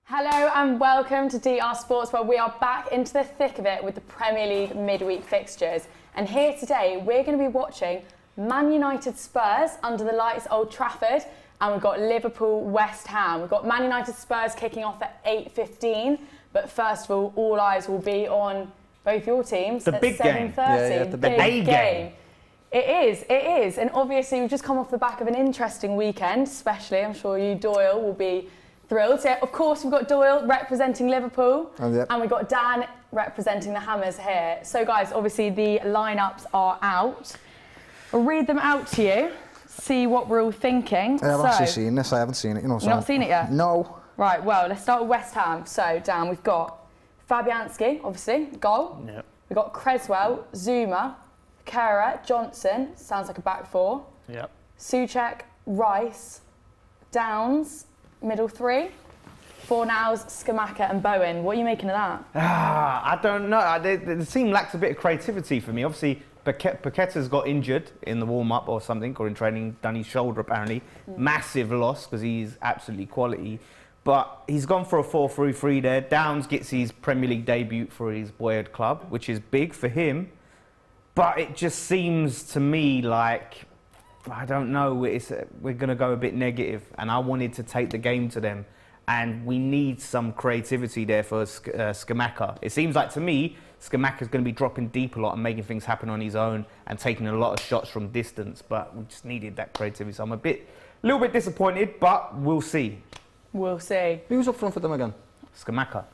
Hello and welcome to DR Sports, where we are back into the thick of it with the Premier League midweek fixtures. And here today, we're going to be watching Man United Spurs under the lights Old Trafford, and we've got Liverpool West Ham. We've got Man United Spurs kicking off at 8:15, but first of all eyes will be on both your teams at 7:30. Yeah, the big game. It is. And obviously we've just come off the back of an interesting weekend, especially, I'm sure you, Doyle, will be thrilled. So, of course, we've got Doyle representing Liverpool, and we've got Dan representing the Hammers here. So, guys, obviously the lineups are out. I'll read them out to you, see what we're all thinking. I haven't actually seen this. I haven't seen it. You've not seen it yet? No. Right, well, let's start with West Ham. So, Dan, we've got Fabianski, obviously, goal. Yep. We've got Creswell, Zuma, Kara, Johnson, sounds like a back four. Yep. Souček, Rice, Downs, middle three. Fornals, Scamacca and Bowen. What are you making of that? I don't know. The team lacks a bit of creativity for me. Obviously, Paqueta's got injured in the warm-up or something, or in training, done his shoulder apparently. Massive loss because he's absolutely quality. But he's gone for a 4-3-3 there. Downs gets his Premier League debut for his boyhood club, which is big for him. But it just seems to me like, I don't know, we're going to go a bit negative. And I wanted to take the game to them. And we need some creativity there for Scamacca. It seems like to me, Scamacca's going to be dropping deep a lot and making things happen on his own and taking a lot of shots from distance. But we just needed that creativity. So I'm a little bit disappointed, but we'll see. We'll see. Who's up front for them again? Scamacca.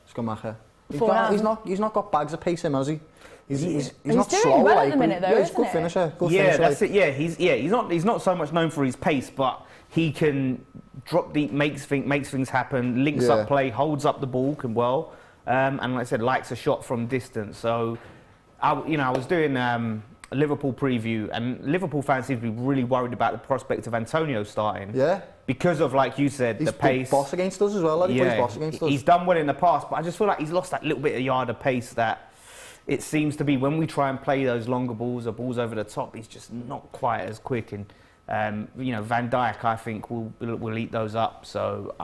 He's not got bags of pace in, has he? He's doing not slow. well at the minute, though, he's a good isn't finisher. That's it. Yeah, he's not so much known for his pace, but he can drop deep, makes things happen, links up play, holds up the ball, can well, and like I said, likes a shot from distance. So, I was doing a Liverpool preview, and Liverpool fans seem to be really worried about the prospect of Antonio starting. Yeah. Because of, like you said, the pace. He's boss against us as well. Like, he plays boss against us. He's done well in the past, but I just feel like he's lost that little bit of yard of pace that it seems to be when we try and play those longer balls or balls over the top, he's just not quite as quick. And Van Dijk, I think, will eat those up. So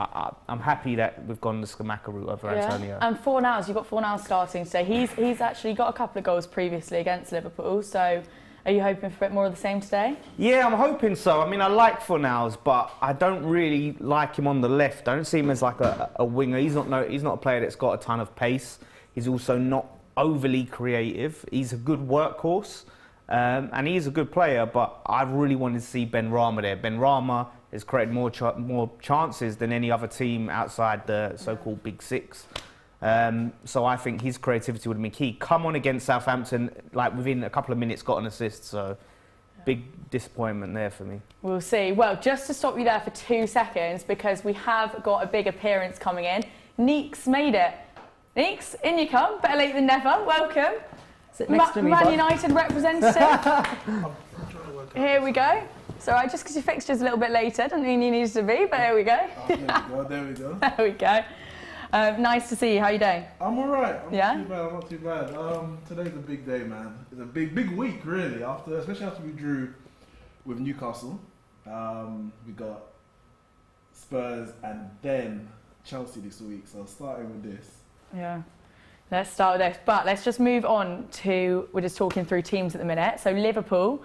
I'm happy that we've gone the Scamacca route over Antonio. And Fornals, you've got Fornals starting today. He's actually got a couple of goals previously against Liverpool. So are you hoping for a bit more of the same today? Yeah, I'm hoping so. I mean, I like Fornals, but I don't really like him on the left. I don't see him as like a winger. He's not a player that's got a ton of pace. He's also not overly creative. He's a good workhorse. And he's a good player, but I really wanted to see Benrahma there. Benrahma has created more chances than any other team outside the so-called Big Six. So I think his creativity would have been key. Come on against Southampton, like within a couple of minutes, got an assist. So big disappointment there for me. We'll see. Well, just to stop you there for 2 seconds, because we have got a big appearance coming in. Neeks made it. Neeks, in you come. Better late than never. Welcome. Sit next to me, Man bud. United representative. Here we go. So just because your fixture's a little bit later, doesn't mean you needed to be, but here we go. There we go. There we go. Nice to see you. How are you doing? I'm alright. I'm Yeah? not too bad. Today's a big day, man. It's a big week, really. Especially after we drew with Newcastle. We got Spurs and then Chelsea this week. So starting with this. Yeah. Let's start with this, but let's just move on to, we're just talking through teams at the minute. So Liverpool,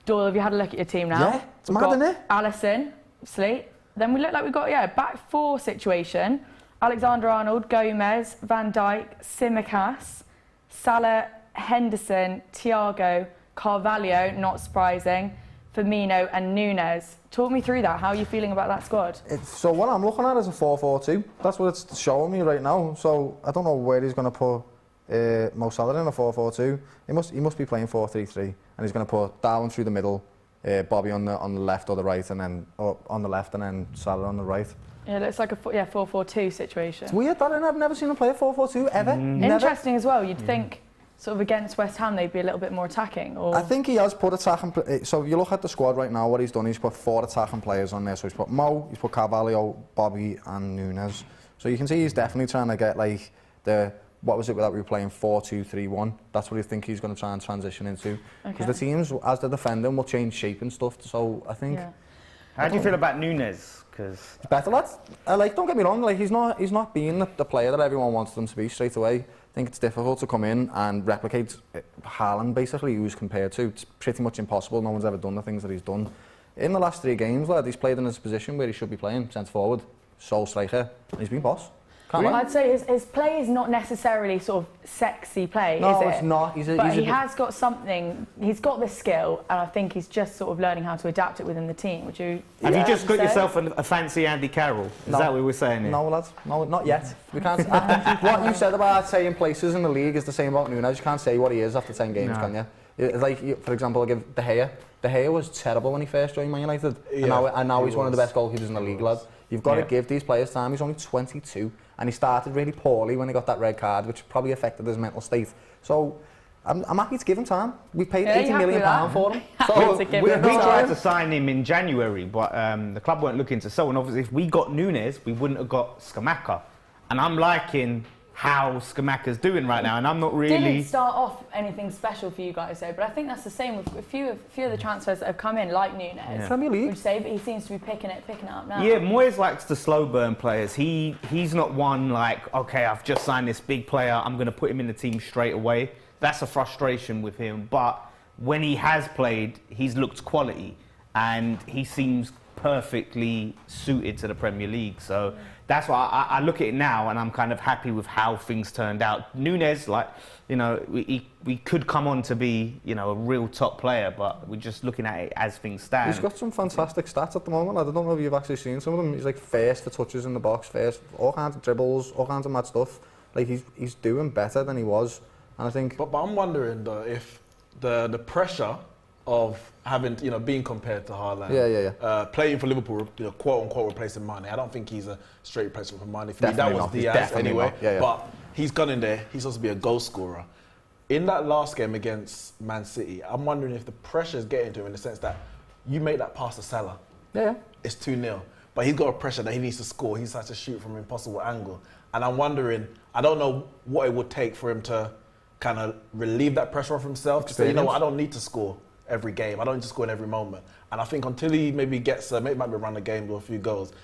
Doyle, have you had a look at your team now? Yeah, it's mad, isn't it? Alison, obviously. Then we look like we've got, back four situation. Alexander-Arnold, Gomez, Van Dijk, Tsimikas, Salah, Henderson, Thiago, Carvalho, not surprising, Firmino and Nunes. Talk me through that. How are you feeling about that squad? So what I'm looking at is a 4-4-2. That's what it's showing me right now. So I don't know where he's going to put Mo Salah in a 4-4-2. He must be playing 4-3-3, and he's going to put Darwin through the middle, Bobby on the left or the right, and then on the left, and then Salah on the right. Yeah, it looks like a 4-4-2 situation. It's weird, that, and I've never seen him play a 4-4-2 ever. Interesting as well. You'd think sort of against West Ham they'd be a little bit more attacking. Or I think he has put attacking. So if you look at the squad right now, what he's done, he's put 4 attacking players on there. So he's put Mo, he's put Carvalho, Bobby, and Nunes. So you can see he's definitely trying to get like what was it that we were playing 4-2-3-1. That's what I think he's going to try and transition into. Because the teams, as they're defending, will change shape and stuff. So I think. Yeah. How do you feel about Nunes? Because He's better, lads. Don't get me wrong, he's not being the player that everyone wants him to be straight away. I think it's difficult to come in and replicate Haaland, basically, who he's compared to. It's pretty much impossible. No one's ever done the things that he's done. In the last 3 games, lad, he's played in his position where he should be playing, centre forward, sole striker, and he's been boss. I'd say his play is not necessarily sort of sexy play, no, is it? No, it's not. But he has got something. He's got the skill, and I think he's just sort of learning how to adapt it within the team. Would you? Have you just got yourself a fancy Andy Carroll? Is that what we're saying here? No, lads. No, not yet. We can't. What you said about saying places in the league is the same about Nunes. You can't say what he is after 10 games, can you? For example, I'll give De Gea. De Gea was terrible when he first joined Man United, and now he's one of the best goalkeepers in the league, lad. You've got to give these players time. He's only 22, and he started really poorly when he got that red card, which probably affected his mental state. So I'm happy to give him time. We paid £80 million for him. So we tried to sign him in January, but the club weren't looking to sell. And obviously, if we got Nunes, we wouldn't have got Scamacca. And I'm liking how Scamacca's doing right now, and I'm not really... Didn't start off anything special for you guys though, but I think that's the same with a few of the transfers that have come in, like Nunes. Premier League. Would say, but he seems to be picking it up now. Yeah, Moyes likes the slow burn players. He's not one like, okay, I've just signed this big player, I'm going to put him in the team straight away. That's a frustration with him, but when he has played, he's looked quality, and he seems perfectly suited to the Premier League. So that's why I look at it now, and I'm kind of happy with how things turned out. Nunes, we could come on to be, a real top player, but we're just looking at it as things stand. He's got some fantastic stats at the moment. I don't know if you've actually seen some of them. He's like first for touches in the box, first, all kinds of dribbles, all kinds of mad stuff. He's doing better than he was, and I think. But I'm wondering though if the pressure of having, being compared to Haaland, playing for Liverpool, quote unquote replacing Mane. I don't think he's a straight replacement for Mane. For me, that was Diaz anyway. But he's gone in there. He's supposed to be a goal scorer. In that last game against Man City, I'm wondering if the pressure is getting to him in the sense that you make that pass to Salah. It's 2-0. But he's got a pressure that he needs to score. He has to shoot from an impossible angle. And I'm wondering, I don't know what it would take for him to kind of relieve that pressure off himself. To say, I don't need to score every game. I don't need to score in every moment. And I think until he maybe gets, maybe might be run a game with a few goals,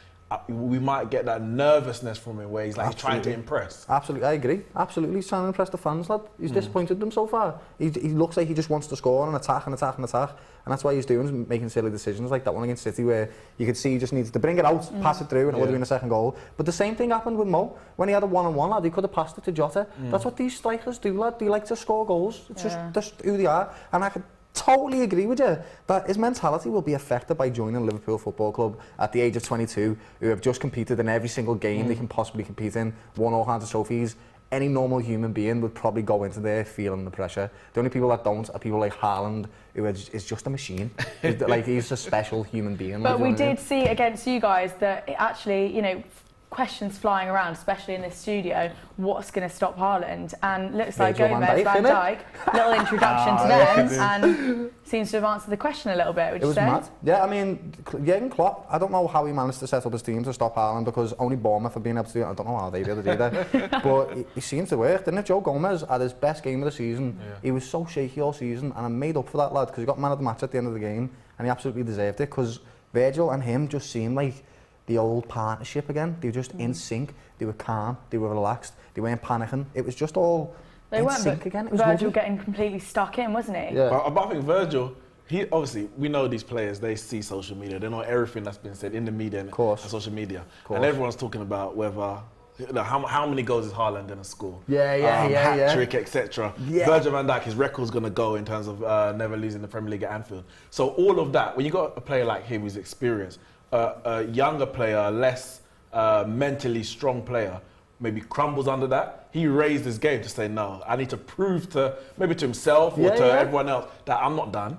we might get that nervousness from him where he's like he's trying to impress. Absolutely, I agree. Absolutely, he's trying to impress the fans, lad. He's disappointed them so far. He looks like he just wants to score and attack and attack and attack. And that's why he's doing, making silly decisions like that one against City where you could see he just needs to bring it out, pass it through, and it would have been a second goal. But the same thing happened with Mo. When he had a one-on-one, lad, he could have passed it to Jota. That's what these strikers do, lad. They like to score goals. It's just who they are. And I could totally agree with you that his mentality will be affected by joining Liverpool Football Club at the age of 22, who have just competed in every single game they can possibly compete in, won all kinds of trophies. Any normal human being would probably go into there feeling the pressure. The only people that don't are people like Haaland, who is just a machine. He's a special human being. But we did see against you guys that it actually, questions flying around, especially in this studio, what's going to stop Haaland? And looks like Gomez, Van Dijk, little introduction to them, and seems to have answered the question a little bit, would you say? Mad. Yeah, I mean, Jurgen Klopp, I don't know how he managed to set up his team to stop Haaland, because only Bournemouth have been able to do it. I don't know how they did it either. But he seems to work, didn't it? Joe Gomez had his best game of the season. He was so shaky all season, and I made up for that, lad, because he got man of the match at the end of the game, and he absolutely deserved it, because Virgil and him just seemed like the old partnership again. They were just in sync. They were calm. They were relaxed. They weren't panicking. It was just all in sync again. It was Virgil getting completely stuck in, wasn't he? Yeah. But I think Virgil, obviously, we know these players, they see social media. They know everything that's been said in the media and social media. And everyone's talking about whether, how many goals is Haaland going to score? Hat-trick, etc. Virgil van Dijk, his record's going to go in terms of never losing the Premier League at Anfield. So all of that, when you got a player like him who's experienced, a younger player, a less mentally strong player, maybe crumbles under that. He raised his game to say, no, I need to prove to maybe to himself or to everyone else that I'm not done.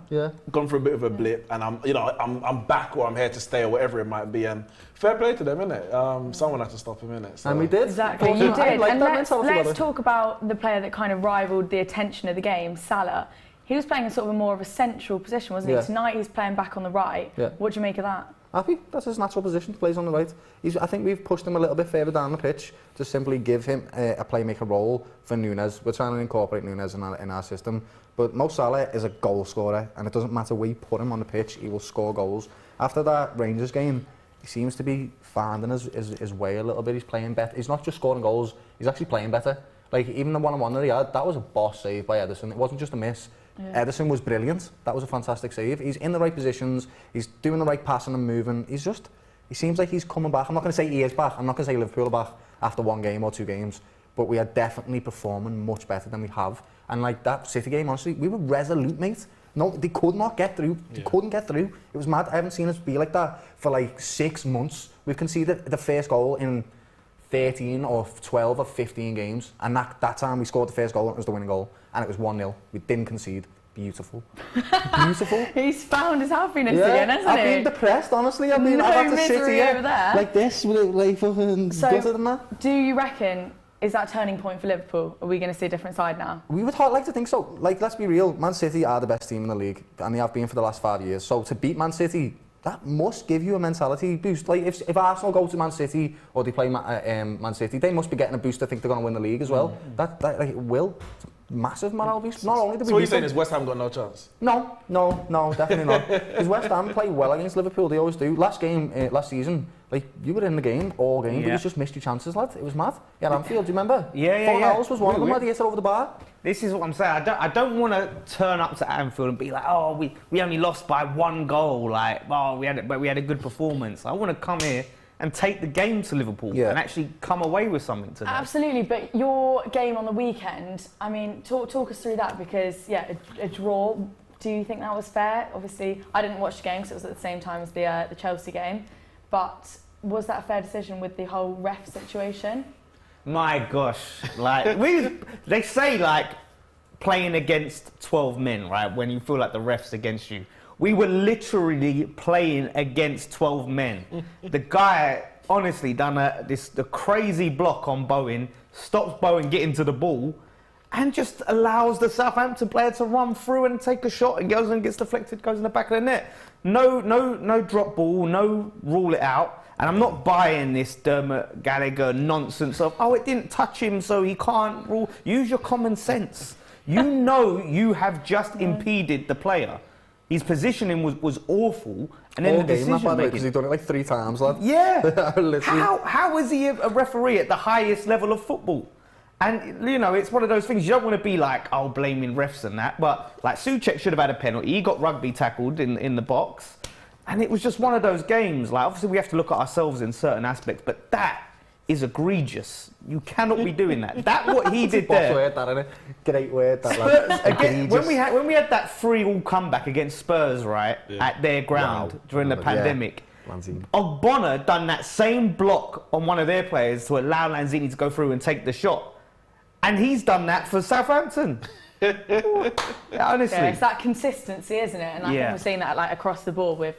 Gone through a bit of a blip, and I'm back, or I'm here to stay, or whatever it might be. And fair play to them, innit? Someone had to stop him, innit? So. And we did. Exactly, you did. And let's talk about the player that kind of rivaled the attention of the game, Salah. He was playing in sort of a more of a central position, wasn't he? Tonight he's playing back on the right. What do you make of that? happy. That's his natural position. He plays on the right. I think we've pushed him a little bit further down the pitch to simply give him a playmaker role for Nunes. We're trying to incorporate Nunes in our system. But Mo Salah is a goal scorer, and it doesn't matter where you put him on the pitch, he will score goals. After that Rangers game, he seems to be finding his way a little bit. He's playing better. He's not just scoring goals, he's actually playing better. Like, even the one-on-one that he had, that was a boss save by Ederson. It wasn't just a miss. Yeah. Ederson was brilliant. That was a fantastic save. He's in the right positions, he's doing the right passing and moving. He seems like he's coming back. I'm not going to say he is back, I'm not going to say Liverpool are back after 1 game or 2 games, but we are definitely performing much better than we have. And like that City game, honestly, we were resolute, mate. No, they could not get through. They couldn't get through. It was mad. I haven't seen us be like that for like 6 months. We've conceded the first goal in 13 or 12 or 15 games. And that time we scored the first goal, and it was the winning goal. And it was 1-0. We didn't concede. Beautiful. Beautiful. He's found his happiness again, hasn't he? I've been depressed, honestly. I've had to sit here over there. like this, with it, like fucking gutted and that. Do you reckon, is that a turning point for Liverpool? Are we going to see a different side now? We would like to think so. Like, let's be real, Man City are the best team in the league, and they have been for the last 5 years. So to beat Man City, that must give you a mentality boost. Like, if Arsenal go to Man City, or they play Man City, they must be getting a boost to think they're going to win the league as well. That like, it will. It's a massive morale boost. Not only do we. So what you're saying is West Ham got no chance? No, definitely not. Because West Ham play well against Liverpool, they always do. Last season, like, you were in the game all game, but you just missed your chances, lad. It was mad. Yeah, Anfield, do you remember? Yeah. was one of them, where they hit it over the bar. This is what I'm saying. I don't want to turn up to Anfield and be like, oh, we only lost by 1 goal. Like, oh, we had a good performance. I want to come here and take the game to Liverpool and actually come away with something today. Absolutely, but your game on the weekend, I mean, talk us through that, because, a draw, do you think that was fair? Obviously, I didn't watch the game because it was at the same time as the Chelsea game, but was that a fair decision with the whole ref situation? My gosh, like, they say, like, playing against 12 men, right, when you feel like the ref's against you. We were literally playing against 12 men. The guy honestly done the crazy block on Bowen, stops Bowen getting to the ball, and just allows the Southampton player to run through and take a shot, and goes and gets deflected, goes in the back of the net. No drop ball, no rule it out. And I'm not buying this Dermot Gallagher nonsense of, oh, it didn't touch him, so he can't rule. Use your common sense. You know you have just impeded the player. His positioning was awful, and then the decision making. Because he's done it like 3 times, lad. Yeah. How is he a referee at the highest level of football? And you know, it's one of those things you don't want to be like, oh, blaming refs and that. But like, Souček should have had a penalty. He got rugby tackled in the box, and it was just one of those games. Like, obviously we have to look at ourselves in certain aspects, but that is egregious. You cannot be doing that. That what he did there. Word, that, isn't it? Great word, that. Spurs, again, when we had that 3-3 comeback against Spurs, right, at their ground during the pandemic, Ogbonna done that same block on one of their players to allow Lanzini to go through and take the shot, and he's done that for Southampton. Honestly, it's that consistency, isn't it? And I think we're seeing that like across the board with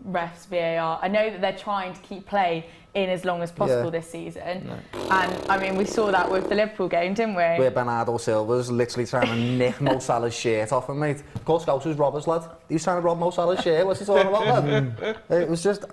refs, VAR. I know that they're trying to keep play in as long as possible this season. And I mean, we saw that with the Liverpool game, didn't we? Where Bernardo Silva's literally trying to nick Mo Salah's shirt off him, mate. Call Scouts was robbers, lad. He was trying to rob Mo Salah's shirt. What's he talking about, lad? It was just,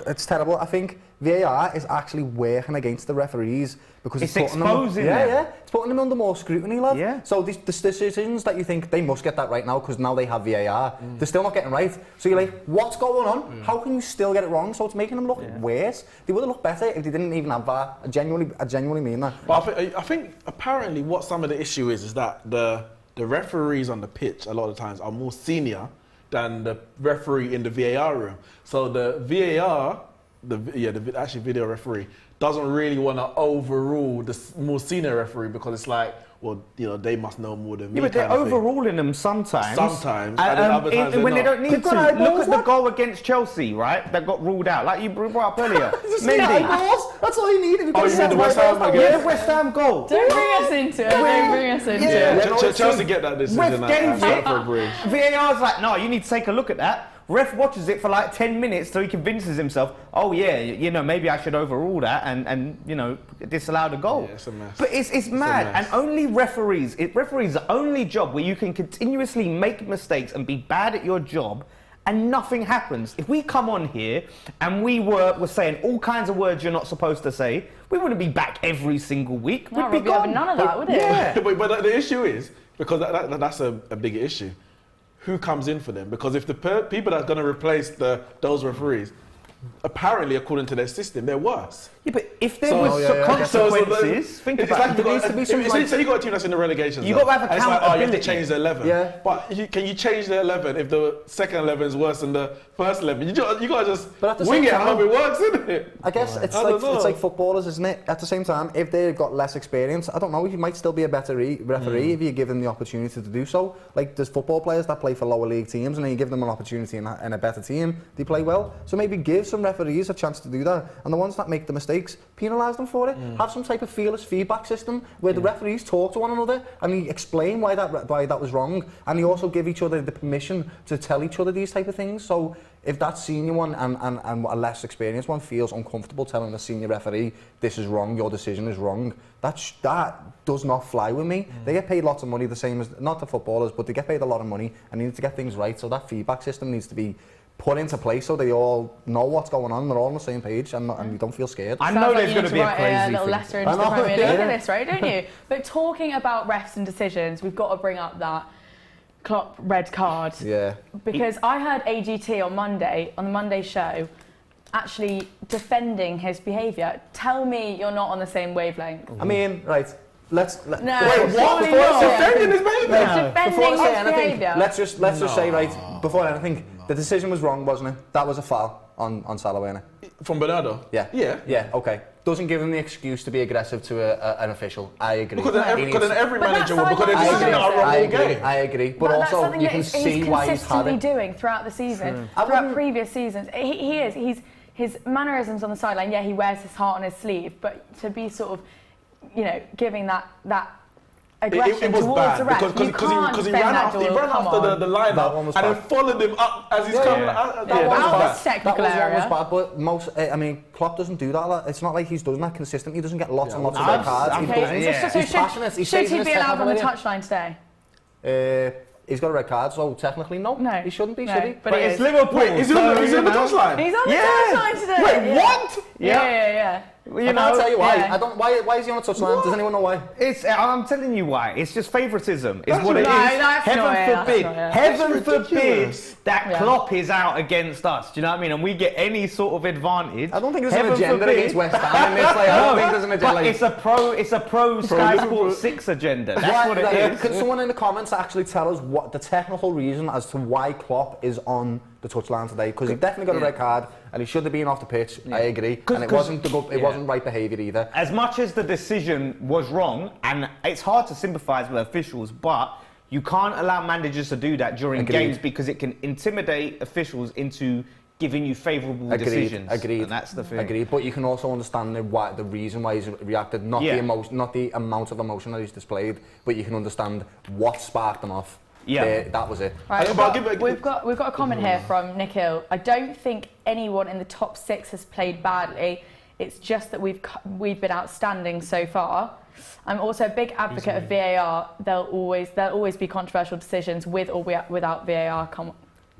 it's terrible. I think VAR is actually working against the referees because it's exposing them. It's putting them under more scrutiny, lad. Yeah. So the decisions that you think they must get that right now because now they have VAR, they're still not getting right. So you're like, what's going on? How can you still get it wrong? So it's making them look worse. They would have looked better if they didn't even have VAR. I genuinely mean that. But I think apparently what some of the issue is that the referees on the pitch a lot of the times are more senior than the referee in the VAR room. So the VAR, the actual video referee, doesn't really want to overrule the more senior referee because it's like, well, they must know more than me. Yeah, but they're overruling them sometimes. And then other times when they don't need to. Look at the what? goal against Chelsea, right? That got ruled out, like you brought up earlier. Mendy. That's all you need. If you you mean the West Ham goal? Yeah, the West Ham goal. Don't bring us into it. Don't bring us into it. Chelsea get that decision at Stamford Bridge. VAR's like, no, you need to take a look at that. Ref watches it for like 10 minutes till he convinces himself, oh yeah, maybe I should overrule that and disallow the goal. Yeah, it's a mess. But it's mad, and only referees' the only job where you can continuously make mistakes and be bad at your job and nothing happens. If we come on here and we were saying all kinds of words you're not supposed to say, we wouldn't be back every single week. No, We'd be gone. none of that, would it? Yeah. But the issue is, because that's a bigger issue, who comes in for them? Because if the people that are going to replace those referees, apparently, according to their system, they're worse. Yeah, but if there was consequences, think about it. There needs to be some. So you got a team that's in the relegation zone. You got to have and it's like, accountability. you have to change the 11. Yeah. But can you change the 11 if the second 11 is worse than the first 11? You got to just wing it and hope it works, isn't it? I guess it's like footballers, isn't it? At the same time, if they've got less experience, I don't know, he might still be a better referee if you give them the opportunity to do so. Like, there's football players that play for lower league teams, and then you give them an opportunity in a better team, they play well. So maybe give some referees a chance to do that, and the ones that make the mistakes, penalise them for it. Have some type of fearless feedback system where the referees talk to one another and they explain why that was wrong, and they also give each other the permission to tell each other these type of things. So if that senior one and a less experienced one feels uncomfortable telling the senior referee, this is wrong, your decision is wrong, that does not fly with me. They get paid lots of money, the same as, not the footballers, but they get paid a lot of money and they need to get things right. So that feedback system needs to be put into place so they all know what's going on, they're all on the same page, and you don't feel scared. I know there's going to be a crazy little thing. letter into the Premier League in this, right? Don't you? But talking about refs and decisions, we've got to bring up that Klopp red card. Yeah. Because I heard AGT on the Monday show, actually defending his behaviour. Tell me you're not on the same wavelength. I mean, right. No, wait, what? surely not. Defending his behaviour? Defending Before I say his anything, behaviour. let's just say, right, before anything, the decision was wrong, wasn't it? That was a foul on Salah, wasn't it? From Bernardo? Yeah. Yeah. Yeah, okay. Doesn't give him the excuse to be aggressive to an official. I agree. Because then every manager will, because I this is not a wrong game. I agree. But that's also, something you that can see why he's had consistently it. doing throughout the season, throughout previous seasons. His mannerisms on the sideline, yeah, he wears his heart on his sleeve, but to be sort of, giving that aggression it was towards bad the ref, because he ran after the line and then followed him up as he's coming. That was technical area. That was bad, but Klopp doesn't do that a lot. It's not like he's done that consistently. He doesn't get lots and lots of red cards. He doesn't. He's passionate. Should he be allowed on the touchline today? He's got a red card, so technically no. He shouldn't be, should he? But it's Liverpool. Wait, is he on the touchline? He's on the touchline today. Wait, what? Yeah. I can't tell you why. Why is he on a touchline? Does anyone know why? I'm telling you why. It's just favouritism. It's That's what it is. that's Heaven forbid that Klopp is out against us. Do you know what I mean? And we get any sort of advantage. I don't think there's an agenda against West Ham. I don't think there's an agenda. But it's a pro Sky Sports 6 agenda. That's what it is. Can someone in the comments actually tell us what the technical reason as to why Klopp is on the touchline today? Because he definitely got a red card and he should have been off the pitch. I agree. And it wasn't right behaviour either. As much as the decision was wrong, and it's hard to sympathise with officials, but you can't allow managers to do that during games because it can intimidate officials into giving you favourable decisions. Agreed. And that's the thing. Agreed. But you can also understand the reason why he's reacted, not the emotion, not the amount of emotion that he's displayed, but you can understand what sparked him off. Yeah, that was it. Right, we've got a comment here from Nick Hill. I don't think anyone in the top 6 has played badly. It's just that we've been outstanding so far. I'm also a big advocate of VAR. There'll always be controversial decisions with or without VAR. Come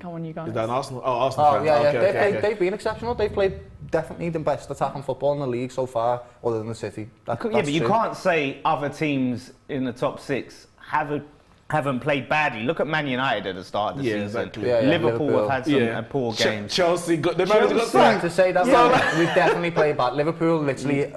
on, you guys. Is that an Arsenal? Oh, Arsenal fans. Yeah. Okay. They've been exceptional. They've played definitely the best attacking football in the league so far, other than the City. But you can't say other teams in the top 6 haven't played badly. Look at Man United at the start of the season. Exactly. Liverpool have had some poor games. Chelsea got sacked. To say that we've definitely played bad. Liverpool literally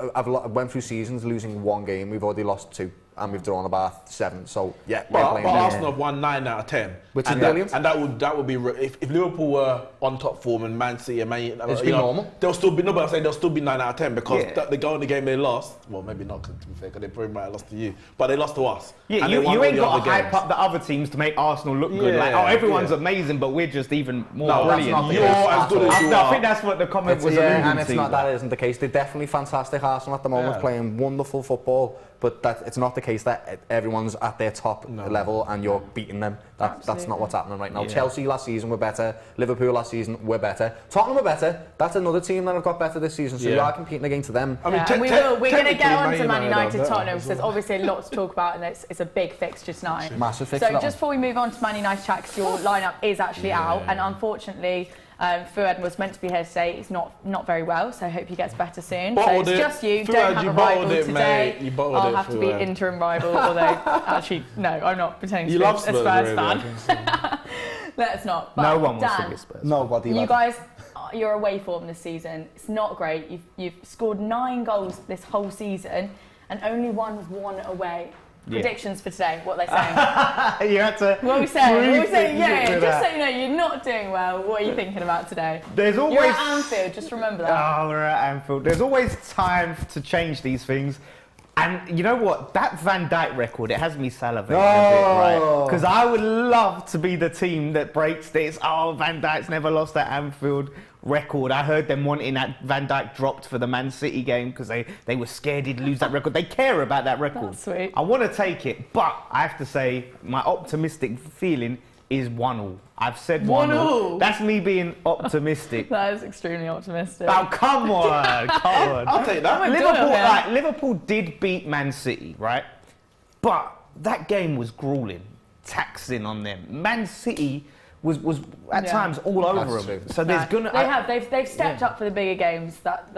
went through seasons losing 1 game. We've already lost 2. And we've drawn about 7, so But Arsenal have won 9 out of 10, which is brilliant. And that would be if Liverpool were on top form and Man City and Man, it'd be normal. They'll still be but I'm saying they'll still be 9 out of 10 because the only game they lost. Well, maybe not to be fair, because they probably might have lost to you, but they lost to us. Yeah, you ain't got to hype up the other teams to make Arsenal look good. Everyone's amazing, but we're just even more brilliant. You're as good as you are. I think that's what the comment was alluding to. And it's not that isn't the case. They're definitely fantastic. Arsenal at the moment playing wonderful football. but it's not the case that everyone's at their top level and you're beating them. That's not what's happening right now. Yeah. Chelsea last season were better. Liverpool last season were better. Tottenham were better. That's another team that have got better this season. So you are competing against them. I mean, and we're going to get on to Man United, are Tottenham, because there's obviously a lot to talk about, and it's a big fixture tonight. Massive fixture. So just before we move on to Man United chat, because your lineup is actually out, and unfortunately, Fuad was meant to be here today. He's not very well, so I hope he gets better soon. Bottled so it's it. just you. Fuad, Don't have you a rival bottled it, today. mate. You bottled I'll it, have to be Fuad. interim rival, although actually no, I'm not pretending to You be love a Spurs, Spurs really, fan. Let's not. But No one wants Dan, to be a Spurs. Nobody. you guys, your away form this season, it's not great. You've scored 9 goals this whole season and only won away. Yeah. Predictions for today, what are they saying? You had to. What are we saying? What are we saying? briefly Yeah, do just so that. you know, you're not doing well. What are you thinking about today? There's always. You're at Anfield, just remember that. Oh, we're at Anfield. There's always time to change these things. And you know what? That Van Dijk record, it has me salivating a bit, right? Because I would love to be the team that breaks this. Oh, Van Dijk's never lost at Anfield record. I heard them wanting that Van Dijk dropped for the Man City game because they were scared he'd lose that record. They care about that record. That's sweet. I want to take it, but I have to say my optimistic feeling is 1-1. I've said 1-1. That's me being optimistic. That is extremely optimistic. Oh, come on, come on. I'll take that. Liverpool did beat Man City, right? But that game was grueling, taxing on them. Man City was at times all over them. So there's gonna. They've stepped up for the bigger games. That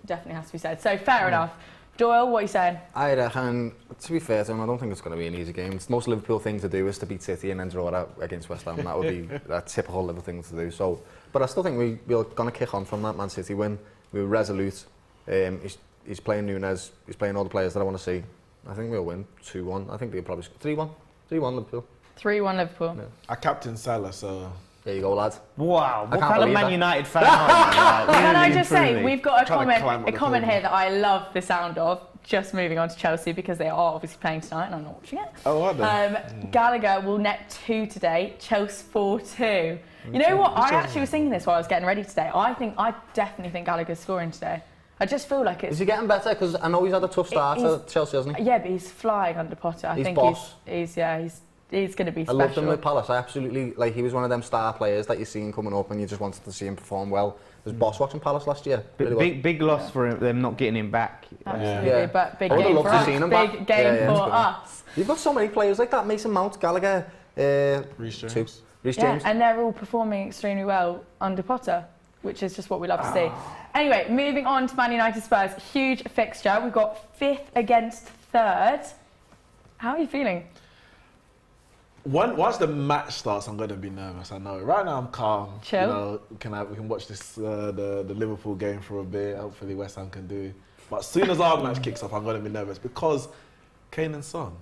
definitely has to be said. So fair enough. Doyle, what are you saying? I reckon, to be fair to him, I don't think it's going to be an easy game. It's the most Liverpool thing to do is to beat City and then draw it out against West Ham. That would be a typical Liverpool thing to do. So, but I still think we're going to kick on from that Man City win. We were resolute. He's playing Núñez. He's playing all the players that I want to see. I think we'll win 2-1. I think they'll probably 3-1. 3-1 Liverpool. 3-1 Liverpool. Yeah. I captain Salah, so... There you go, lads. Wow, what can't kind of believe Man that. United fan are you? Can I Really, just say, truly. we've got Trying to climb a on the comment table. here that I love the sound of. Just moving on to Chelsea because they are obviously playing tonight and I'm not watching it. Oh, are they? Gallagher will net 2 today. Chelsea 4-2. You know what? I actually was thinking this while I was getting ready today. I definitely think Gallagher's scoring today. I just feel like it's... Is he getting better? Because I know he's had a tough start at Chelsea, hasn't he? Yeah, but he's flying under Potter. He's think boss. he's going to be I special. loved him with Palace. I absolutely, he was one of them star players that you seen coming up and you just wanted to see him perform well. There was boss watching Palace last year. Really Big loss for them not getting him back. Absolutely, Yeah. but big I would've game loved for to us. seen him Big back. game Yeah, for us. You've got so many players like that. Mason Mount, Gallagher, Reece James. Reece Yeah, James. and they're all performing extremely well under Potter, which is just what we love to see. Anyway, moving on to Man United Spurs. Huge fixture. We've got 5th against 3rd. How are you feeling? Once the match starts, I'm going to be nervous. I know. Right now, I'm calm. Chill. You know, we can watch this the Liverpool game for a bit. Hopefully, West Ham can do. But as soon as our match kicks off, I'm going to be nervous because Kane and Son.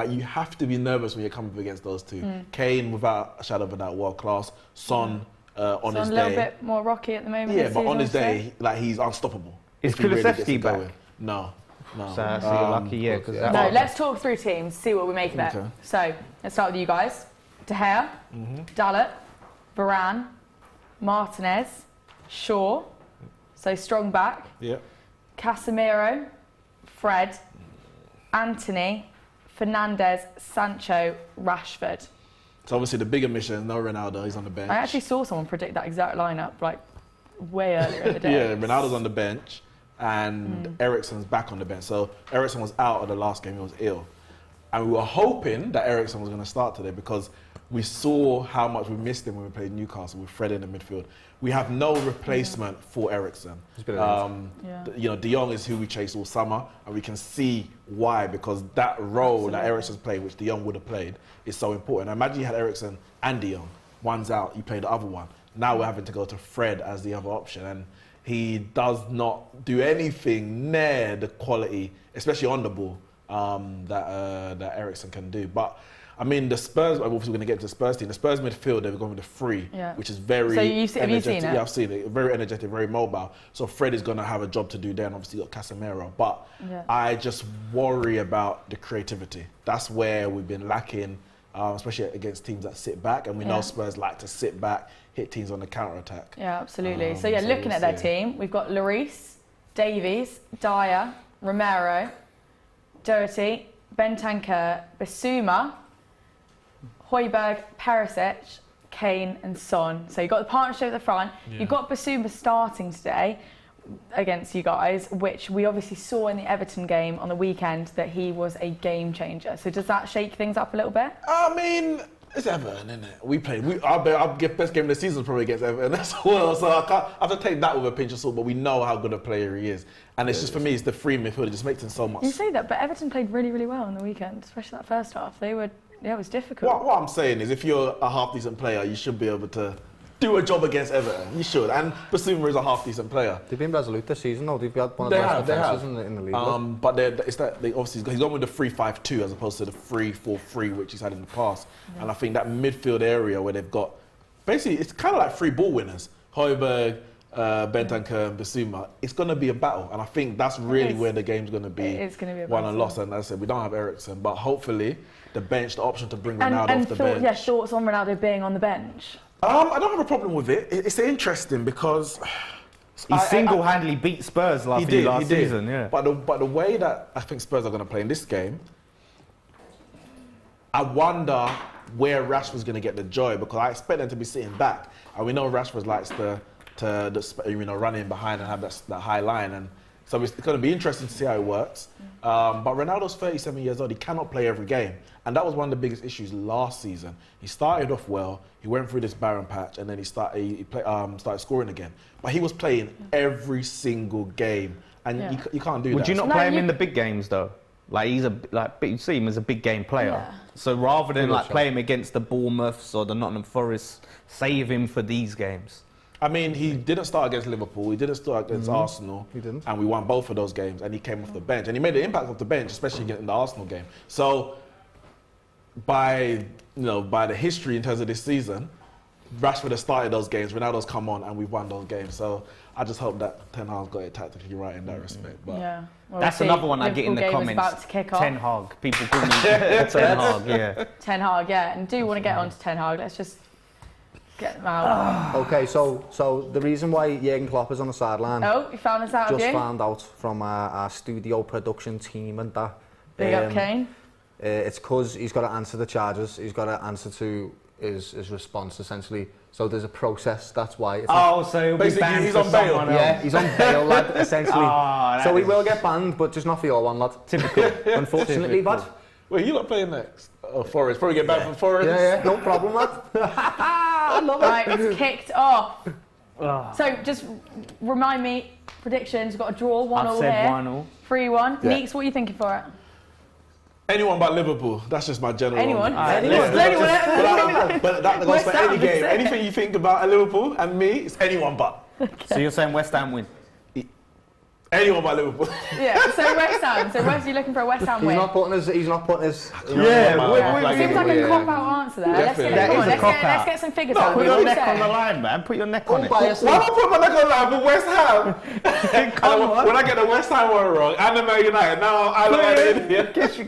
You have to be nervous when you're coming up against those two. Kane, without a shadow of a doubt, world class. Son, on his a day. little bit more rocky at the moment. Yeah, this but season, on his I'd say. day, he's unstoppable. Is if he really gets Kulusevski it going. back? No. So you're lucky, yeah. Cause yeah. No, let's talk through teams, see what we make of it. Okay. So, let's start with you guys. De Gea, Dalot, Varane, Martinez, Shaw, so strong back, Yep. Casemiro, Fred, Anthony, Fernandes, Sancho, Rashford. So obviously the bigger mission, no Ronaldo, he's on the bench. I actually saw someone predict that exact lineup way earlier in the day. Yeah, Ronaldo's on the bench and Eriksen's back on the bench. So Eriksen was out of the last game, he was ill. And we were hoping that Eriksen was going to start today because we saw how much we missed him when we played Newcastle with Fred in the midfield. We have no replacement for Eriksen. De Jong is who we chased all summer, and we can see why, because that role that Eriksen's played, which De Jong would have played, is so important. Imagine you had Eriksen and De Jong. One's out, you play the other one. Now we're having to go to Fred as the other option, and he does not do anything near the quality, especially on the ball, that Eriksen can do. But I mean, the Spurs, I'm obviously going to get to the Spurs team. The Spurs midfield, they've gone with the 3, which is very So have you seen it? Yeah, I've seen it. Very energetic, very mobile. So Fred is going to have a job to do there, and obviously got Casemiro. But I just worry about the creativity. That's where we've been lacking, especially against teams that sit back. And we know Spurs like to sit back, hit teams on the counter-attack. Yeah, absolutely. So looking at their team, we've got Lloris, Davies, Dyer, Romero, Doherty, Bentancur, Bissouma, Højbjerg, Perisic, Kane and Son. So you've got the partnership at the front. Yeah. You've got Bissouma starting today against you guys, which we obviously saw in the Everton game on the weekend that he was a game changer. So does that shake things up a little bit? I mean, it's Everton, isn't it? We played. I'll get best game of the season probably against Everton as well. So I have to take that with a pinch of salt. But we know how good a player he is, and it's just for me, it's the free midfield. It just makes him so much. You say that, but Everton played really, really well on the weekend, especially that first half. They were, yeah, it was difficult. What I'm saying is, if you're a half decent player, you should be able to do a job against Everton. You should, and Bissouma is a half decent player. They've been resolute this season, though. They've got one of the best defences in the league. But it's that they obviously he's gone with the 3-5-2 as opposed to the 3-4-3 which he's had in the past. Yeah. And I think that midfield area where they've got basically it's kind of like 3 ball winners: Højbjerg, Bentancur, and Bissouma. It's going to be a battle, and I think that's really where the game's going to be. It's going to be a won battle. and lost. And as I said, we don't have Eriksen, but hopefully the option to bring Ronaldo off the bench. Yeah, thoughts on Ronaldo being on the bench? I don't have a problem with it. It's interesting because he single-handedly beat Spurs last season. Yeah. But the way that I think Spurs are going to play in this game, I wonder where Rashford's going to get the joy, because I expect them to be sitting back, and we know Rashford likes to run in behind and have that high line, and so it's going to be interesting to see how it works. But Ronaldo's 37 years old. He cannot play every game. And that was one of the biggest issues last season. He started off well. He went through this barren patch, and then he started scoring again. But he was playing every single game, and you can't do that. Would you not play him in the big games though? Like you see him as a big game player. Yeah. So rather than play him against the Bournemouths or the Nottingham Forest, save him for these games. I mean, he didn't start against Liverpool. He didn't start against Arsenal. He didn't. And we won both of those games, and he came off the bench, and he made an impact off the bench, especially in the Arsenal game. So, by the history in terms of this season, Rashford has started those games. Ronaldo's come on, and we've won those games. So I just hope that Ten Hag's got it tactically right in that respect. But yeah, well, that's another one I get in the comments. About to kick off. Ten Hag. People call me Ten Hag. Yeah. Ten Hag. Yeah, and do you want to get on to Ten Hag? Let's just get them out. Okay, so the reason why Jurgen Klopp is on the sideline. Oh, you found this out, Just found out from our studio production team and that. Big up Kane. It's because he's got to answer the charges. He's got to answer to his response, essentially. So there's a process, that's why. So he'll be banned he's on bail. Yeah, he's on bail, lad, essentially. So he will get banned, but just not for your one, lad. Typical. Unfortunately, lad. Wait, you're not playing next? Oh, Forest. Probably get banned from Forest. Yeah, no problem, lad. I love it. Right, it's kicked off. So just remind me, predictions, we've got a draw, 1-1 here. I've said 1-1. 3-1. Yeah. Neeks, what are you thinking for it? Anyone but Liverpool. That's just my general. Anyone? But that goes for any game. Anything you think about Liverpool and me, it's anyone but. Okay. So you're saying West Ham win? Anyone but Liverpool. Yeah, so West Ham. So West, you looking for a West Ham win? He's not putting his... Yeah, seems like a cop-out answer there. Let's get some figures out. Put your neck on the line, man. Put your neck on it. Why don't I put my neck on the line for West Ham? When I get the West Ham one wrong, and the Man United, now I look at it.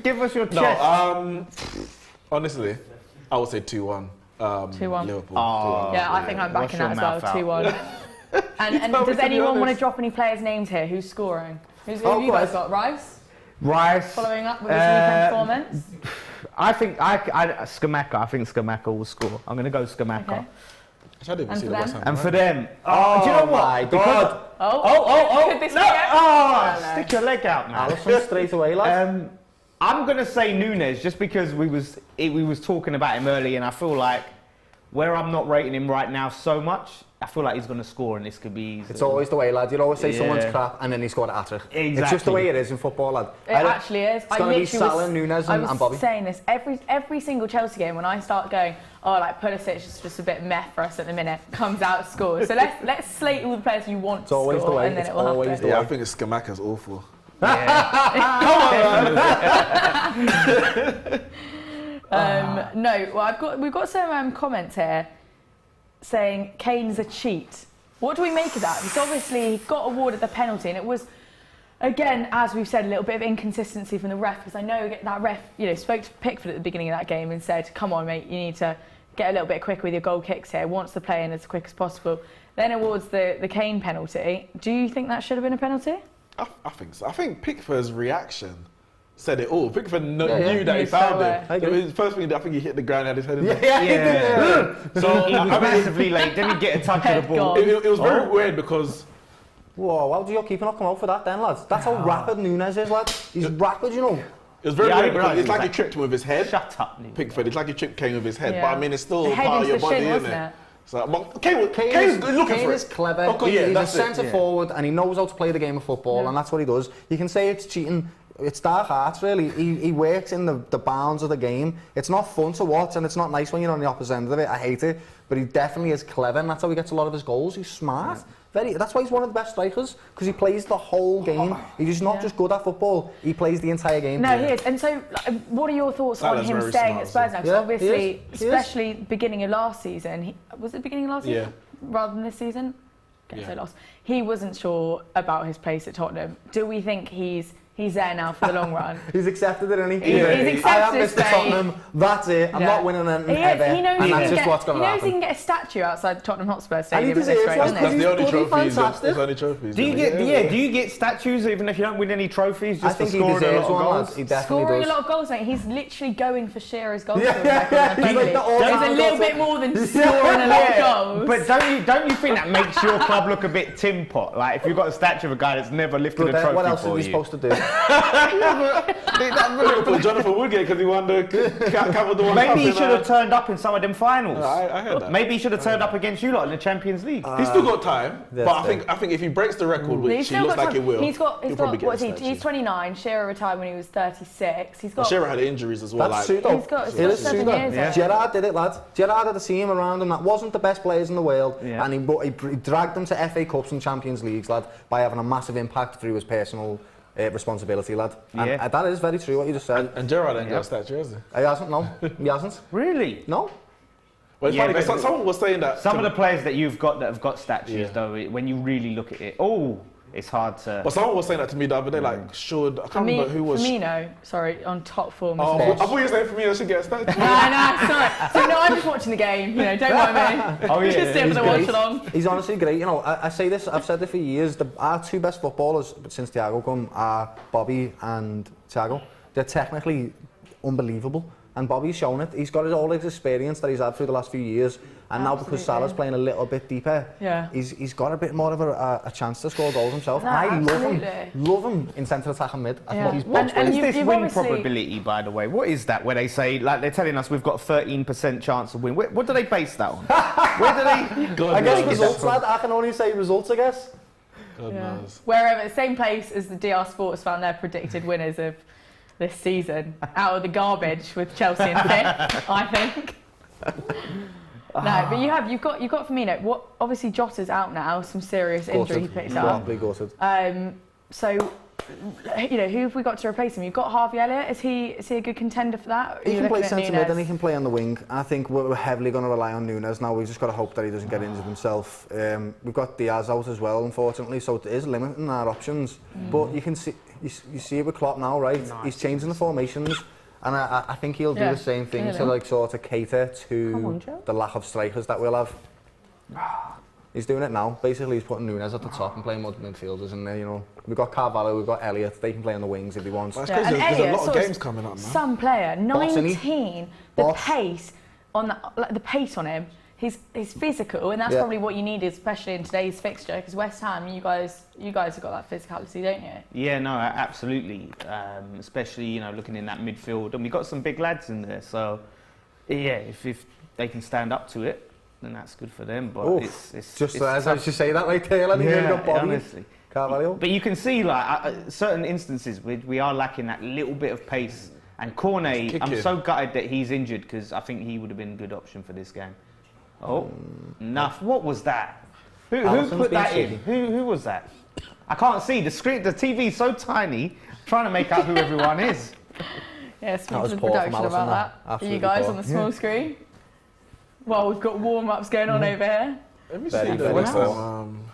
Give us your chest. No, honestly, I would say 2-1. 2-1. Liverpool. Yeah, I think I'm backing that as well. 2-1. And does anyone want to drop any players' names here? Who's scoring? Who have you guys got? Rice? Following up with his weekend performance? I think Scamacca. I think Scamacca will score. I'm going to go Scamacca. Okay. And for them, do you know what? God. Could this be stick your leg out, man. Alison straight away, lad. I'm going to say Nunes just because we was talking about him early, and I feel like where I'm not rating him right now so much, I feel like he's going to score, and this could be easy. It's always the way, lad. You'll always say someone's crap, and then he scored a hat-trick. Exactly. It's just the way it is in football, lad. It actually is. It's going to be Salah, Nunes, and Bobby. I was saying this every single Chelsea game when I start going, Pulisic is just a bit meh for us at the minute, comes out, scores. So let's slate all the players you want to score, always the way. And then it will happen. Yeah, I think Scamacca's awful. No, well, we've got some comments here saying Kane's a cheat. What do we make of that? He's obviously got awarded the penalty, and it was, again, as we've said, a little bit of inconsistency from the ref, because I know that ref, spoke to Pickford at the beginning of that game and said, "Come on, mate, you need to get a little bit quicker with your goal kicks here. Wants to play in as quick as possible." Then awards the Kane penalty. Do you think that should have been a penalty? I think so. I think Pickford's reaction said it all. Pickford knew Yeah. that he He's found so him. It was the first thing, I think he hit the ground and had his head in there. Yeah. So He was massively late. Didn't get a touch of the ball. Head it was very weird because Whoa, how do your keeper not come out for that then, lads? That's how rapid Nunes is, lad. He's rapid, you know. it was very Yeah, I weird didn't because realise it's he like was he tripped him with his head. Shut up, Lee. Pickford, it's like he tripped Kane with his head, Yeah. but I mean, it's still The head part of into your the body, shin, isn't wasn't it? it? So, but Kane's looking Kane for is it. clever. Oh, yeah, He's a that's it. centre forward and he knows how to play the game of football, and that's what he does. You can say it's cheating. It's dark arts, really. He works in the bounds of the game. It's not fun to watch, and it's not nice when you're on the opposite end of it. I hate it, but he definitely is clever, and that's how he gets a lot of his goals. He's smart. That's why he's one of the best strikers, because he plays the whole game. He's not just good at football, he plays the entire game. No, he is. And so, what are your thoughts on Salah's him very staying smart, at Spurs now? Because Yeah, obviously, he is. especially beginning of last season, was it beginning of last season? Rather than this season? Getting so lost. He wasn't sure about his place at Tottenham. Do we think he's there now for the long run? He's accepted it, and He's accepted I am his Mr. fate. Tottenham. That's it. I'm not winning anything ever. He knows and he that's can just get, what's going to he knows he happen. can get a statue outside Tottenham Hotspur And Stadium he at this deserves rate, one, doesn't That's he? the only He's bloody trophies. fantastic. That's the only trophies. Do you isn't it? get do you get statues even if you don't win any trophies? I Just for think he scoring a lot deserves of one, goals? lads. He definitely Scoring does. a lot of goals, mate. He's literally going for Shearer's goal Yeah, scoring yeah, record in the he's Premier like the League. It's a all-time little goal bit more than scoring a lot of goals. But don't you think that makes your club look a bit tin pot? Like if you've got a statue of a guy that's never lifted But a then trophy what else for is he you. supposed to do? Liverpool, Jonathan Woodgate, because he won the covered the World Cup. Maybe he in, should have turned up in some of them finals. I heard that. Maybe he should have turned up against you lot in the Champions League. He's still got time, but that's I think if he breaks the record, which He's he still looks got like time. he will, He's got he'll probably get what is a he? statue. He's 29. Shearer retired when he was 36. He's got. Shearer had injuries as well. That's true, though. He's got It is 7 true, though. years. Yeah. Gerrard did it, lad. Gerrard had a team around him that wasn't the best players in the world, Yeah. and he dragged them to FA Cups and Champions Leagues, lad, by having a massive impact through his personal responsibility, lad. And Yeah. that is very true what you just said. And Gerrard ain't got a statue, has he? He hasn't, no. He hasn't. Really? No. Well, it's Yeah, funny because but- someone was saying that. Some of the players that you've got that have got statues, Yeah. though, when you really look at it, it's hard to. But someone was saying that to me the other day, like, I can't remember who was. Firmino, sorry, on top form. Oh, as I well. thought you were saying for me I should get a statue. No, sorry. So no, I'm just watching the game. You know, don't mind me. Oh, yeah, Just here for the watch great. along. He's honestly great. You know, I say this, I've said it for years. Our two best footballers since Thiago come are Bobby and Thiago. They're technically unbelievable. And Bobby's shown it. He's got all his experience that he's had through the last few years. And now because Absolutely. Salah's playing a little bit deeper, Yeah. he's got a bit more of a chance to score goals himself. No, I absolutely. love him in centre attack and mid. I Yeah. think he's And- box and What's you- this you've win obviously- probability, by the way? What is that? Where they say, like, they're telling us we've got 13% chance of win. What do they base that on? Where do they? God I guess knows. results, lad. I can only say results, I guess. God Yeah. knows. Wherever, same place as the DR Sports found their predicted winners of this season, out of the garbage with Chelsea in fifth, I think. No, but you've got Firmino. What obviously Jota's out now, some serious injury he picked up. Properly gutted. So, you know, who have we got to replace him? You've got Harvey Elliott. Is he a good contender for that? He can play centre mid and he can play on the wing. I think we're heavily going to rely on Nunes now. We've just got to hope that he doesn't get injured himself. We've got Diaz out as well, unfortunately, so it is limiting our options. But you can see, you see it with Klopp now, right? Nice. He's changing the formations, and I think he'll do Yeah, the same thing to really. like sort of cater Come on, to Joe. the lack of strikers that we'll have. He's doing it now. Basically, he's putting Nunes at the top and playing midfielders, and you know, we've got Carvalho, we've got Elliott. They can play on the wings if he wants. That's Yeah, crazy. and There's a Elliott, lot of sort of games coming up, man. Some player, Boss, isn't he? 19. The Boss. pace on that, like the pace on him. He's physical, and that's Yeah. probably what you need, especially in today's fixture. Because West Ham, you guys have got that physicality, don't you? Yeah, no, absolutely. Especially, you know, looking in that midfield, and we've got some big lads in there. So, yeah, if they can stand up to it, then that's good for them. But Oof. it's Just it's as tough. you say that right there, and Yeah, you've got Bobby, honestly. Carvalho. But you can see, like, certain instances, we are lacking that little bit of pace. And Cornet, I'm Kicking. so gutted that he's injured because I think he would have been a good option for this game. Oh, enough. What was that? Who Alison's put that being in? Who was that? I can't see. The TV's so tiny, trying to make out who everyone is. Yeah, speak was to the poor from production Alison, about that. that. For you Absolutely guys poor. on the small screen. Well, we've got warm-ups going on over here. Let me Very, see the very West poor. Ham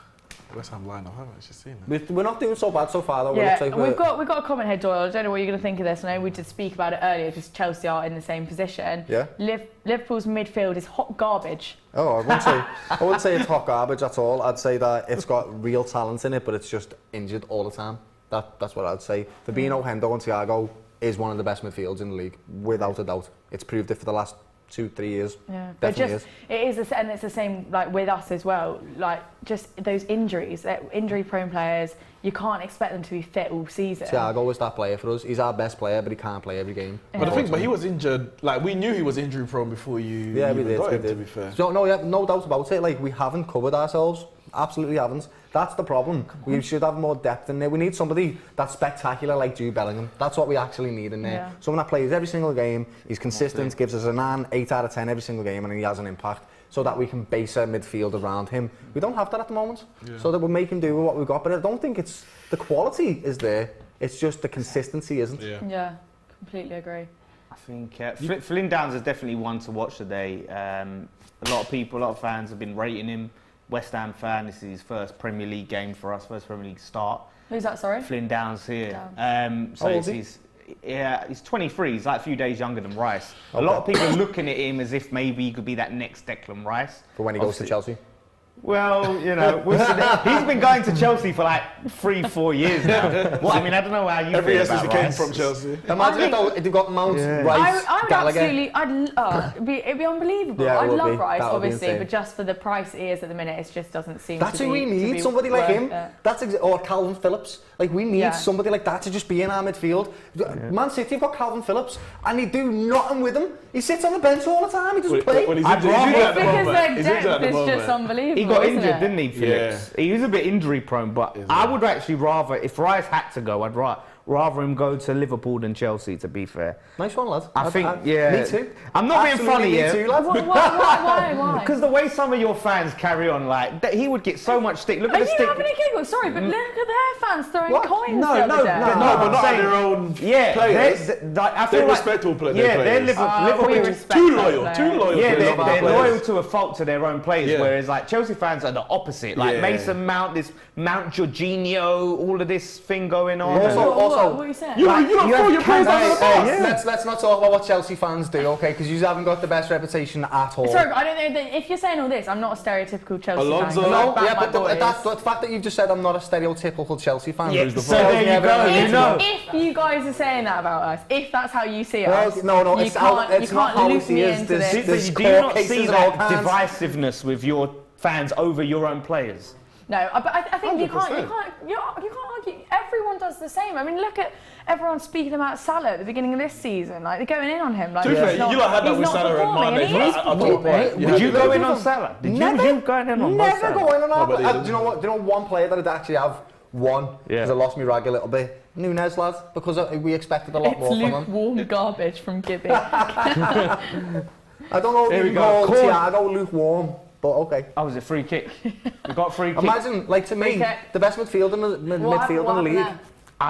lineup. I haven't actually seen it. We're not doing so bad so far, though. Yeah, It looks like we've got a comment here, Doyle. I don't know what you're going to think of this. I know we did speak about it earlier because Chelsea are in the same position. Yeah. Liverpool's midfield is hot garbage. Oh, I wouldn't say it's hot garbage at all. I'd say that it's got real talent in it, but it's just injured all the time. That's what I'd say. Fabinho, Hendo and Thiago, is one of the best midfields in the league, without a doubt. It's proved it for the last 2-3 years. Yeah, but just and it's the same like with us as well. Like just those injuries, injury-prone players, you can't expect them to be fit all season. Thiago was that player for us. He's our best player, but he can't play every game. But he was injured. Like we knew he was injury-prone before you. Yeah, we did. To be fair. So no doubt about it. Like we haven't covered ourselves. Absolutely haven't. That's the problem. We should have more depth in there. We need somebody that's spectacular like Jude Bellingham. That's what we actually need in there. Yeah. Someone that plays every single game, he's consistent, gives us an 8 out of 10 every single game, and he has an impact, so that we can base our midfield around him. We don't have that at the moment, so that we're making do with what we've got. But I don't think it's the quality is there. It's just the consistency isn't. Yeah, completely agree. I think Flynn Downs is definitely one to watch today. A lot of fans have been rating him. West Ham fan, this is his first Premier League game for us, first Premier League start. Who's that, sorry? Flynn Downs here. He's 23, he's like a few days younger than Rice. Okay. A lot of people are looking at him as if maybe he could be that next Declan Rice. For when he goes to Chelsea. Well, you know, he's been going to Chelsea for like 3-4 years now. Well, I mean, I don't know how you every feel year about since he came Rice. from Chelsea. Imagine if they've got Mount, Rice, I would Gallagher. absolutely, it'd be unbelievable. Yeah, it I'd would love be. Rice, That would be obviously, insane. but just for the price he is at the minute, it just doesn't seem That's to who be we need, to be somebody like worth him. it. Or Calvin Phillips. Like, we need somebody like that to just be in our midfield. Man City have got Calvin Phillips, and they do nothing with him. He sits on the bench all the time, he doesn't play. Well, he's Because their depth is just moment. unbelievable. He got isn't injured, it? didn't he, Felix? He was a bit injury prone, but I would actually rather, if Rice had to go, I'd rather him go to Liverpool than Chelsea, to be fair. Nice one, lad. I think, Me too. I'm not being funny me here. too, lad. Why? Because the way some of your fans carry on, like, he would get so much stick. Look Are at the you stick. having a giggle? Sorry, but look at their fans throwing What? coins No, the other no, day. no, but not saying- their own Yeah, players. I feel They like, respect all players. yeah, they're we Liverpool. respect Too those loyal. players. Too loyal. Yeah, to they're their players. loyal to a fault to their own players, Yeah. whereas like Chelsea fans are the opposite. Like Yeah. Mason Mount, this Mount Jorginho, all of this thing going on. Also- what are you saying? You Like, don't you throw have your players Kane- under the bus. Let's not talk about what Chelsea fans do, okay? Because you haven't got the best reputation at all. Sorry, but I don't know that if you're saying all this, I'm not a stereotypical Chelsea Alonso. fan. No, Back yeah, my but boys. the fact that you've just said I'm not a stereotypical Chelsea fan. Yeah, is the so fault. there you go, you know. If you guys are saying that about us, if that's how you see Well, us, no, you it's can't, it's you not can't how we loop see me us. into There's this. Do you not cases see of all that kinds. divisiveness with your fans over your own players? No, but I think you can't 100%. argue. Everyone does the same. I mean, look at everyone speaking about Salah at the beginning of this season. Like, they're going in on him. Like, To be fair, he's not- you lot had that he's with not Salah and performing, Mane. and he is I thought, performing. right, Did you go in on Salah? Did Never. you go in on both Never Salah? going on. No, but Do you know what? Do you know one player that I'd actually have one? Because I lost me rag a little bit. Nunes, lad, because we expected a lot It's more from him. lukewarm garbage from Gibby. I don't know if Here you we can go. call Corn. Thiago lukewarm, but okay. Oh, was it free kick? We got free kick. Imagine, like, to me, Free kick. the best midfield in the midfield in the league.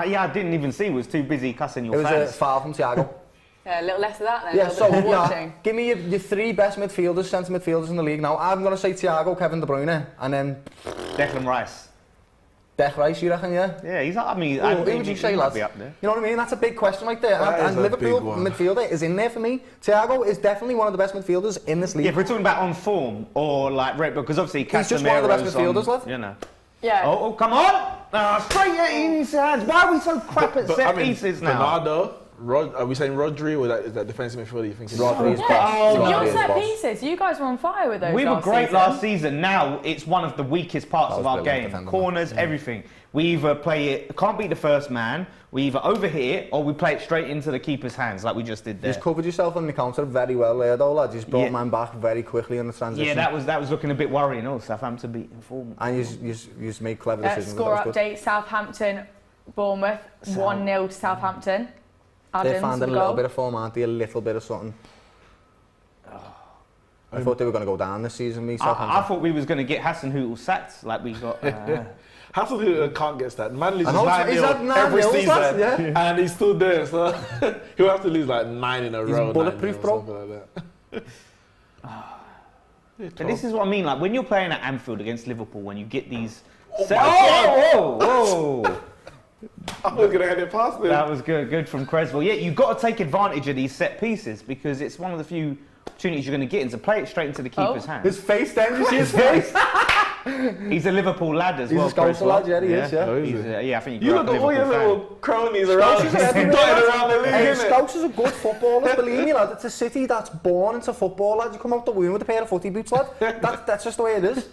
Yeah, I didn't even see. Was too busy cussing It your was a fans. foul from Thiago. Yeah, a little less of that then. Yeah, a so little bit more watching. give me your three best midfielders, centre midfielders in the league now. I'm going to say Thiago, Kevin De Bruyne, and then Declan Rice. Declan Rice, you reckon, yeah? Yeah, he's. I mean, Who would you say, he might lads? be up there. You know what I mean? That's a big question right there. That And is a Liverpool big one. midfielder is in there for me. Thiago is definitely one of the best midfielders in this league. Yeah, if we're talking about on form or like because obviously He's just one of the best Casemiro's midfielders, lad. You know. Yeah. Oh, come on! Straight in his hands. Why are we so crap at set pieces now? Bernardo, are we saying Rodri or is that defensive midfielder you think? Rodri's Yeah. boss. Your Rodri's set boss. pieces, you guys were on fire with those. We were last great season. last season. Now it's one of the weakest parts That of was our brilliant game. defending, Corners, everything. We either play it, can't beat the first man, we either overhit it, or we play it straight into the keeper's hands, like we just did there. You've covered yourself on the counter very well there, though, lad. You've brought man back very quickly in the transition. Yeah, that was looking a bit worrying. Oh, Southampton beating form. And you made clever decisions. Score that was good. update, Southampton, Bournemouth, 1-0 to Southampton. They're Adams finding a goal. little bit of form, aren't they? A little bit of something. I thought they were going to go down this season, me, I Southampton. thought we was going to get Hassan Hootel sacked, like we got. Hassel can't get that. Man loses I know, he's had 9-0 9 every nils, season, lads, yeah. and he's still there. So he'll have to lose like 9 in a He's row. bulletproof, 9-0 or bro. something like that. But this is what I mean, like when you're playing at Anfield against Liverpool, when you get these. Whoa! I was gonna head it past him. That was good from Creswell. Yeah, you've got to take advantage of these set pieces because it's one of the few opportunities you're going to get is to play it straight into the keeper's hand. His face then, you see his face? He's a Liverpool lad as well. He's a Scousel lad, yeah, he is, yeah. Oh, is He's, it? yeah, I think You look at all your little cronies around, Scousers just are dotted everywhere, around the league, Hey, innit? Scousers are good footballers, believe me, lad. It's a city that's born into football, lad. You come out the womb with a pair of footy boots, lad. That's just the way it is.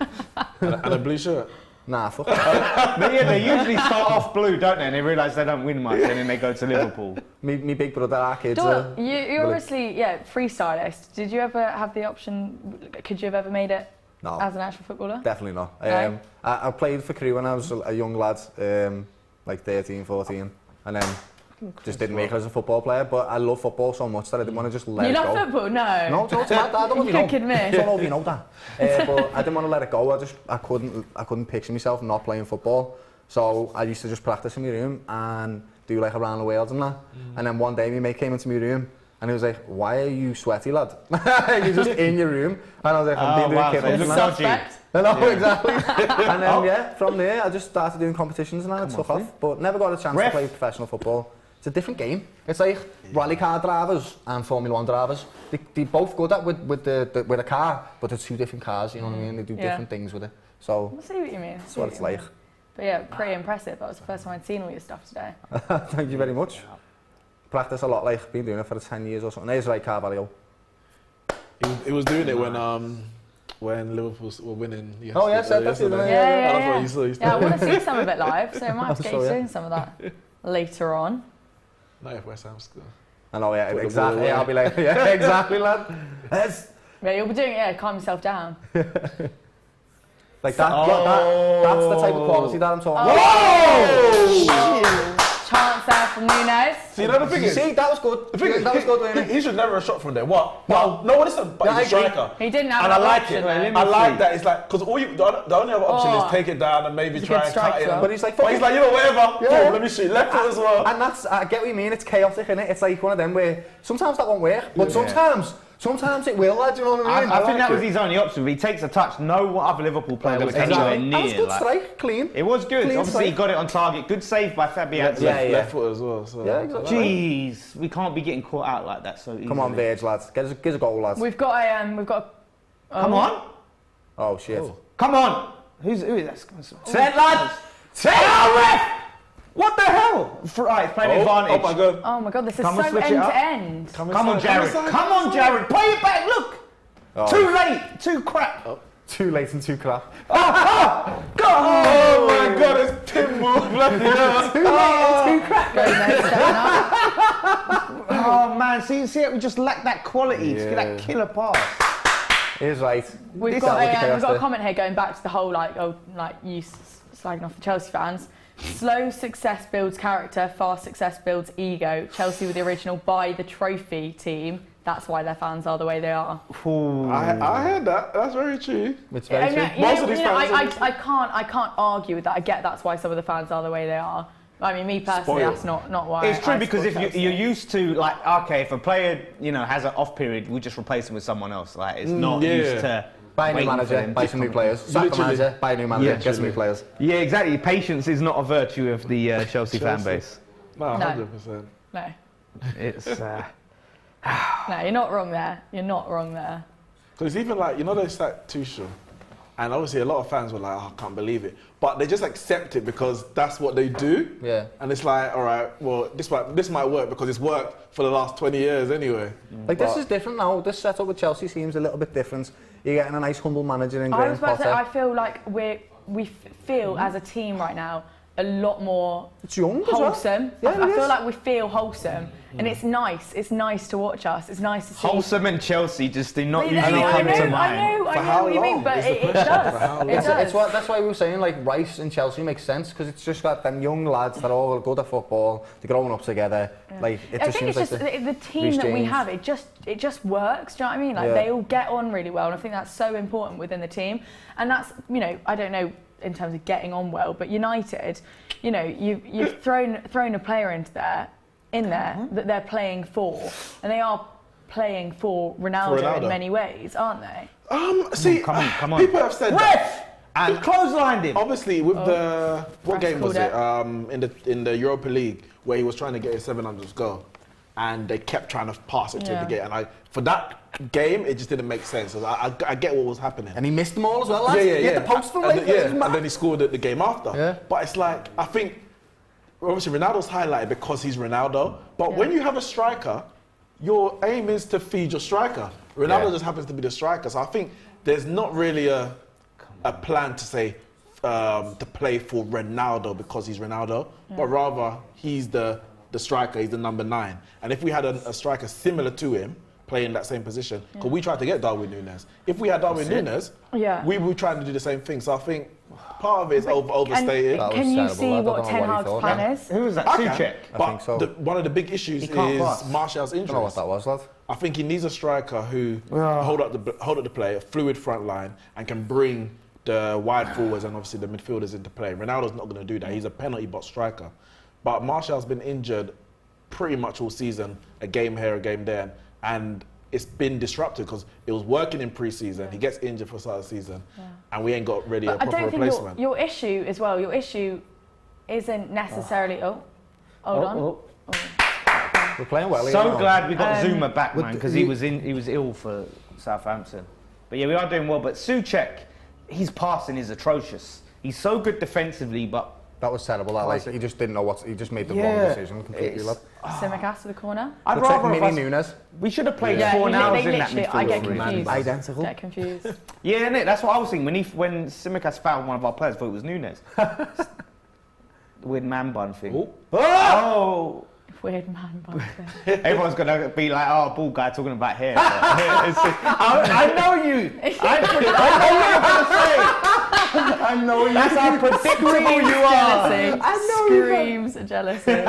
And a blue shirt. Nah, fuck But yeah, they usually start off blue, don't they? And they realise they don't win much, and then they go to Liverpool. me big brother, our kids. Doyle, you're obviously, freestylist. Did you ever have the option, could you have ever made it No. as an actual footballer? Definitely not. No? I played for Crewe when I was a young lad, like 13, 14, and then just didn't make it as a football player. But I love football so much that I didn't want to just let You it go. love football? No. No, it's not. I don't know if you know. You're kidding me. I don't know if you know that. But I didn't want to let it go. I couldn't picture myself not playing football. So I used to just practice in my room and do like around the world and that. And then one day my mate came into my room and he was like, "Why are you sweaty, lad? You're just in your room." And I was like, "I'm doing wow, kip so ups you and look that." Suspect. I know, exactly. And then, from there, I just started doing competitions and that, it took off. But never got a chance to play professional football. It's a different game. It's like rally car drivers and Formula 1 drivers. They're both good at with a car, but they're two different cars, you know what I mean? They do different things with it. So, I see what you mean. that's what it's like. But yeah, pretty impressive. That was the first time I'd seen all your stuff today. Thank you very much. Practice a lot, like, been doing it for 10 years or something. There's right, Carvalho. He was doing it when Liverpool were winning. Oh, yeah, said that. Yeah. That's what you saw. Yeah, I want to see some of it live, so I might have to get you So, yeah. doing some of that later on. Not if West Ham's good. I know, yeah, Put the exactly. ball Yeah, away. I'll be like, yeah, exactly, lad. Yeah, you'll be doing it, calm yourself down. Like that's the type of quality that I'm talking Oh! Chance there from Nunes. See, you know the thing is, See, that was good. the thing is, That was good, wasn't it? he should never have shot from there. What? No, listen, but Yeah, he's a I agree. striker. He didn't have And an I like option it. there. I like that. It's like, because the only other option Oh. is take it down and maybe He's a try good and cut it. striker. But he's like, But he's like, you know, whatever. Yeah. Boom, let me shoot left foot as well. And that's, I get what you mean, it's chaotic, innit? It's like one of them where sometimes that won't work, but sometimes it will, lad, do you know what I mean? I think like that was it. his only option. If he takes a touch, no other Liverpool player going to catch Exactly. anywhere That was near. good like- strike, clean. It was good. Clean Obviously, he strike. got it on target. Good save by Fabian. Left foot as well. So. Yeah, exactly. Jeez, we can't be getting caught out like that so easily. Come on, Verge, lads. Get us a goal, lads. We've got Come on. Oh, shit. Come on. Who is that? Set, lads! Set! ref! What the hell? Right, it's playing advantage. Oh my god. Oh my god, this is Come on, so switch end it up. to end. Come on, Jared. Come on, Jared. Play it back. Look. Oh. Too late. Too crap. Too late and too crap. Oh my god, it's pinball. Bloody hell. Too late and too crap. Gomez stepping up. Oh man, see, we just lack that quality. Just get that killer pass. He's right. We've This got sounds like a chaos comment here going back to the whole you slagging off the Chelsea fans. Slow success builds character, fast success builds ego. Chelsea were the original buy the trophy team. That's why their fans are the way they are. I heard that. That's very true. It's very true. Most of these fans I can't argue with that. I get that's why some of the fans are the way they are. I mean, me personally, Spoiled. that's not why. It's true I because support if Chelsea. you're used to if a player has an off period, we just replace him with someone else. Like it's not yeah. used to Buy a new waiting for manager, them buy to some new come. players. Sack the Literally. manager, buy a new manager, Yeah, get some new players. Yeah, exactly. Patience is not a virtue of the Chelsea fan base. No, No. 100%. No, It's no, you're not wrong there. You're not wrong there. Because even there's that Tuchel, and obviously a lot of fans were like, oh, I can't believe it. But they just accept it because that's what they do. Yeah. And it's like, all right, well, this might work because it's worked for the last 20 years anyway. Like, this is different now. This setup with Chelsea seems a little bit different. You're getting a nice, humble manager in I Graham was about to say, Potter. I feel like we feel as a team right now a lot more It's young as well. wholesome. Yeah, I it feel is. like we feel wholesome, and it's nice. It's nice to watch us. It's nice to see. wholesome and Chelsea just do not I usually know, come to I mind. know how what you mean, long but is the it question? For how does. long? It does. That's why we were saying, like, Rice and Chelsea makes sense, because it's just got them young lads that are all good at football, they're growing up together. Like, it I just think seems it's like just the team Reece that we James. have. It just works. Do you know what I mean? Like Yeah. they all get on really well, and I think that's so important within the team. And that's I don't know in terms of getting on well, but United, you've thrown a player in there that they're playing for, and they are playing for Ronaldo in many ways, aren't they? See, come on. people have said that. And clotheslined him. Obviously, with the what Refs game was called it? In the Europa League, where he was trying to get his 700th goal. and they kept trying to pass it to him again. And for that game, it just didn't make sense. I get what was happening. And he missed them all as well, lads. Yeah. He hit the post for it. And then he scored the game after. Yeah. But it's like, I think, obviously Ronaldo's highlighted because he's Ronaldo. But when you have a striker, your aim is to feed your striker. Ronaldo just happens to be the striker. So I think there's not really a plan to say to play for Ronaldo because he's Ronaldo, but rather he's the striker, he's the number 9. And if we had a striker similar to him, playing that same position, because we tried to get Darwin Núñez. If we had Darwin Núñez, we were trying to do the same thing. So I think part of it is overstated. Can you see what Ten Hag's plan is? Who was that? Souček? But think so. one of the big issues is Martial's injury. I don't know what that was, lad. I think he needs a striker who hold up the play, a fluid front line, and can bring the wide forwards and obviously the midfielders into play. Ronaldo's not going to do that. He's a penalty box striker. But Martial's been injured pretty much all season, a game here, a game there, and it's been disrupted because it was working in pre-season. He gets injured for the start of the season, and we ain't got really a proper replacement. Think your issue as well. Your issue isn't necessarily. Hold on. We're playing well. So glad we got Zuma back, man, because he was ill for Southampton. But yeah, we are doing well. But Souček, his passing is atrocious. He's so good defensively, but that was terrible. He just didn't know what. He just made the wrong decision completely. Tsimikas to the corner. I'd Looks rather like Mini Núñez. We should have played 4 nows in that midfield. I get confused. Identical. Get confused. Yeah, Nick, that's what I was thinking. When Tsimikas fouled one of our players, I thought it was Núñez. The weird man bun thing. Oh! Weird man bun thing. Everyone's gonna be like, "Oh, bald guy talking about hair." I know you. I know what you're gonna say. I know you. That's how predictable you are. I know Screams jealousy.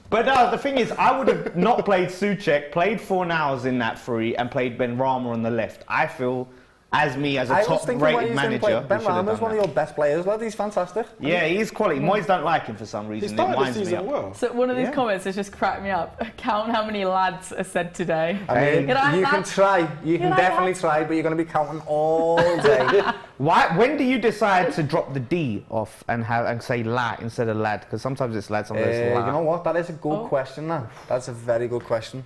But no, the thing is, I would have not played Souček, played 4 nows in that 3, and played Benrahma on the left. I feel, as a top-rated manager, Benrahma's one of your best players, lad. He's fantastic. Yeah, he's quality. Moyes don't like him for some reason. He started the season up. well. So one of these comments has just cracked me up. Count how many lads are said today. I mean, you can try. You can definitely try, but you're going to be counting all day. Why? When do you decide to drop the D off and say la instead of lad? Because sometimes it's lad, sometimes it's la. You know what? That is a good question. Now, that's a very good question.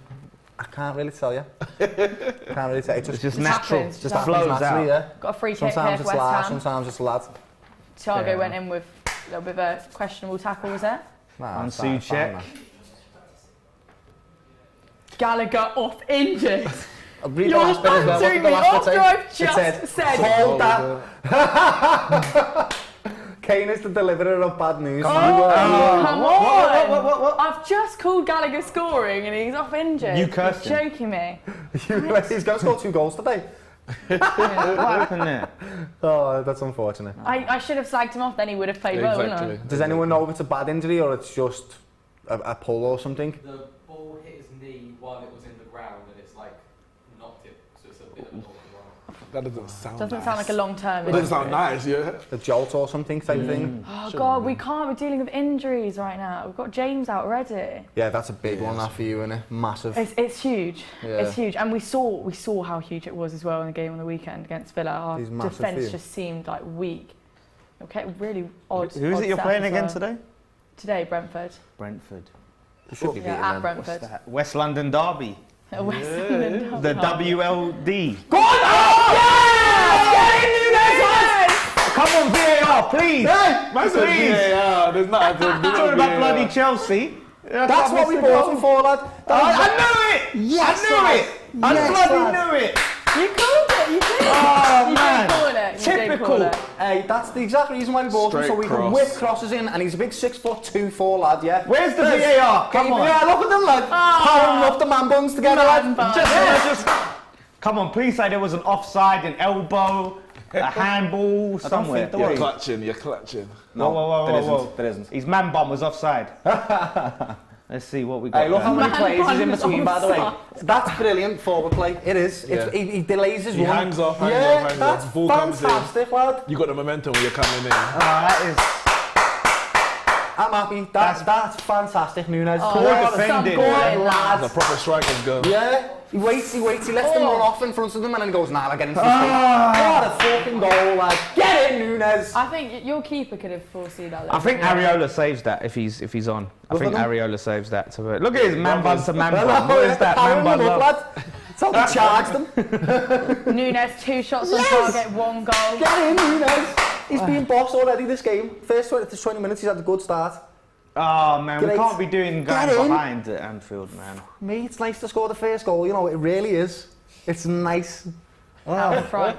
I can't really tell you. Can't really tell you. It's just natural. Happens. Just flows out. Yeah. Got a free kick Sometimes here it's for West lad, Ham. sometimes it's lad. Thiago went in with a little bit of a questionable tackle, was it? Nah, On Souček. Gallagher off injured. Read the last bit as well. What did the last bit say? I've just said. Hold that. Kane is the deliverer of bad news. Come on! What? I've just called Gallagher scoring and he's off injured. You cursed You're him. joking me. He's going to score 2 goals today. What happened there? Oh, that's unfortunate. I should have slagged him off, then he would have played well, wouldn't I? Does anyone know if it's a bad injury or it's just a pull or something? The ball hit his knee while it was in the ground and it's like knocked it, so it's a bit of a That doesn't sound Doesn't nice. sound like a long-term It doesn't sound nice, yeah. A jolt or something type thing? Oh God, we can't be dealing with injuries right now. We've got James out already. Yeah, that's a big one that for you, isn't it? Massive. It's huge. Yeah. It's huge, and we saw how huge it was as well in the game on the weekend against Villa. Our He's massive for defence you. just seemed like weak. Okay, really odd. Who is odd it you're setup playing as again well. today? Today, Brentford. Brentford. Should be beating At them. Brentford. West London Derby. Westham. The WLD. Go on! Oh, yes! Come on, VAR, please! Please! Yeah, there's not Talking about bloody Chelsea. That's what we bought him for, lad. I knew it! Yes, I knew it! I Yes, bloody lad. knew it! You called it. You did. Oh, you man. did call it. You did Typical. call it. Hey, that's the exact reason why we bought him, so Straight we can cross. whip crosses in, and he's a big 6'2" lad, yeah? Where's the VAR? Come on. Yeah, look at them, lad. Powering up the man buns together, lad. Just, come on, please say there was an offside, an elbow, a handball, somewhere. You're clutching. Whoa. There isn't. His man bum was offside. Let's see what we got. Hey, look how there. many plays he's in buns between, by the way. offside. That's brilliant forward play. It is. Yeah. He delays his He run. hangs off, Yeah, hangs that's off. Ball comes in. fantastic, lad. You got the momentum when you're coming in. That is I'm happy. That's fantastic, Núñez. Oh, Poor that's defending. some ball in, The lads. proper strikers go. Yeah. He waits, he lets them run off in front of them, and then he goes, nah, I'll get into the feet. What a fucking goal, lad. Get in, Núñez. Nunes. I think your keeper could have foreseen that. I think Areola saves that if he's on. I think Areola saves that. Look at his man bun to man bun. What is that man bun? That's how they charged them. Nunes, 2 shots on target, 1 goal. Get in, Nunes. He's been bossed already this game. First 20 minutes, he's had a good start. Oh man, we can't be doing going behind at Anfield, man. Mate, it's nice to score the first goal. You know, it really is. It's nice. Out front.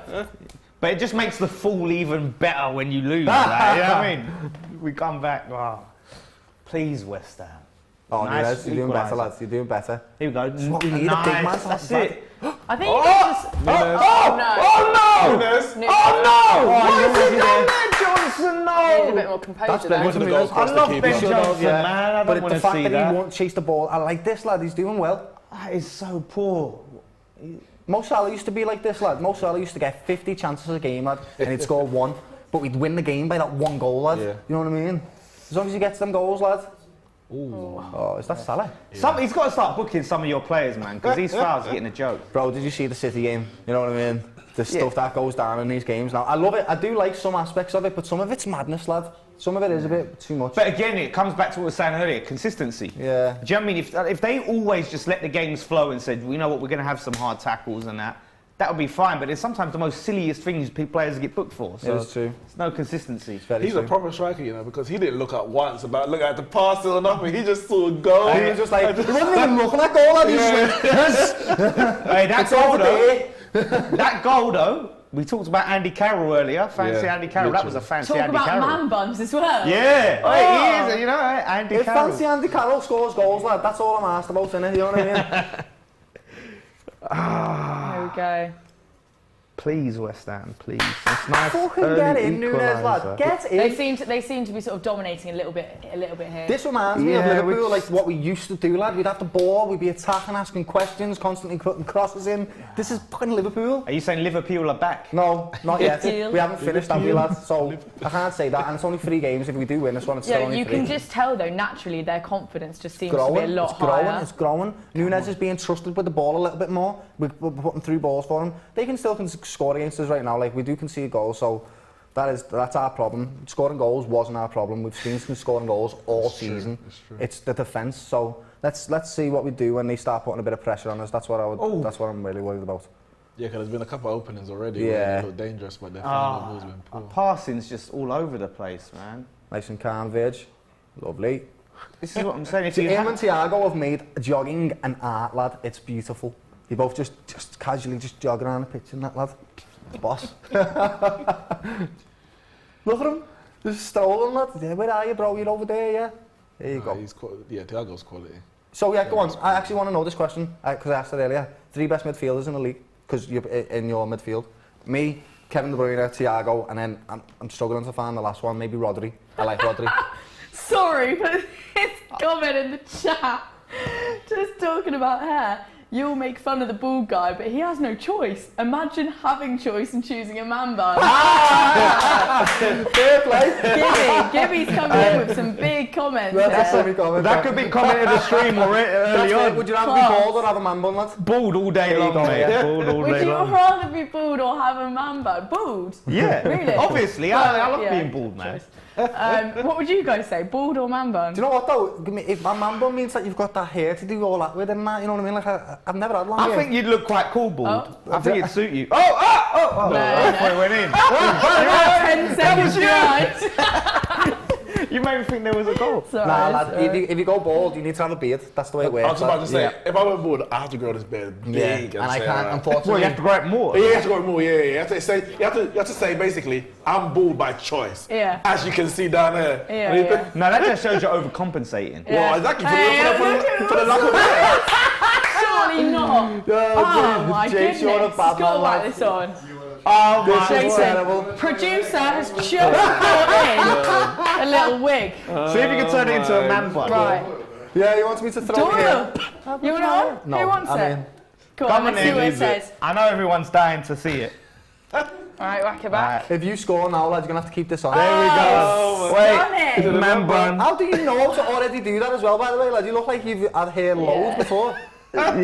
But it just makes the fall even better when you lose. Like, you know what I mean? We come back. Oh, please, West Ham. Oh, Nice Nunes, you're doing better, equaliser. lads. You're doing better. Here we go. That's what we need, a big man. That's it. I think you just... Oh no! Nunes. Nunes. Oh no! Oh, What you're has he done right there, Johnson? Need a bit No! more composure That's there. better. Wanted to go across I the love keeper. Ben Should have, Johnson, yeah. man. I But don't want the to see fact that he that. won't chase the ball, I like this lad. He's doing well. That is so poor. Mo Salah used to be like this, lad. Mo Salah used to get 50 chances a game, lad, and he'd score 1. But we'd win the game by that 1 goal, lad. Yeah. You know what I mean? As long as he gets them goals, lad. Ooh. Oh, is that Salah? He's got to start booking some of your players, man, because these fouls are getting a joke. Bro, did you see the City game? You know what I mean? The stuff that goes down in these games now. I love it. I do like some aspects of it, but some of it's madness, lad. Some of it is a bit too much. But again, it comes back to what we were saying earlier, consistency. Yeah. Do you know what I mean? If they always just let the games flow and said, you know what, we're going to have some hard tackles and that would be fine. But it's sometimes the most silliest things players get booked for. So Yeah, that's true. There's no consistency. He's a proper striker, you know, because he didn't look up once about look at the pass or nothing. He just saw a goal. He was just like, he wasn't even looking at goal, lad. He just went, yes. Hey, that It's goal over though, there. that goal though, we talked about Andy Carroll earlier. Fancy Yeah, Andy Carroll. That was a fancy Talk Andy about Carroll. man buns as well. Yeah. Oh. Hey, he is, you know, Andy If Carroll. fancy Andy Carroll scores goals, lad, that's all I'm asked about, innit? You know what I mean? There we go. Please, West Ham, please. It's nice. Fucking early get in, Nunes, equaliser. lad. Get They in. seem to be sort of dominating a little bit here. This reminds me of Yeah, Liverpool, which- like what we used to do, lad. We'd have the ball, we'd be attacking, asking questions, constantly putting crosses in. This is fucking Liverpool. Are you saying Liverpool are back? No, not yet. Liverpool. We haven't finished, have we, lad? So I can't say that. And it's only 3 games. If we do win this one, it's still Yeah, only you 3. can just tell though, naturally their confidence just seems to be a lot it's growing, higher. it's growing. Nunes is being trusted with the ball a little bit more. We're putting through balls for him. They can still score against us right now. Like we do concede goals, so that's our problem. Scoring goals wasn't our problem. We've seen them scoring goals all season. It's the defence. So let's see what we do when they start putting a bit of pressure on us. That's what I'm really worried about. Yeah, because there's been a couple of openings already Yeah. where they look dangerous, but their final ball's been poor. Passing's just all over the place, man. Nice and calm, Virg. Lovely. This is what I'm saying. If So you him and Thiago have made jogging an art, lad. It's beautiful. You both just casually just jogging around the pitch and that, lad. Boss. Look at him. Just strolling, lad. Yeah, where are you, bro? You're over there, yeah? There you go. Thiago's quality. So, yeah, go on. I actually want to know this question, because I asked it earlier. 3 best midfielders in the league, because you're in your midfield. Me, Kevin De Bruyne, Thiago, and then I'm struggling to find the last one, maybe Rodri. I like Rodri. Sorry for this comment in the chat. Just talking about hair. You'll make fun of the bald guy, but he has no choice. Imagine having choice and choosing a man bun. Fair play. Gibby's coming in with some big comments. That's there. funny comment. that could be commented in the stream already early on. Would you rather be bald or have a man bun, lad? Bald all day There you long, go, mate. yeah. Bald all Would day you long. rather be bald or have a man bun? Bald? Yeah, Really? obviously. I love Yeah. being bald, man. What would you guys say? Bald or man bun? Do you know what though? If my man bun means that you've got that hair to do all that with and that, you know what I mean? Like I've never had long hair. I think you'd look quite cool bald. Oh. I think it'd suit you. Oh! No, That's where it went in. You're 10 seconds behind. You made me think there was a goal. Sorry, Nah, lad, sorry. if you go bald, you need to have a beard. That's the way it works. I was about to say, lad. if I went bald, I have to grow this beard big. And I say, can't, like- unfortunately. Well, you have to grow it more. Yeah, you have to go more. Yeah. You have to say. You have to say basically, I'm bald by choice. Yeah. As you can see down there. Yeah, And you yeah. think, No, that just shows you're overcompensating. Yeah. well, exactly. Hey, For the lack of hair. Surely not. Oh my Jake's goodness. on a He's bad got to man, write this on. Oh This my! is Jason, terrible. producer has just brought in a little wig. See if you can turn it into a man bun. Right. Yeah, he wants me to throw it Doyle, here. you want it on? No, Who wants I it? mean, Go Come on, on let's see in, what it is says. I know everyone's dying to see it. Alright, whack it back. if you score now, lad, you're gonna have to keep this on. There we go. Stunning. Wait, man bun. How do you know to already do that as well, by the way, lad? You look like you've had hair loads before. Let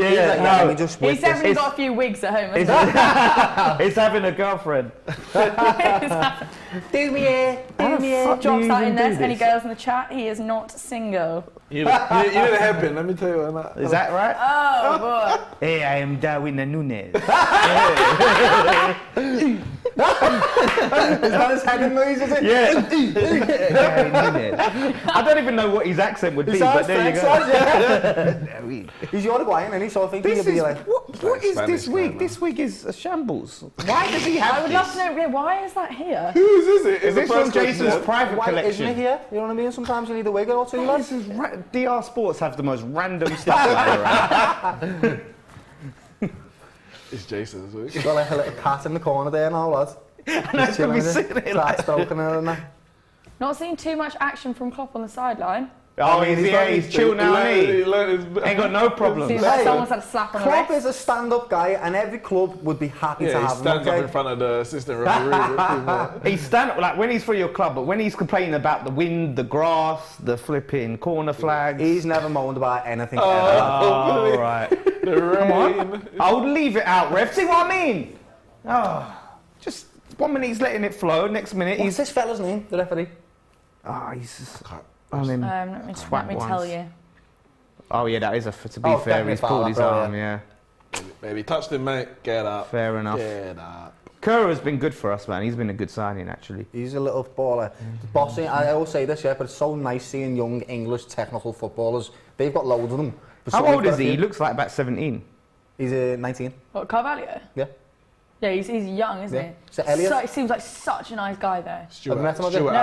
me just whip He's this. definitely got a few wigs at home, hasn't he? He's having a girlfriend. Do me here. Do me here. Drops that in there. Any girls in the chat? He is not single. You need a hairpin, let me tell you what. Is that right? Oh boy. Hey, I am Darwin Nunes. Is that his heading noise, is it? Yeah. Darwin Nunes. I don't even know what his accent would be, but there you go. He's Uruguayan, and he so I think he'll be like. What is this week? This week is a shambles. Why does he have I would love to know, why is that here? Whose is it? Is this from Jason's private Why collection? isn't it here? You know what I mean? Sometimes you need a wig or two, lads. DR Sports have the most random stuff lying around. It's Jason's week. Got like a little cat in the corner there now, lads. And it's going to be sitting there like... stroking her and that. Not seeing too much action from Klopp on the sideline. Oh, he's chill now, ain't he? Ain't got no problems. Seems like someone's had a slap on the Klopp wrist. is a stand-up guy, and every club would be happy to Yeah, he have him. stands up in front of the assistant referee. He's like when he's for your club, but when he's complaining about the wind, the grass, the flipping corner flags. He's never moaned about anything ever. Oh, right. The rain. Come on. I'll leave it out, ref. See what I mean? Oh, just 1 minute he's letting it flow, next minute What's he's... this fella's name, the referee? Oh, he's just... Let me tell you. Oh yeah, that is to be fair, he's pulled his arm, yeah. Maybe touched him, mate. Get up. Fair enough. Get up. Kura's been good for us, man. He's been a good signing, actually. He's a little baller. Bossing, I always say this, yeah, but it's so nice seeing young English technical footballers. They've got loads of them. How old is he? He looks like about 17. He's 19. What, Carvalho? Yeah. Yeah, he's young, isn't Yeah. he? So Elliot? He seems like such a nice guy, though. Stuart No,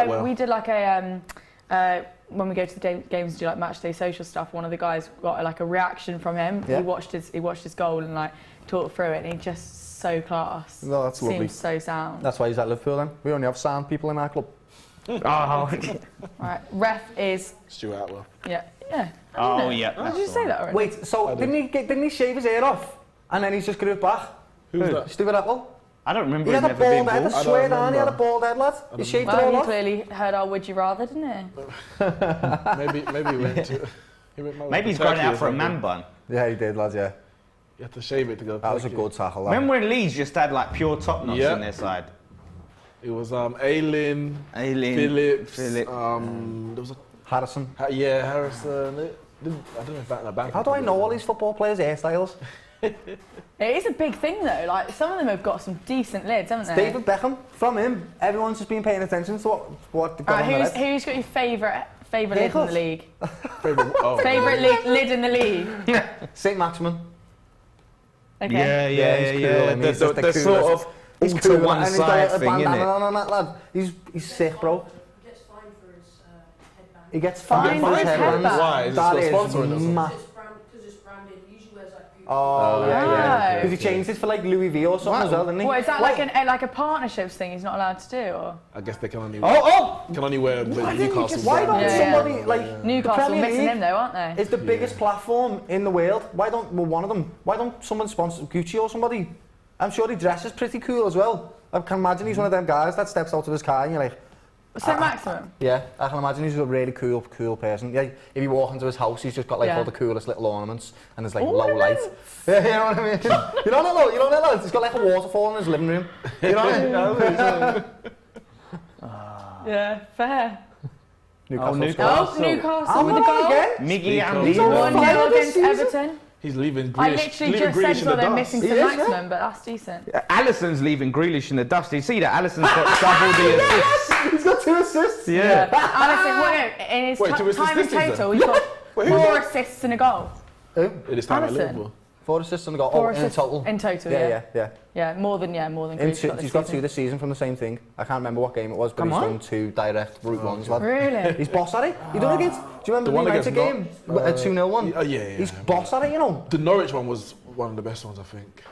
Atwell. we did like a when we go to the games and do like match day social stuff. One of the guys got like a reaction from him. Yeah. He watched his goal and like talked through it, and he just so class. No, that's lovely. Seems so sound. That's why he's at Liverpool then. We only have sound people in our club. Oh, Right, ref is Stuart Atwell. yeah. oh yeah. Did you say that already? Wait, so didn't he shave his hair off? And then he's just grew it back? Who's that? Stuart Atwell? I don't remember He him had a never being bald head, I bald. swear don't down, he had a remember. bald head, lad. He shaved it Well, all he off. clearly heard our would you rather, didn't he? Maybe he went to... Maybe he's gone out for a man bun. Yeah, he did, lads, yeah. You have to shave it to go. That was a good tackle, that. Remember when Leeds just had like pure top knots Yeah. on their side? It was Aileen, Phillips. There was Harrison. Harrison. I don't know if that in a bank. How do I know all these football players' hairstyles? It is a big thing though. Like some of them have got some decent lids, haven't they? David Beckham, from him, everyone's just been paying attention to what got on the Right, head. who's got your favourite lid in the league? Favourite Lid in the league. St. Maximin. Okay. he's cool, and he's just the The sort coolest. of He's all cool, to one and he's got side a thing, bandana innit? on that lad. He's sick, bro. He gets fined for his headband. He gets Fined fined for for his his headbands. headband? Why? Is it That still is sponsoring us? mad. Because it's branded. He usually wears like Gucci. Oh, yeah. Oh. Because he changed it for like Louis V or something as well, didn't he? What is that like a partnerships thing? He's not allowed to do, or I guess they can only Oh, wear the Newcastle. Why don't Yeah, somebody like the Newcastle Premier missing League him though, aren't they? is the biggest platform in the world. Why don't one of them? Why don't someone sponsor Gucci or somebody? I'm sure he dresses pretty cool as well. I can imagine he's one of them guys that steps out of his car and you're like, St. Maximum. yeah, I can imagine he's a really cool person. Yeah, if you walk into his house, he's just got like Yeah. all the coolest little ornaments and there's like low Ornaments? light. Yeah, you know what I mean? You know that, lads? He's got like a waterfall in his living room. You know what I mean? Yeah, fair. Newcastle. Newcastle. Oh, Newcastle How with the many goal. again? Miggy He's and on 1-0 this against season? Everton. He's leaving I Grealish. literally leaving just Grealish said in so the they're dust. missing He St. is, Maximum, but that's decent. Alison's leaving Grealish in the dust. You see that? Alison's got double the assists. He's got 2 assists. Yeah. Alison, in his Wait, 2 assists time in this season? total, he's got Wait, who's 4 that? assists and a goal. Who? It is time at Alison. Liverpool. 4 assists and a goal. 4 in assists total. in total, yeah. Yeah. More than He's Grealish got 2 this season from the same thing. I can't remember what game it was, but Come he's on. done 2 direct route ones, lad. Really? He's boss at it. He done it against. Do you remember The one the United game? against A 2-0 one. Oh, yeah. He's boss at it, you know. The Norwich one was one of the best ones, I think.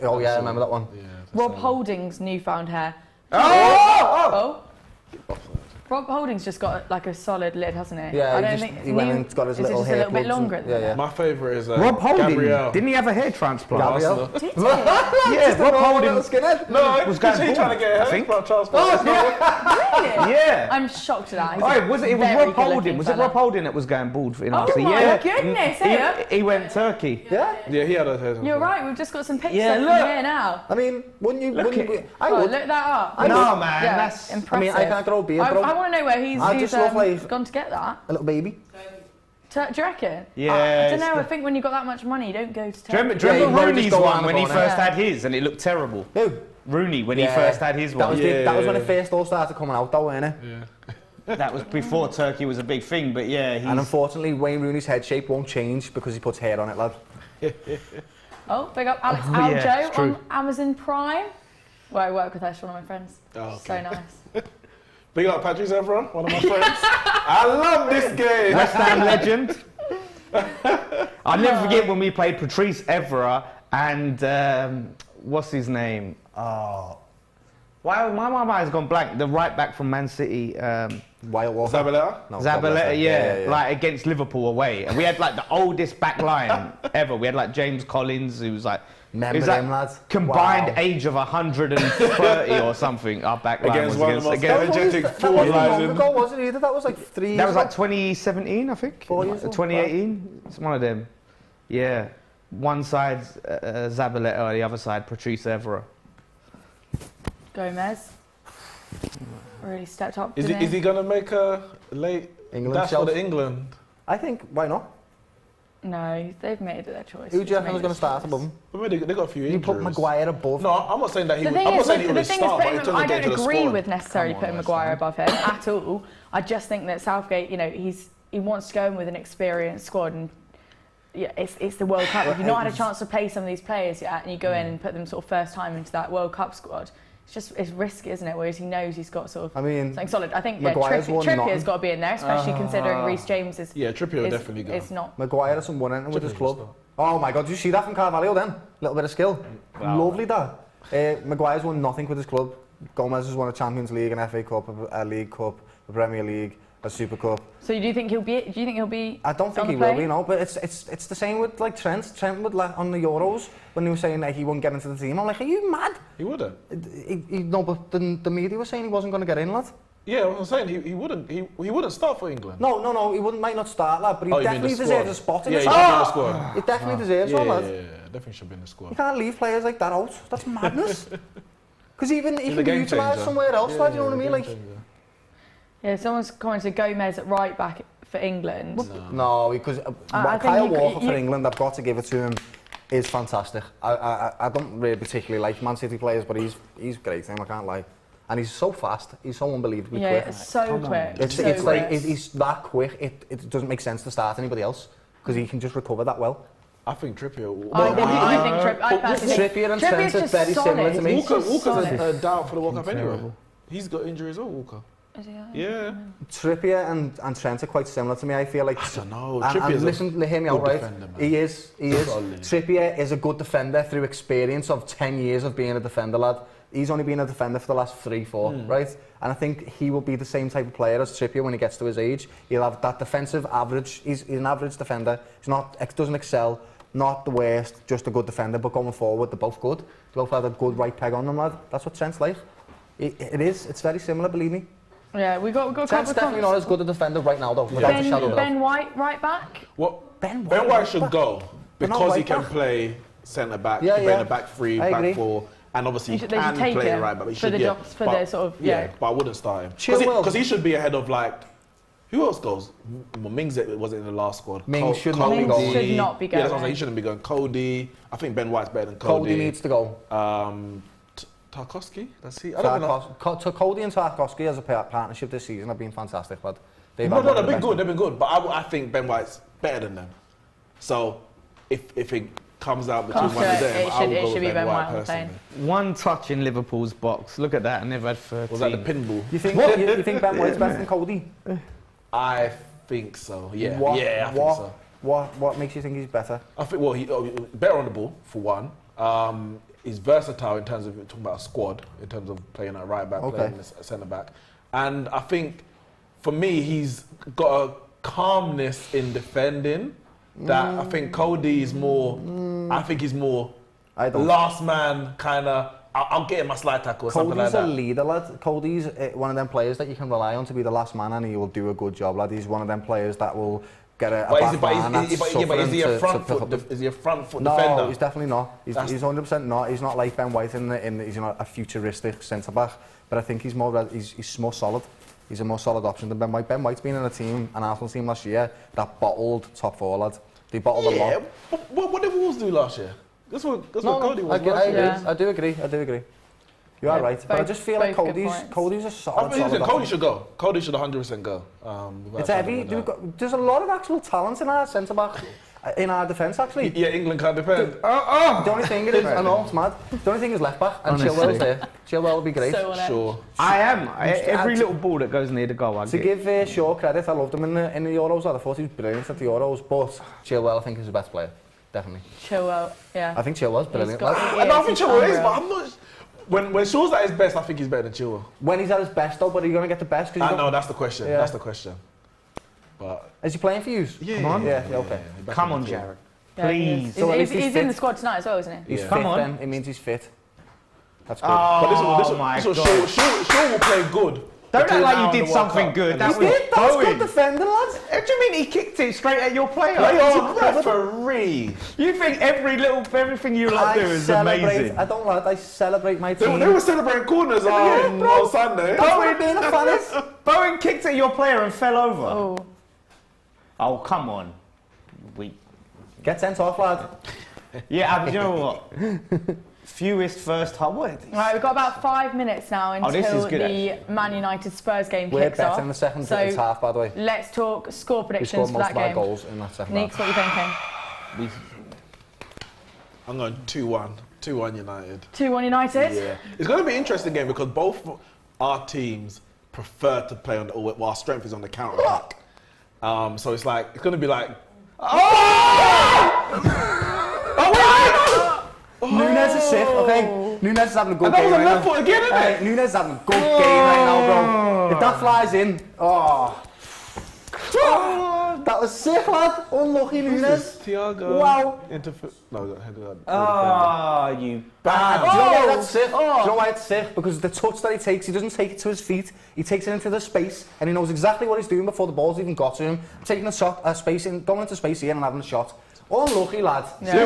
Oh yeah, I remember that one. Yeah. Rob Holding's newfound hair. Oh! Oh, Rob Holding's just got like a solid lid, hasn't he? Yeah, I don't think he went and got his is it little just hair a little bit plugs longer and- than that? My favourite is Rob Holding, Gabriel. didn't he have a hair transplant? Gabriel. Did he? Yeah, Rob Holding skinhead. No, was because going he's trying to get bald, I a think. hair transplant. Really? Yeah. I'm shocked at that. He's Oh, a was it very Rob good-looking Holding? Was it fella. Rob Holding that was going bald in Oh Arsenal? my Yeah. goodness, yeah. He went Turkey. Yeah. Yeah, he had a hair transplant. You're right, we've just got some pictures Yeah, from look. here now. I mean, wouldn't you? I Oh, would. look that up. No, man, Yeah, that's. impressive. I mean, I can't grow a beard, I bro. want to know where he's I just look like- gone to get that. A little baby. Do you reckon? Yeah, I don't know, I it's think when you've got that much money, you don't go to Do you remember, Turkey. Yeah, you might Rooney's just go one on when he about first it. had his and it looked terrible? Who? Rooney when he Yeah. first had his That one. was, that was when it first all started coming out, though, wasn't it? Yeah. That was before Turkey was a big thing, but yeah, he's... And unfortunately, Wayne Rooney's head shape won't change because he puts hair on it, lad. Oh, big up Alex Oh, yeah, Aljo it's true. on Amazon Prime. Well, I work with her, she's one of my friends. Oh, So okay. nice. Big up Patrice Evra, one of my friends. I love this game. West Ham legend. I'll never forget when we played Patrice Evra and what's his name? Oh, why my mind's gone blank. The right back from Man City, Wyatt Walker. Zabaleta? No, Zabaleta, yeah, like against Liverpool away, and we had like the oldest back line ever. We had like James Collins, who was like. Remember It was like them, lads? combined Wow. age of 130 or something. Our back line Against was one of the most against, energetic That forward wasn't lines long in. ago, was it either? That was like 3 years that was like ago. 2017, I think. 4 years ago. 2018. It's one of them. Yeah. One side Zabaleta, the other side Patrice Evra. Gomez. Really stepped up. Is didn't he going to make a late England dash for Chelsea. the England? I think, why not? No, they've made their choice. Who do you reckon was Made going to this start choice. above him? I mean, they got a few You injuries. put Maguire above. No, I'm not saying that he The would. thing I'm not is, saying he the would thing start, is, but he putting him, I doesn't get don't to the agree squad. with necessarily Come on, putting West Maguire Ham. above him at all. I just think that Southgate, you know, he wants to go in with an experienced squad, and yeah, it's the World Cup. If you've not had a chance to play some of these players yet, and you go in and put them sort of first time into that World Cup squad, it's risky, isn't it? Whereas he knows he's got sort of I mean, something solid. I think Maguire's won Trippier's nothing. got to be in there, especially considering Reece James is. Yeah, Trippier is, definitely go. It's not. Maguire hasn't won anything with his Trippier's club. start. Oh my God, did you see that from Carvalho then? Little bit of skill. Wow. Lovely that. Maguire's won nothing with his club. Gomez has won a Champions League, an FA Cup, a League Cup, a Premier League, a Super Cup. So do you think he'll be? Do you think he'll be? I don't think on he the will plane? be, no, but it's the same with like Trent. Trent would on the Euros when he was saying that he wouldn't get into the team. I'm like, are you mad? He wouldn't. No, but the media was saying he wasn't going to get in, lad. Yeah, I'm saying he wouldn't start for England. No, he might not start, lad, but he Oh, you mean definitely the deserves squad? a spot in Yeah, the he squad. should be in the squad. He definitely deserves Yeah, one, yeah, lad. yeah, definitely should be in the You squad. can't leave players like that out. That's madness. Because even he He's can a be game utilised changer. somewhere else, lad, you know what I he's mean? a Like, game changer. Yeah, someone's commented Gomez at right back for England. no, because I think Kyle you could- Walker for you- England, I've got to give it to him, is fantastic. I don't really particularly like Man City players, but he's great, I can't lie. And he's so fast, he's so unbelievably Yeah, quick. it's so quick. It's so like quick. he's that quick. It doesn't make sense to start anybody else because he can just recover that well. I think Trippier. I personally think Trippier and Trippier's Trent are just very solid. similar to me. He's just Walker's solid. a doubt for the World Cup anyway. Terrible. He's got injury as well, Walker. Is he? Yeah. Trippier and Trent are quite similar to me. I feel like. I don't know. And Trippier's listen, hear me out, good right? defender, man. He is. Solid. Trippier is a good defender through experience of 10 years of being a defender, lad. He's only been a defender for the last 3-4, right? And I think he will be the same type of player as Trippier when he gets to his age. He'll have that defensive average. He's an average defender. Doesn't excel, not the worst, just a good defender. But going forward, they're both good. They both have a good right peg on them, lad. That's what Trent's like. It is. It's very similar, believe me. Yeah, we got a couple Trent's of definitely not as good a defender right now, though. Without a shadow of a doubt. Ben White, right back. What? Ben Ben White should go But not because he right can back. play centre back, Yeah, play yeah. the back three, I agree. back four, and obviously he They should can take play him right back. But he for should, the yeah, jobs, for but- the sort of yeah. But I wouldn't start him Chilwell. because he should be ahead of like who else goes? Mings wasn't in the last squad. Mings should not be Mings going. should not be Yeah, that's what I'm going. saying. He shouldn't be going. Cody. I think Ben White's better than Cody. Cody needs to go. Tarkowski. That's he. I don't know. Cody and Tarkowski as a partnership this season have been fantastic, lad. They've No, had one of they've the been best- good. They've been good. But I think Ben White's better than them. So if it comes out between Comes one to of it, them, it I would should- it go should with be Ben Ben White White on the personally. One touch in Liverpool's box. Look at that. I never had 13. Was that the pinball? You think you think Ben White's better than Cody? I think so. Yeah. What, Yeah, I think what, so. What makes you think he's better? I think he better on the ball for one. He's versatile in terms of talking about a squad, in terms of playing at right back, Okay. playing as a centre back, and I think for me, he's got a calmness in defending that I think Cody is more. I think he's more last man kind of. I'll get him my slide tackle or something like that. Cody's a leader, lad. Cody's one of them players that you can rely on to be the last man, and he will do a good job, lad. He's one of them players that will get a back man that's but is he a front to foot? Is he a front foot no, defender? No, he's definitely not. He's 100% not. He's not like Ben White he's a futuristic centre back, but I think he's more solid. He's a more solid option than Ben White. Ben White's been in a team, an Arsenal team last year that bottled top four, lad. They bottled a lot. What did Wolves do last year? That's what Cody was. I do agree. You are right, but I just feel like Cody's a solid. Cody should go. Cody should 100% go. It's heavy. There's a lot of actual talent in our centre back, in our defence actually. Yeah, England can't defend. The only thing is, I know it's mad. The only thing is left back, and Chilwell's there. Chilwell will be great. Sure. I am. Every little ball that goes near the goal, I to give Shaw credit, I loved him in the Euros. I thought he was brilliant at the Euros, but Chilwell I think is the best player, definitely. Chilwell, yeah. I think Chilwell's brilliant. I don't think Chilwell is, but I'm not. When Shaw's at his best, I think he's better than Chilwell. When he's at his best, though, but are you going to get the best? I know, that's the question. Yeah. That's the question. But is he playing for you? Yeah. Come on. Yeah, okay. Come on, Jared. Yeah, Please. So he's in the squad tonight as well, isn't he? He's fit then. It means he's fit. That's good. But Shaw will play good. Don't act like you did something good. That's good defending, lads. What do you mean he kicked it straight at your player? Referee. You think everything you lot do is amazing? I don't like. I celebrate my team. They were celebrating corners on Sunday. Bowen kicked at your player and fell over. Oh, come on. Get sent off, lad. Yeah, you know what? Fewest first half. What? Right, we've got about 5 minutes now until the Man United Spurs game kicks off. We're better in the second half, by the way. Let's talk score predictions for that game. We scored most of our goals in that second Neeks, half. what are you thinking? I'm going 2-1. 2-1 United. 2-1 United? Yeah. It's going to be an interesting game because both our teams prefer to play while our strength is on the counter attack. So it's going to be like... Nunes is sick, okay? Nunes is having a good game right now. That was a left foot again, isn't it? Nunes is having a good game right now, bro. If that flies in, that was sick, lad. Unlucky Nunes. Thiago. Wow. You bad. Do you know why that's sick? Do you know why it's sick? Because the touch that he takes, he doesn't take it to his feet. He takes it into the space, and he knows exactly what he's doing before the ball's even got to him. Taking a shot, space in, going into space here and having a shot. Unlucky, lad. Yeah.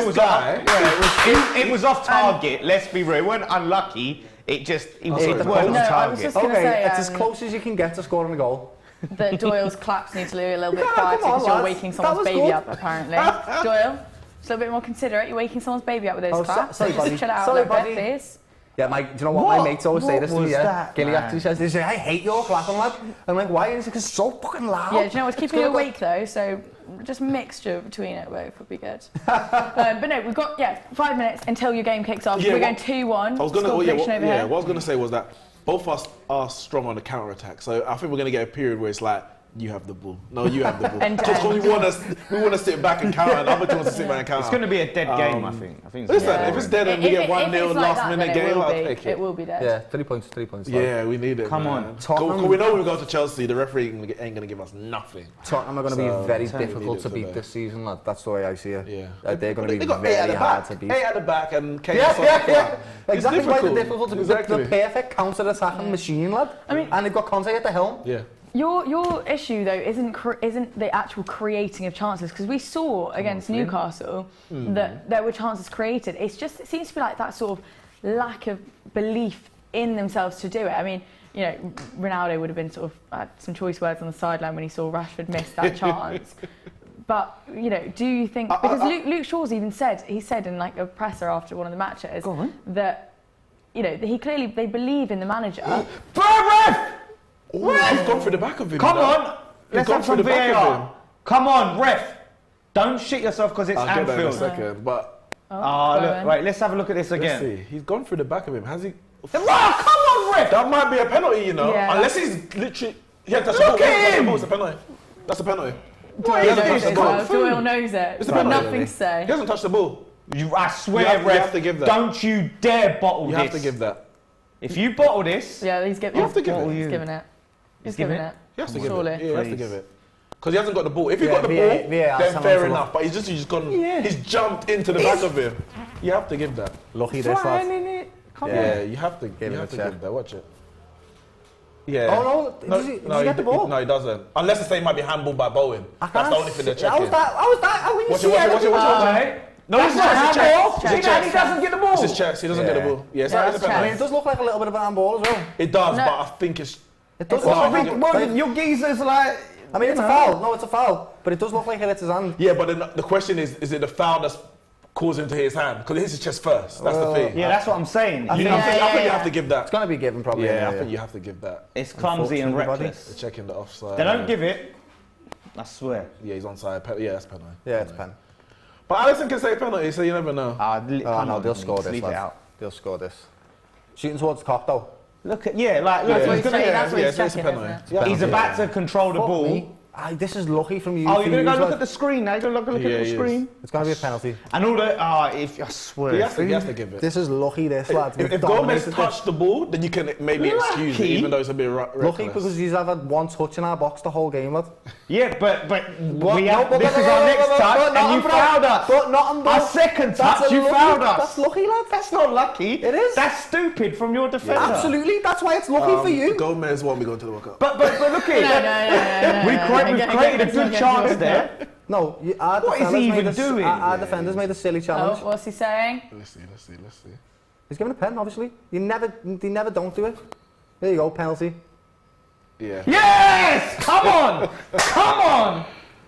It was off target, let's be real. It wasn't unlucky, it wasn't on target. I was just going to say... it's as close as you can get to scoring a goal. That Doyle's claps need to be a little bit quieter because you're waking someone's baby up, apparently. Doyle, just a little bit more considerate. You're waking someone's baby up with those claps. Sorry, just chill out a little bit, please. Yeah, do you know what my mates always say this to me? Yeah, Gilly actually says, "They say I hate your clapping, lad." I'm like, "Why?" Because it's so fucking loud. Yeah, do you know what's keeping you awake though? So just mixture between it both would be good. But no, we've got 5 minutes until your game kicks off. We're going 2-1. I was going to what I was going to say was that both of us are strong on the counter attack. So I think we're going to get a period where it's like, you have the ball. No, you have the ball. Just because we want to sit back and counter, and other team wants to sit back and counter. It's going to be a dead game, I think. Listen, if it's dead and we get 1-0 last minute game, I'll take it. It will be dead. Yeah, 3 points. 3 points. Yeah, we need it. Come on. We know when we go to Chelsea, the referee ain't going to give us nothing. Tottenham are going to be very difficult to beat this season, lad. That's the way I see it. Yeah. They're going to be very hard to beat. 8 at the back and Kane. Yeah. Exactly why they're difficult to beat. The perfect counter-attacking machine, lad. And they've got Conte at the helm. Yeah. Your issue though isn't the actual creating of chances, because we saw against Newcastle that there were chances created. It seems to be like that sort of lack of belief in themselves to do it. I mean, Ronaldo would have been sort of had some choice words on the sideline when he saw Rashford miss that chance. But do you think, because Luke Shaw's even said in like a presser after one of the matches that they believe in the manager. Oh, he's gone through the back of him. Come on, let's have some VAR. Come on, ref. Don't shit yourself because it's Anfield. I'll get that in a second, but... look, right, let's have a look at this again. Let's see. He's gone through the back of him. Has he... Come on, ref. That might be a penalty, Yeah. Unless he's literally... Yeah, that's a ball. It's a penalty. That's a penalty. Doyle knows it. He's got nothing to say. He hasn't touched the ball. I swear, ref, you have to give that. Don't you dare bottle this. You have to give that. If you bottle this... Yeah, he's giving it. You have to give it. He's giving it. He's giving it. He has to give Surely. it. Yeah, he has to Please. give it. Because he hasn't got the ball. If he Yeah, got the VAR ball, then sounds fair a lot. enough. But he's just gone. Yeah. He's jumped into the back of him. You have to give that. Lucky this, Flying lad. in it. Come Yeah, you have to. Give You it have a to check. give that. Watch it. Yeah. Oh, no. Does he get the ball? No, he doesn't. Unless the same might be handballed by Bowen. I That's can't the only thing they're see- checking. How was that? How when you Watch see it, watch it, anything- watch it, watch it. Alright. No, That's it's not not a handball. check. See that? He doesn't get the ball. It's his chest. He doesn't get the Yeah. ball. Yeah, it's Yeah, not that's a I mean, penalty. it does look like a little bit of a handball as well. It does, No. but I think it's. It does It's look not like a big- Well, your geezer's like. I mean, it's a foul. No, it's a foul. But it does look like it hits his hand. Yeah, but then the question is it the foul that's causing him to hit his hand? Because it hits his chest first. That's the thing. Yeah, that's what I'm saying. I think you have to give that. It's going to be given probably. Yeah, I think you have to give that. It's clumsy and Unfortunately, reckless. They're checking the offside. They don't give it. I swear. Yeah, he's onside. Yeah, that's penalty. Yeah, it's a pen. But Alison can say penalty, so you never know. Oh, no, they'll score this, Leave it lads. out. They'll score this. Shooting towards the cock, though. Look at look. That's what he's he's gonna- checking. That's what yeah, he's so it's a checking, penalty. isn't it? He's about to control the Fuck ball. me. This is lucky from you. Oh, for you're gonna you, go look lad. at the screen now. You're gonna look at Yeah, the he is. screen. It's going to be a penalty. And all the if I swear. He has to give it. This is lucky, this, lad. If Gomez touched the ball, then you can maybe excuse it, Lucky? even though it's a bit reckless. Lucky because he's had one touch in our box the whole game, lad. Yeah, but What? we have, No, this but- is our next but touch, not and on you bro. fouled us. But not on bro. Our second That's touch, a you lucky- fouled us. That's lucky, lad. That's not lucky. It is. That's stupid from your defender. Absolutely. That's why it's lucky for you. Gomez won't be going to the World Cup. But look at it. We've created a good chance there. No, our What is defenders he made even a- doing? Our defenders made a silly challenge. Oh, what's he saying? Let's see. He's given a pen, obviously. They never don't do it. There you go, penalty. Yeah. Yes! Come on! Come on!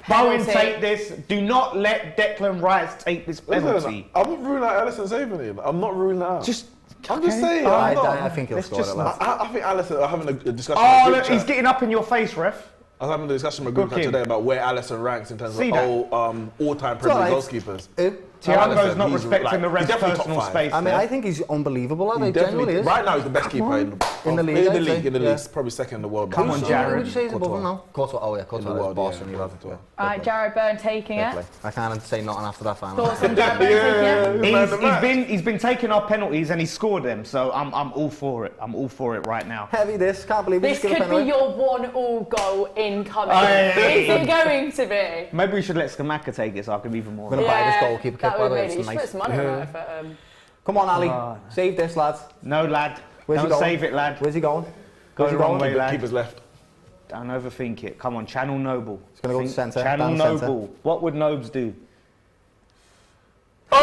Bowen, Penalty. take this. Do not let Declan Rice take this penalty. Listen, I'm not ruling out Alison saving it. I'm not ruling that out. Just. I'm just saying. I I'm not. I think he'll Let's score just it, lad. I think Alison are having a discussion. Oh, in the look, group he's chat. getting up in your face, ref. I was having a discussion with a group Book chat him. today about where Alison ranks in terms See of that? all-time Premier League alright. goalkeepers. Thiago's Alison, not he's respecting like- the he's ref's definitely top personal five. space. I mean, there. I think he's unbelievable, lad. He He genuinely is. Right now, he's the best keeper in the league. In the league, In I'd the league, say, in the yeah. league, probably second in the world. Come on, Jared. Would you say he's above him now? Courtois. Oh, yeah, In the Courtois is world, boss yeah. and he lad. Yeah. All right, Jared Byrne taking Fair it. play. I can't say nothing after that final. Thoughts on Jared Byrne taking it? He's been taking our penalties and he scored them, so I'm all for it. I'm all for it right now. Heavy this. Can't believe we This just give a could be penalty. your 1-all goal incoming. yeah. Is it going to be? Maybe we should let Skamaka take it so I can be even more. Gonna buy this goalkeeper kit, that by would the way, really. it's You should nice. put some money on it. Come on, Ali. Oh. Save this, lads. No, lad. Where's he Don't going? save it, lad. Where's he going? Go Where's the he wrong going? way, lad. Keepers left. Don't overthink it. Come on, channel Noble. He's gonna go to Think- centre, Channel down the centre. Noble. What would Nobes do? What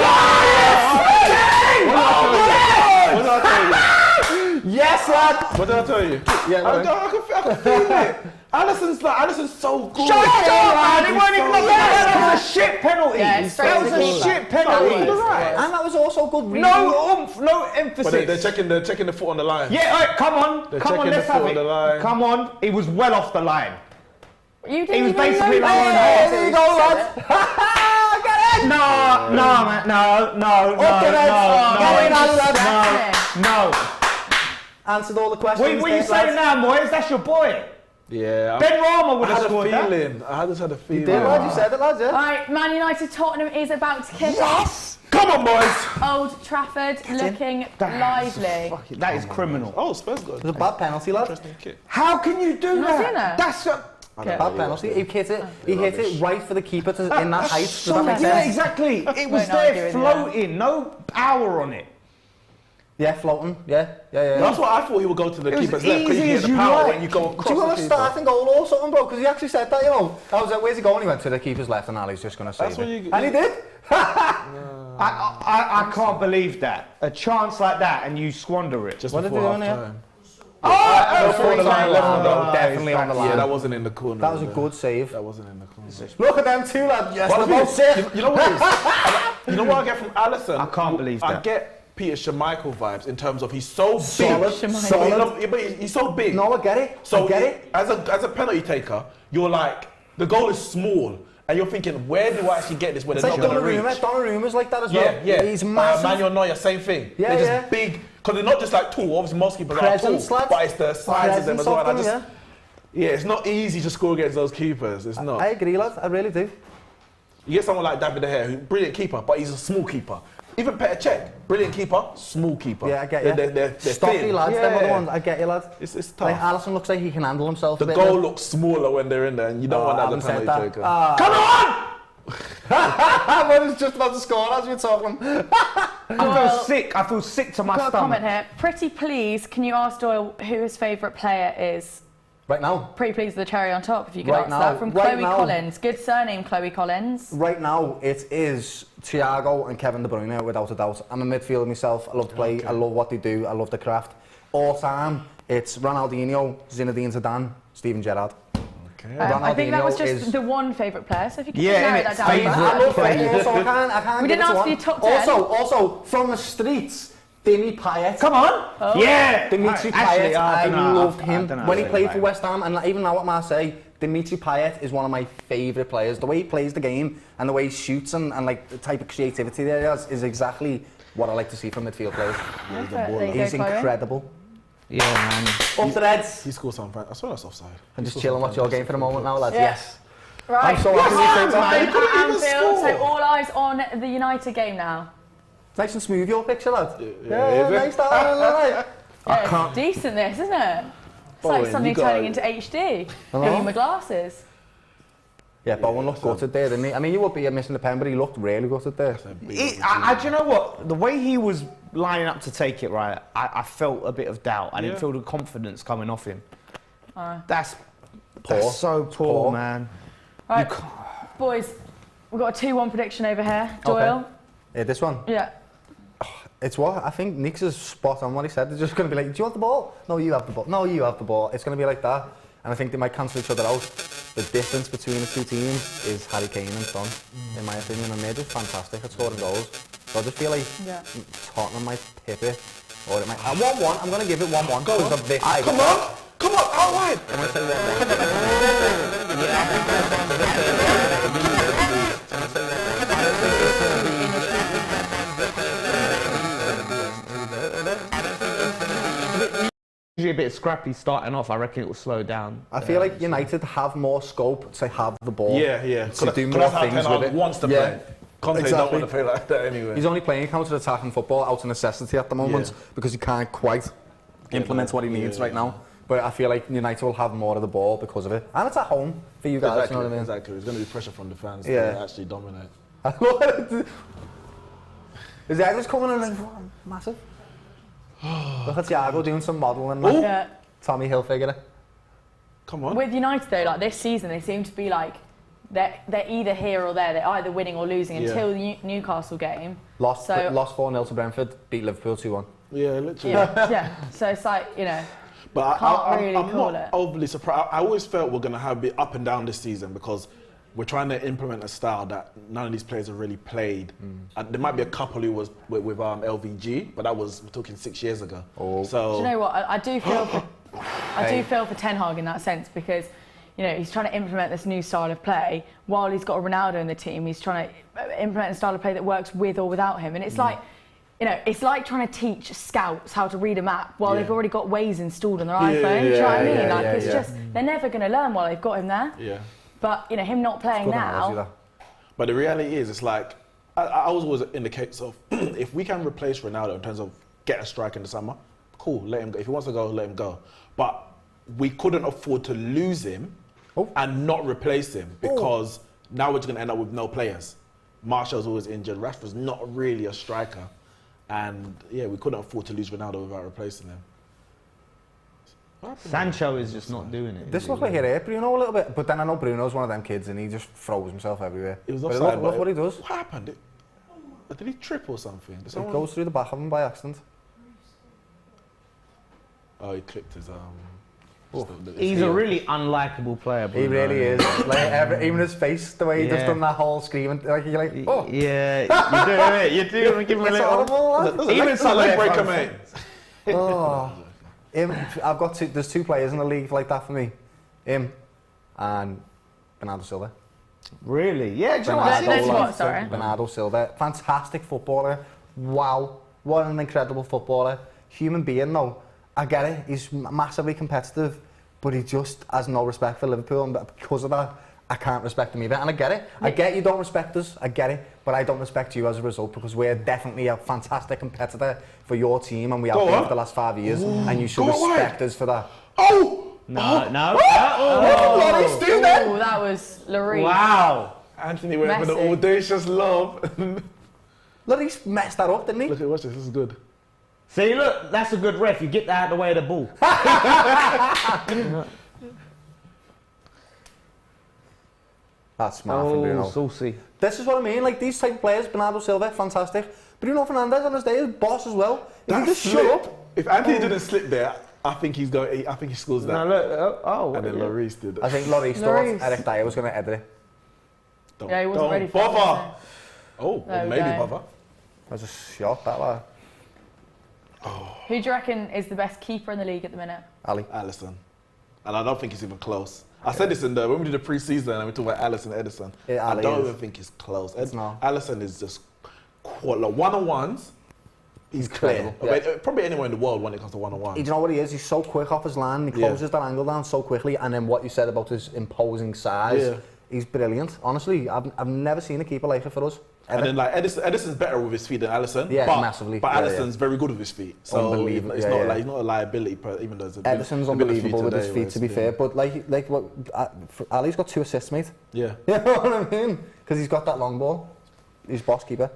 did I tell you? Yes, lad. What did I tell you? Yeah, I can feel it. Alison's so good. Shut up, man! It He's wasn't even so a bad. That was a shit penalty. Yeah, straight that to was the a keeper. shit penalty. That was. And that was also good reading. No oomph, no emphasis. But they're checking the foot on the line. Yeah, all right, come on, They're come on, checking let's the have foot on it. the line. Come on, it was well off the line. You didn't He was even basically know like, that. there you go, lads. Get in. No, man, no, Okay, lads. Get in, no. Answered all the questions. What are you saying now, Moyes? That's your boy. Yeah. Ben Rama would I have had a scored that. feeling. I just had a feeling. You did, lad. You said it, lads, All yeah? right, Man United Tottenham is about to kick off. Come on, boys. Old Trafford looking lively. That is criminal. Oh, Spurs got It was a bad penalty, lad. interesting kick. How can you do Not seen that? that. That's a... Okay. Bad penalty. He hit it. He hit it right for the keeper to in that height. Does that make Yeah, sense? exactly. It was Won't argue there with you. floating, no power on it. Yeah, floating. Yeah. That's what I thought he would go to the It was keeper's left because easy you as get the you power like. when you go across Do you want the to keeper. start a goal or something, bro? Because he actually said that, you know. I was like, where's he going? He went to the keeper's left and Ali's just going to save That's what it. you- And he did. I can't believe that. A chance like that and you squander it. Just What did before they do in half here? time. Oh, on the line, left on the Oh, goal. Definitely on the line. Yeah, that wasn't in the corner. That was a good save. That wasn't in the corner. Look at them two, lad. Yes, But they're the both thing safe. is, you know what it is? You know what I get from Alison? I can't believe I that. get Peter Schmeichel vibes in terms of he's so Solid, big. solid. Yeah, but he's so big. No, I get it. So I get it. As a penalty taker, you're like, the goal is small. And you're thinking, where do I actually get this when It's they're like not going to reach? Donnarumma. Donnarumma's like that as well. Yeah. He's massive. Manuel Neuer, same thing. Yeah, they're just yeah. big. Because they're not just like tall. Obviously, most keepers are Presence, tall. lads. But it's the size of them as well. And I Presence of just, them, yeah, it's not easy to score against those keepers. It's not. I agree, lad. I really do. You get someone like David De Gea, who's a brilliant keeper, but he's a small keeper. Even Petr Cech, brilliant keeper, small keeper. Yeah, I get you. They're Stocky thin. lads, them other ones. I get you, lad. It's tough. Like, Alison looks like he can handle himself a The bit. goal looks smaller when they're in there, and you don't want that as a penalty taker. Come on! I was just about to score as you're talking. I feel sick to my Got a stomach. comment here. Pretty please, can you ask Doyle who his favourite player is? Right now. Pretty please with the cherry on top, if you could Right answer now. that. From Right Chloe now. Collins. Good surname, Chloe Collins. Right now, it is Thiago and Kevin De Bruyne, without a doubt. I'm a midfielder myself. I love to play. I love what they do. I love the craft. All time, it's Ronaldinho, Zinedine Zidane, Steven Gerrard. I think that was Ronaldinho just the one favourite player, so if you could Yeah, narrow innit? that down. Favourite. I love football, so I can't We give didn't it to ask for one. your top 10. Also, from the streets, Dimi Payet. Come on! Oh. Yeah! Dimitri Actually, Payet, I loved him. don't know When he how to played say for Payet. West Ham, and even now at Marseille, Dimitri Payet is one of my favourite players. The way he plays the game and the way he shoots and like the type of creativity there he has is exactly what I like to see from midfield players. There you go, He's Chloe. incredible. Yeah, man. Up the Reds. He scored something. I saw that's offside. I'm just chilling, watch your game for a moment now, lads. Yeah. Yes. Right, I'm so happy half with time it. at Anfield, so all eyes on the United game now. Nice and smooth, your picture, lad. Yeah, is it? Nice, that. Yeah, it's decent this, isn't it? It's like Bowen, something you got turning it. into HD. know. Give me my glasses. Yeah, Bowen looked gutted there, didn't he? I mean, you would be missing the pen, but he looked really gutted there. Do you know what? The way he was lining up to take it, right, I felt a bit of doubt. I didn't feel the confidence coming off him. That's so poor, man. Right, boys, we've got a 2-1 prediction over here. Doyle? Yeah, this one. Yeah. It's what? I think Neeks is spot on what he said. They're just going to be like, do you want the ball? No, you have the ball. No, you have the ball. It's going to be like that. And I think they might cancel each other out. The difference between the two teams is Harry Kane and Son, in my opinion. And they're just fantastic at scoring goals. So I just feel like Tottenham might pip it. Or it might... 1-1. I'm going to give it 1-1. Go on. Of this Come on! Come on! All right! Usually a bit scrappy starting off. I reckon it will slow down. I feel like United have more scope to have the ball. Yeah. To do more that's how things Ten with Hag it. wants to play. Conte don't Exactly. want to play like that anyway. He's only playing counter-attacking football out of necessity at the moment because he can't quite implement what he needs right now. But I feel like United will have more of the ball because of it. And it's at home for you guys, you know what I mean? Exactly. There's going to be pressure from the fans Yeah. to actually dominate. Is the Agnes coming in like, massive? Look at Thiago doing some modelling, man. Yeah. Tommy Hilfiger. Come on. With United though, like this season, they seem to be like they're either here or there. They're either winning or losing until the Newcastle game. Lost So- 4-0 to Brentford, beat Liverpool 2-1. Yeah, literally. Yeah. So it's like, you know, But Can't really I'm call not it. overly surprised. I always felt we're going to have it up and down this season because we're trying to implement a style that none of these players have really played. There might be a couple who was with LVG, but that was, we're talking 6 years ago. So do you know what? I do feel for I do feel for Ten Hag in that sense because, you know, he's trying to implement this new style of play while he's got a Ronaldo in the team. He's trying to implement a style of play that works with or without him, and it's like, you know, it's like trying to teach scouts how to read a map while they've already got Waze installed on their iPhone. Do you know what I mean? Like, it's just they're never going to learn while they've got him there. Yeah. But you know, him not playing now. But the reality is, it's like, I was always in the case of, if we can replace Ronaldo in terms of get a strike in the summer, cool, let him go. If he wants to go, let him go. But we couldn't afford to lose him and not replace him because now we're just going to end up with no players. Martial's always injured. Rashford's not really a striker. And yeah, we couldn't afford to lose Ronaldo without replacing him. Sancho is just not doing it. This looks like it hurt Bruno a little bit, but then I know Bruno's one of them kids and he just throws himself everywhere. It was But offside. look what he does. What happened? Did he trip or something? Did It someone... goes through the back of him by accident. Oh, he clipped his He's a really unlikable player. He really is. Like even his face, the way he just done that whole screaming, like you're like, oh. Yeah, you do it. You do. Give him a It's little. horrible, lad. Even some leg of breaker, their mate. Oh. I've got there's two players in the league like that for me. Him and Bernardo Silva. Really? Yeah. Do you know what? Bernardo, That's what? Sorry. Bernardo Silva. Fantastic footballer. Wow. What an incredible footballer. Human being though. I get it. He's massively competitive, but he just has no respect for Liverpool, and because of that, I can't respect him either, and I get it. I get you don't respect us, I get it, but I don't respect you as a result because we're definitely a fantastic competitor for your team, and we have been for the last 5 years, and you should respect us for that. Oh! No. What did Lloris do then? Oh, that was Lloris. Wow. Anthony went for the Messi. audacious love. Lloris messed that up, didn't he? Look at watch this. This is good. See, look, that's a good ref. You get that out of the way of the ball. That's smart from Bruno. Saucy. This is what I mean, like these type of players, Bernardo Silva, fantastic. Bruno Fernandes on his day is boss as well. If you just shut up. If Anthony didn't slip there, I think he's going. I think he scores that. No, look. And then Lloris did. I think Lloris thought Eric Dyer was going to edit it. Yeah, he wasn't ready for bother. that. Oh, There we maybe go. bother. I was just shocked, that lad. Who do you reckon is the best keeper in the league at the minute? Ali. Alison. And I don't think it's even close. I said this when we did the pre-season and we talked about Alison and Edison. Yeah, I Ali don't is. even think it's close. It's not. Alison is just like one-on-ones. He's clear. incredible, yeah. Probably anywhere in the world when it comes to You one-on-ones. know what he is? He's so quick off his line. He closes that angle down so quickly. And then what you said about his imposing size, he's brilliant. Honestly, I've never seen a keeper like it for us. And then like Edison's better with his feet than Alison. Yeah, but, massively. But Yeah, Alison's very good with his feet. So Unbelievable. it's Yeah, not yeah. like he's not a liability, even though it's a Edison's a bit of unbelievable with his today, feet, where to be it's fair. been- But like what Ali's got 2 assists, mate. Yeah. You know what I mean? Because he's got that long ball. He's boss keeper.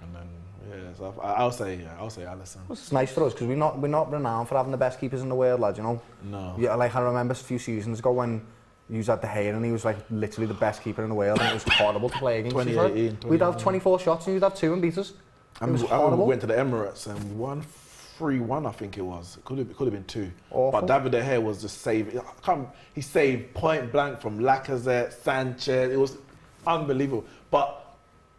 And then so I'll say Alison. It's nice for us because we're not renowned for having the best keepers in the world, lad. You know. No. Yeah, like I remember a few seasons ago when he was at the Hair and he was like literally the best keeper in the world, and it was horrible to play against. 2018, We'd have 24 shots and you'd have 2 and beat us. I It was remember we horrible. went to the Emirates and won 3-1, I think it was. It could have been 2. Awful. But David De Gea was just saving. He saved point blank from Lacazette, Sanchez. It was unbelievable. But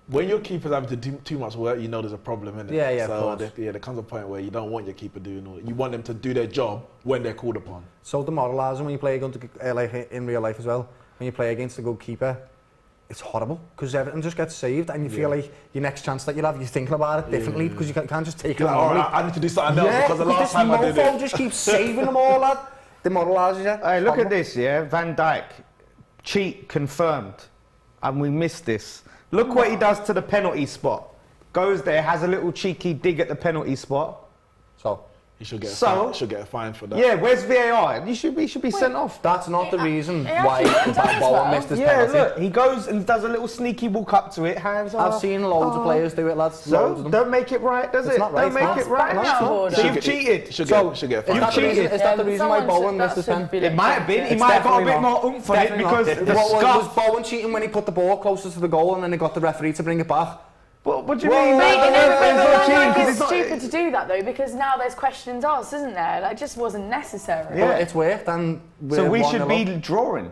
when your keeper's having to do too much work, you know there's a problem in it. Yeah, of so course. there comes a point where you don't want your keeper doing all. You want them to do their job when they're called upon. So demoralising when you play against like in real life as well. When you play against a good keeper, it's horrible because everything just gets saved, and you feel like your next chance that you'll have, you're thinking about it differently because you can't just take it. You're like, all normally. right, I need to do something else because the last time I did this mofo it. just keeps saving them all, lad. Demoralises you. Hey, look at this, yeah. Van Dijk, cheat confirmed, and we missed this. Look what he does to the penalty spot. Goes there, has a little cheeky dig at the penalty spot. So He should get So- a fine for that. Yeah, where's VAR? He should be sent off. that's not the reason it why actually does Bowen well. missed his Yeah, penalty. look, he goes and does a little sneaky walk up to it, hands off. I've seen loads of players do it, lads. So, Loads of them. don't make it right, does It's it? not right, Don't make it's it not. right. No, it's not. So you've cheated. Should So, get a is fine. that the reason, is that the reason why Bowen missed his pen? It might have been. He might have got a bit more oomph on it because the was scuff. Bowen cheating when he put the ball closer to the goal and then he got the referee to bring it back? What do you Whoa, mean? whoa, Making whoa, everything whoa, look whoa, like whoa, it's whoa. stupid to do that though, because now there's questions asked, isn't there? Like, it just wasn't necessary. Yeah. But it's worked and So we're we 1-0 should be up. drawing.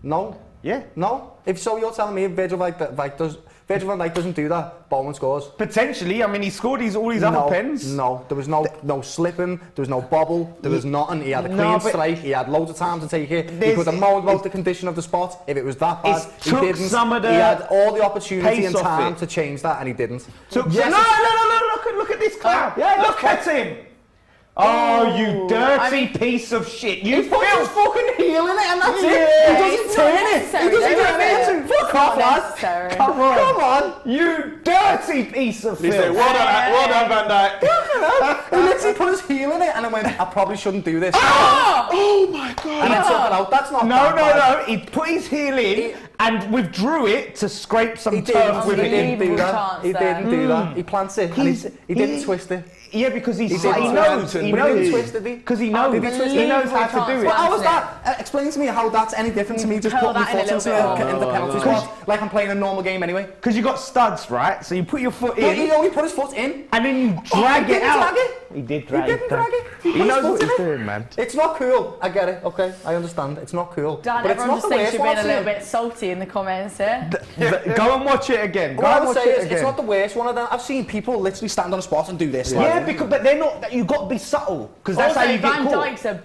No. Yeah. No. If so, you're telling me if Virgil van Dijk doesn't do that, Bowen scores? Potentially. I mean, he scored all these other pens. No, there was no slipping, there was no bobble, there was nothing. He had a clean No, but strike, he had loads of time to take it. He There's- could have moaned about the condition of the spot. If it was that bad, It's he took didn't. some of the he had all the opportunity pace and off time it. to change that, and he didn't. Took Yes, no, look at this clown. Yeah, look at him. Oh, you dirty I mean- piece of shit. He You puts his filth. fucking heel in it, and that's Yeah. it. He doesn't It's turn not it. He necessary, doesn't though, turn is it. it? Fuck off, lad. Necessary. Come on. Come on. You dirty piece of He said, filth. well done, Van Dijk. He literally put his heel in it, and I went, I probably shouldn't do this. Oh my God. And then took it out. That's not No, that bad. no. He put his heel in and withdrew it to scrape some He turf didn't, with he it. didn't do Unbelievable that. chance He there. didn't do that. He plants it. And he didn't twist it. Yeah, because he didn't knows. twist it. He But he didn't knows. twist it, did he? Because he knows. Did he twist it? He knows how to do Unbelievable it. Well, how was chance. that? Explain to me how that's any different to me just Tell putting my that in a foot into little bit in the penalty spot like I'm playing a normal game anyway. Because you got studs, right? So you put your foot But he in only put his foot in. and then you drag he it didn't out. drag it. He did He drag didn't drag it. He put his knows foot what in he's it. doing, man. It's not cool. I get it. Okay, I understand. It's not cool. Dan, but it's everyone not just the thinks worst you're one being a I've little seen. bit salty in the comments here. Go and watch it again. Go What I and would watch say it is, it's again. not the worst one of them. I've seen people literally stand on a spot and do this. Yeah, like, because but they're not. You got to be subtle because that's Also, how you get Van caught. Dijk's a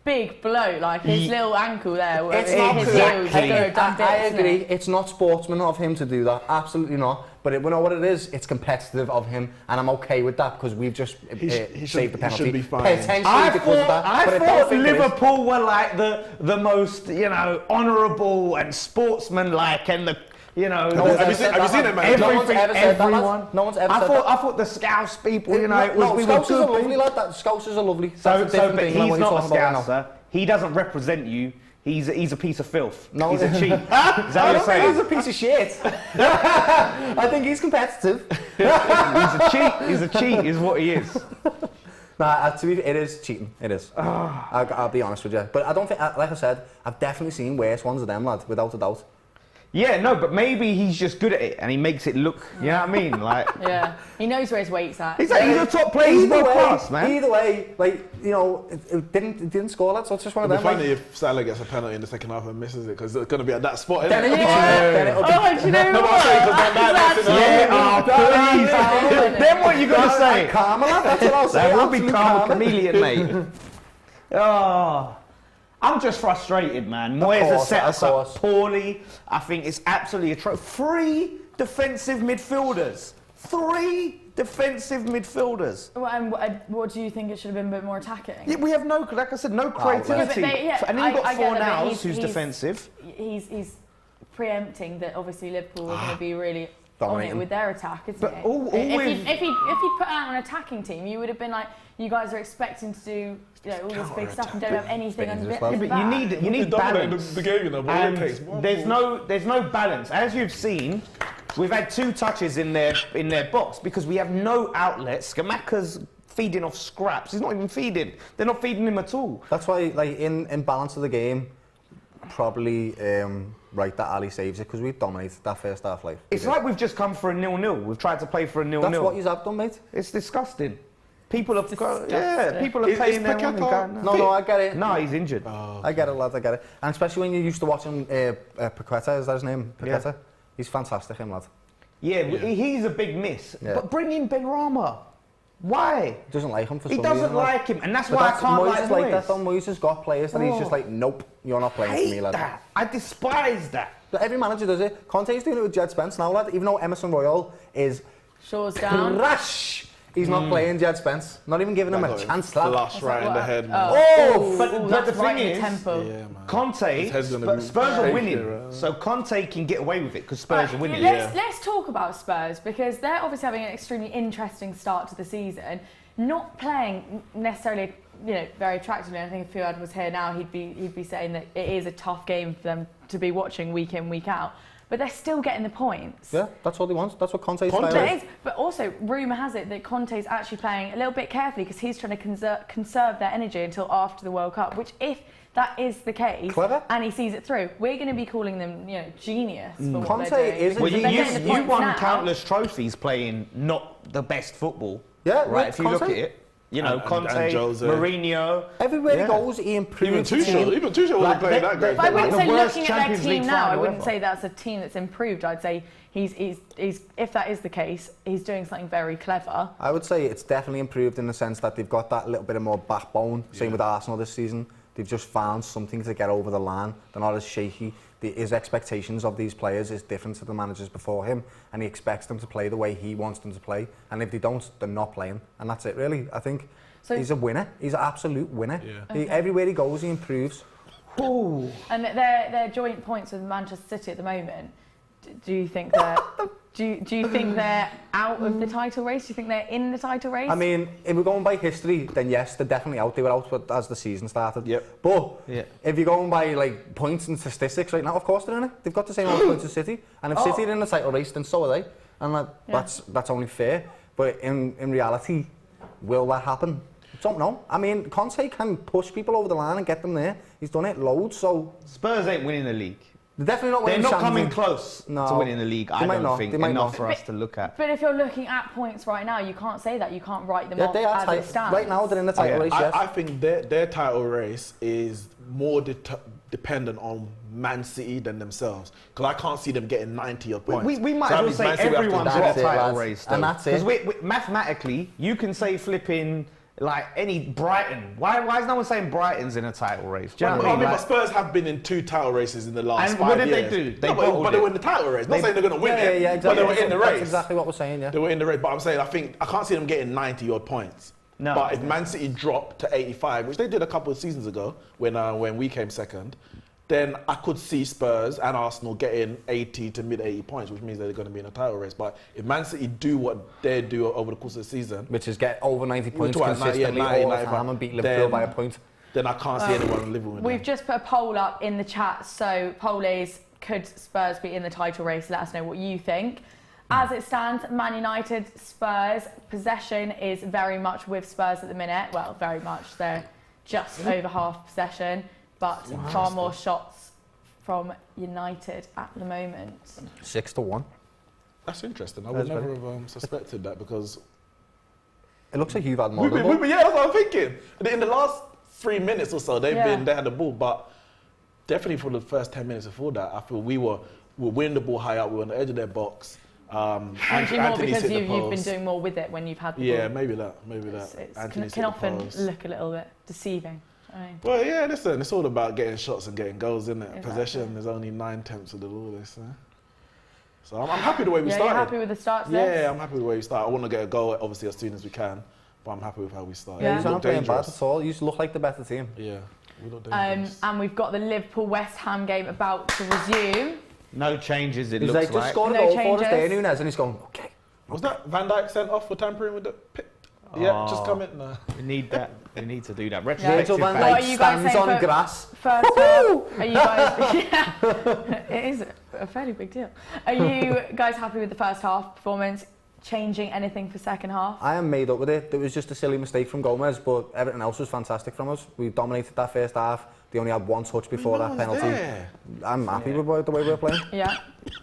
big blow, like his little ankle there. where It's not his correct. heels could have done bits, I isn't agree. it? It's not sportsman of him to do that. Absolutely not. But we know what it is. It's competitive of him, and I'm okay with that because we've just saved the penalty. He should be fine. Potentially because of that. But I don't thought think it is. Liverpool were like the most, honourable and sportsmanlike and the, Have you seen it, man? No one's ever said that, lad. No one's ever said that. I thought the Scouse people, we were Scousers good are lovely, people. lad. Scousers are lovely. So, That's a different but thing he's than what you're not a talking about now. Scouser. He doesn't represent you. He's a piece of filth. No, he's a cheat. Is I that don't what think you're he's a saying? piece of shit. I think he's competitive. He's a cheat. He's a cheat, is what he is. Nah, it is cheating. It is. I'll be honest with you. But I don't think, like I said, I've definitely seen worse ones of them, lad, without a doubt. Yeah, no, but maybe he's just good at it and he makes it look, you know what I mean? Like, Yeah, he knows where his weight's at. he's a top player. He's world class, man. Either way, it didn't score that, so it's just one of It'd them. be funny if Salah gets a penalty in the second half and misses it because it's going to be at that spot, isn't Then it? then it'll be. Oh, do you know No, what? I'm saying, 'cause please. Then what you gonna say? Karma, lad, that's what I'll say. That will be Absolute karma chameleon, mate. I'm just frustrated, man. Moyes has set us up poorly. I think it's absolutely atrocious. 3 defensive midfielders. 3 defensive midfielders. Well, and what do you think it should have been a bit more attacking? Yeah, we have no, like I said, no creativity. And then you've got Fornals, who's defensive. He's preempting that obviously Liverpool are going to be really on Dominating. it with their attack, isn't But it? if If he'd put out an attacking team, you would have been like, you guys are expecting to do all this big stuff and don't have anything under as well. it. Yeah, but you need balance. The game, but And it takes there's no balance. As you've seen, we've had 2 touches in their box because we have no outlets. Skamaka's feeding off scraps. He's not even feeding. They're not feeding him at all. That's why, in balance of the game, probably right that Ali saves it because we've dominated that first half. It's like we've just come for a 0-0. We've tried to play for a 0-0. That's what you've done, mate. It's disgusting. People have people are Is paying their money. Paqueta No, I get it. No, he's injured. I get it, lads, I get it. And especially when you're used to watching Paqueta, is that his name? Paqueta? Yeah. He's fantastic, him, lad. Yeah, he's a big miss. Yeah. But bring in Benrahma. Why? He doesn't like him for He some reason. doesn't like him, and that's But why I can't Moyes like is like Moyes. that, though. Moyes has got players that he's just like, nope, you're not I playing for me, hate lad. that. I despise that. But every manager does it. Conte's doing it with Jed Spence now, lad. Even though Emerson Royal is Shaw's down. trash, he's not playing Jed Spence. Not even giving him a chance, lad. Flush right in the head, man. But That's the thing right in the is, tempo. Yeah, man. Conte, His head's gonna be Spurs are shaky, winning, right? so Conte can get away with it because Spurs are winning. Let's talk about Spurs because they're obviously having an extremely interesting start to the season. Not playing necessarily, very attractively. I think if Fuad was here now, he'd be saying that it is a tough game for them to be watching week in, week out. But they're still getting the points. Yeah, that's all he wants. That's what Conte's Conte- style But, is. but also, rumour has it that Conte's actually playing a little bit carefully because he's trying to conserve their energy until after the World Cup, which if that is the case, Clever. and he sees it through, we're going to be calling them, genius for what Conte they're doing. is a because Well, they're getting the you points won now. countless trophies playing not the best football. Yeah, right. right, If you look Conte. at it, And Conte, Jose. Mourinho. Everywhere Yeah. he goes, he improves Even the team. Tuchel wasn't playing that great. But I wouldn't the say worst looking at their Champions team League now, I final wouldn't ever. say that's a team that's improved. I'd say he's if that is the case, he's doing something very clever. I would say it's definitely improved in the sense that they've got that little bit of more backbone. Same with Arsenal this season. They've just found something to get over the line. They're not as shaky. His expectations of these players is different to the managers before him, and he expects them to play the way he wants them to play. And if they don't, they're not playing. And that's it, really. I think he's a winner. He's an absolute winner. Yeah. Everywhere he goes, he improves. Ooh. And their joint points with Manchester City at the moment. Do you think they're do you think they're out of the title race? Do you think they're in the title race? I mean, if we're going by history, then yes, they're definitely out. They were out as the season started. Yep. But Yeah. if you're going by points and statistics right now, of course they're in it. They've got the same amount of points as City, and if City are in the title race, then so are they. And that's only fair. But in reality, will that happen? I don't know. I mean, Conte can push people over the line and get them there. He's done it loads, so Spurs ain't winning the league. they're definitely not They're winning. not Champions coming League. close to No. winning the league. They I might don't not. think They might enough not. for us to look at. but if you're looking at points right now, you can't say that. You can't write them Yeah, off they are as tight. it stands. Right now, they're in the title race. Yes. I think their title race is more dependent on Man City than themselves. Because I can't see them getting 90 odd points. We might So as that well means say Man City have to everyone's drop. got a That's it, title lads. race. And that's it. Because mathematically, you can say flipping Like any Brighton. Why is no one saying Brighton's in a title race? Do you know what I mean? But Spurs have been in 2 title races in the last 5 years. And what did they do? They but they were in the title race. Not saying they're going to win it, exactly. but they were in the race. That's exactly what we're saying, yeah. They were in the race, but I'm saying I can't see them getting 90 odd points. No. But if Man City dropped to 85, which they did a couple of seasons ago when we came second, then I could see Spurs and Arsenal getting 80 to mid 80 points, which means they're going to be in a title race. But if Man City do what they do over the course of the season, which is get over 90 points talking consistently 90, all the time and beat Liverpool by a point, then I can't see anyone living with We've them. just put a poll up in the chat. So poll is, could Spurs be in the title race? Let us know what you think. As it stands, Man United, Spurs, possession is very much with Spurs at the minute. Well, very much. They're just over half possession, but far more shots from United at the moment. 6-1. That's interesting. I would never have suspected that because It looks like you've had more. yeah, that's what I'm thinking. In the last 3 minutes or so, they had the ball, but definitely for the first 10 minutes before that, I feel we were winning the ball high up. We were on the edge of their box. Anthony more because you've been doing more with it when you've had the ball. Yeah, maybe that. It can often look a little bit deceiving. Well, yeah, listen, it's all about getting shots and getting goals, isn't it? Exactly. Possession is only 9/10 of the law, they say. So I'm happy the way we started. You're happy with the start? Yeah, I'm happy with the way we started. I want to get a goal, obviously, as soon as we can, but I'm happy with how we started. Yeah, we you're look not playing bad dangerous. at all. You just look like the better team. Yeah, we look dangerous. And we've got the Liverpool-West Ham game about to resume. No changes, it He's looks like, just like. scored a No goal for us changes. there, Nunes, and he's going, okay. Was that Van Dijk sent off for tampering with the pit? Yeah, just come in. No. We need that. We need to do that. Virgil Retrospective van What are Dijk you guys stands saying on for- grass. First half, are you guys... Yeah, it is a fairly big deal. Are you guys happy with the first half performance? Changing anything for second half? I am made up with it. There was just a silly mistake from Gomez, but everything else was fantastic from us. We dominated that first half. They only had one touch before that penalty. There. I'm happy with the way we're playing. Yeah.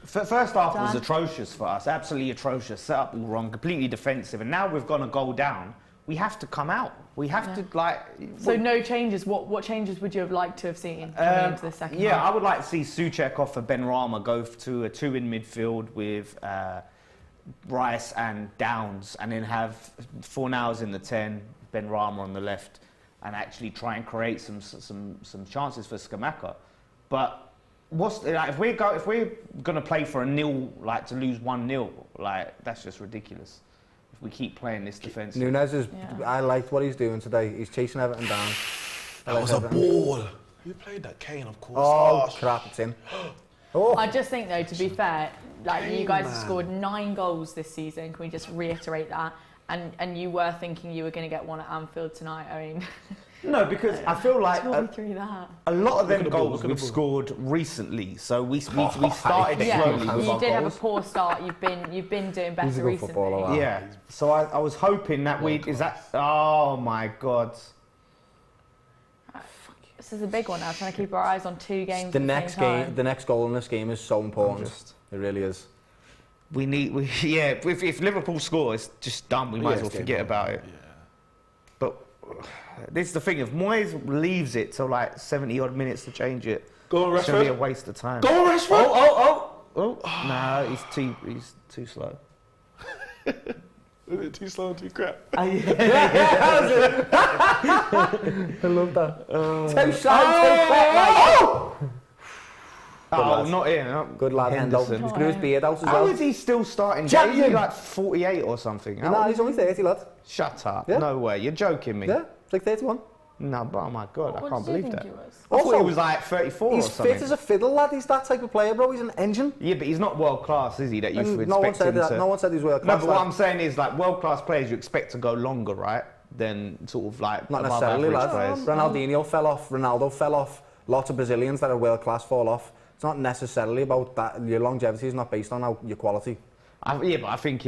First half was Dan? atrocious for us, absolutely atrocious. Set up all wrong, completely defensive, and now we've gone a goal down. We have to come out. We have to So no changes. What changes would you have liked to have seen coming into the second half? I would like to see Souček off for Ben Rama, go to a 2 in midfield with Rice and Downs, and then have Fornals in the 10, Ben Rama on the left, and actually try and create some chances for Scamacca. But if we're gonna play for a nil, like to lose 1-0, like that's just ridiculous. If we keep playing this defensive. Nunes is. I liked what he's doing today. He's chasing Everton down. That was a ball. Who played that? Kane, of course. Oh, crap, it's in. Oh. I just think though, to be fair, like you guys have scored 9 goals this season. Can we just reiterate that? And you were thinking you were going to get one at Anfield tonight. I mean, No, because I feel like talk me through that. a lot of them at the ball, goals look at we've the ball. scored recently. So we started Yeah, slowly. We've you got did have a goals. poor start. You've been doing He's a better good recently. footballer, wow. Yeah. So I was hoping that oh my God. This is a big one now. Trying to keep our eyes on 2 games. The at next the same game, time. the next goal in this game is so important. It really is. If Liverpool score, it's just done. We might as well forget about it. Yeah. But this is the thing. If Moyes leaves it till like 70 odd minutes to change it, Go on, it's going to be a Rashford. waste of time. Go on, Rashford. Oh! No, he's too slow. Is it too slow and too crap? I love that. Too slow, Oh, not in. Good lad, Henderson. Hendo. He's grew his beard out as How well. is he still starting? Champion. Is he like 48 or something? No, he's only 30, lad. Shut up. Yeah. No way. You're joking me. Yeah, it's like 31. No, but oh my God, I What can't did you believe think that. he was? I thought he Also, was like 34 or He's something. fit as a fiddle, lad. He's that type of player, bro. He's an engine. Yeah, but he's not world class, is he? That you And expect no one said him that. to... No one said he's world No, class. but what I'm saying is, like, world class players you expect to go longer, right? Than sort of like Not above necessarily, average lad. players. Ronaldinho fell off. Ronaldo fell off. Lots of Brazilians that are world class fall off. It's not necessarily about that. Your longevity is not based on your quality. Yeah, but I think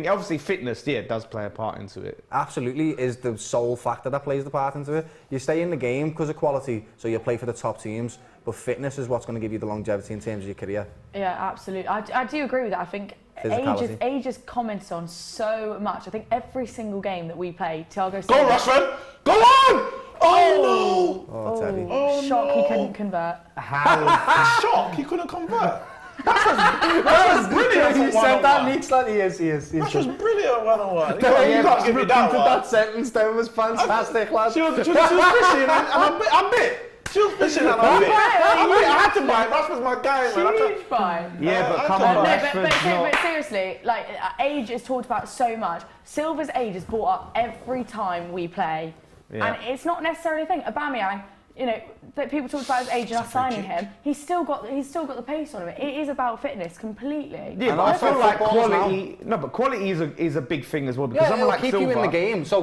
obviously fitness, does play a part into it. Absolutely is the sole factor that plays the part into it. You stay in the game because of quality, so you play for the top teams, but fitness is what's going to give you the longevity in terms of your career. Yeah, absolutely. I do agree with that. I think Physicality. age is commented on so much. I think every single game that we play, Thiago Go on, Silva... Rashford. Go on. Oh, Oh, Teddy. Shock he couldn't convert. How? no. Shock. He couldn't convert. That was brilliant. You said that, Neeks, like he is. That was brilliant one-on-one. You You can't give me that one. That sentence down was fantastic, lad. She was fishing and I bit. She was fishing and I bit. I had to buy it. Rashford's my guy, man. Huge buy. Yeah, but I come can't on, buy But Rashford's seriously, like age is talked about so much. Silva's age is brought up every time we play, and it's not necessarily a thing. Aubameyang, you know, that people talked about his age and us signing him. He's still got the pace on him. It is about fitness completely. Yeah, but I feel like quality. No, but quality is a big thing as well because someone like keep Silva, you in the game. So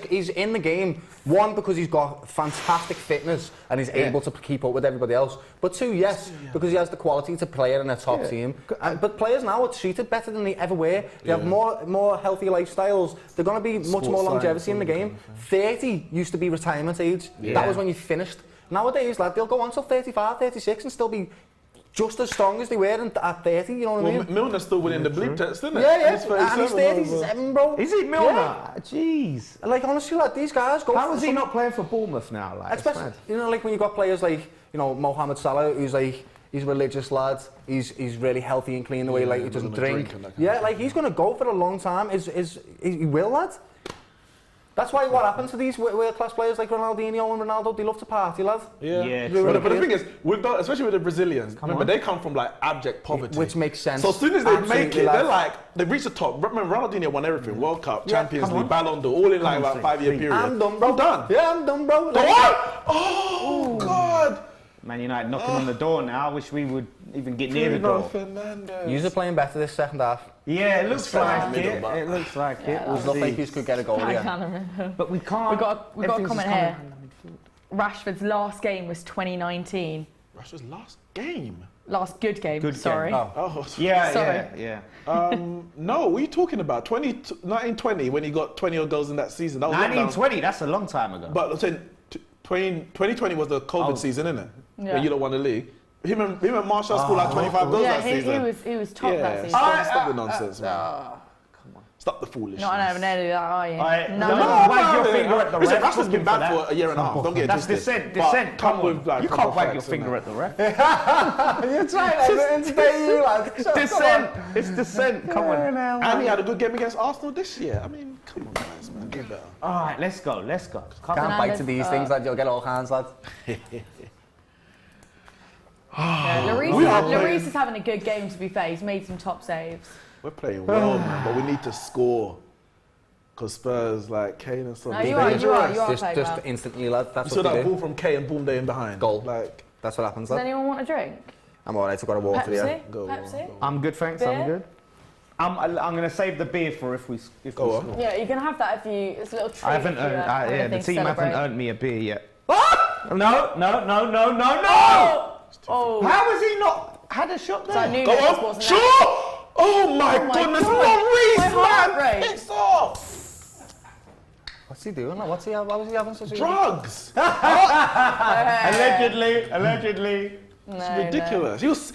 he's in the game. One, because he's got fantastic fitness and he's able to keep up with everybody else. But two, because he has the quality to play in a top team. But players now are treated better than they ever were. They have more healthy lifestyles. They're going to be much more longevity in the game. 30 used to be retirement age. That was when you finished. Nowadays, lad, they'll go on till 35, 36 and still be just as strong as they were at 30, you know what I mean? Milner's still winning the bleep test, isn't it? Yeah. And he's 37, bro. Is he Milner? Yeah. Jeez. Like, honestly, like, these guys go... How is he not playing for Bournemouth now? Like, especially, you know, like when you got players like, you know, Mohamed Salah, who's like, he's a religious lad, he's really healthy and clean the way, like, he doesn't drink. Like, he's going to go for a long time. He will, lad. That's why what happens to these world-class players like Ronaldinho and Ronaldo, they love to party, lad. Yeah. But the thing is, especially with the Brazilians, they come from like abject poverty. Which makes sense. So as soon as they make it, they're like, they reach the top. Remember, Ronaldinho won everything. World Cup, Champions League, Ballon d'Or, all in like about 5-year period. I'm done, bro. I'm done. Yeah, I'm done, bro. Like, what? Oh, God. Man United knocking on the door now. I wish we would even get near the door. You're playing better this second half. Yeah, it looks like it. It looks like it. It looks like you could get a goal again. But we can't. We've got a comment here. Rashford's last game was 2019. Rashford's last game? Last good game, sorry. Oh. Yeah. No, what are you talking about? 1920 when he got 20 odd goals in that season. That was 1920, that's a long time ago. But I'm saying 2020 was the COVID season, isn't it? Yeah. When you don't won the league. Him and Marshall scored like 25 goals that season. He was top that season. Stop the nonsense, man. Come on. Stop the foolishness. Not having any of that, are you? Wag your finger at the ref. Rashford's been bad for a year and a half. Don't get it twisted. That's dissent. Come with like you can't wag your finger at the ref. You're trying to inspire you, lad. Dissent. It's dissent. Come on. And he had a good game against Arsenal this year. I mean, come on, guys, man. Do better. All right, let's go. Can't bite to these things, lad. You'll get all hands, lad. Lloris is having a good game, to be fair. He's made some top saves. We're playing well, man, but we need to score. Because Spurs, like Kane and stuff. No, you are playing Just well. instantly, lad. That's you saw what they that do. ball from Kane and boom, they're in behind. Goal. Like, that's what happens, Does lad. anyone want a drink? I'm alright, I've got a water here. Pepsi? I'm good, thanks. Beer? I'm good. I'm going to save the beer for if we score. Yeah, you can have that if you. It's a little treat. I haven't if you, earned. The team celebrate. haven't earned me a beer yet. No! Oh! How has he not had a shot there? Go on! Sure! Oh my goodness! God. Man! Piss off! What's he doing? Why was he having such a... Drugs! Allegedly. It's ridiculous. He was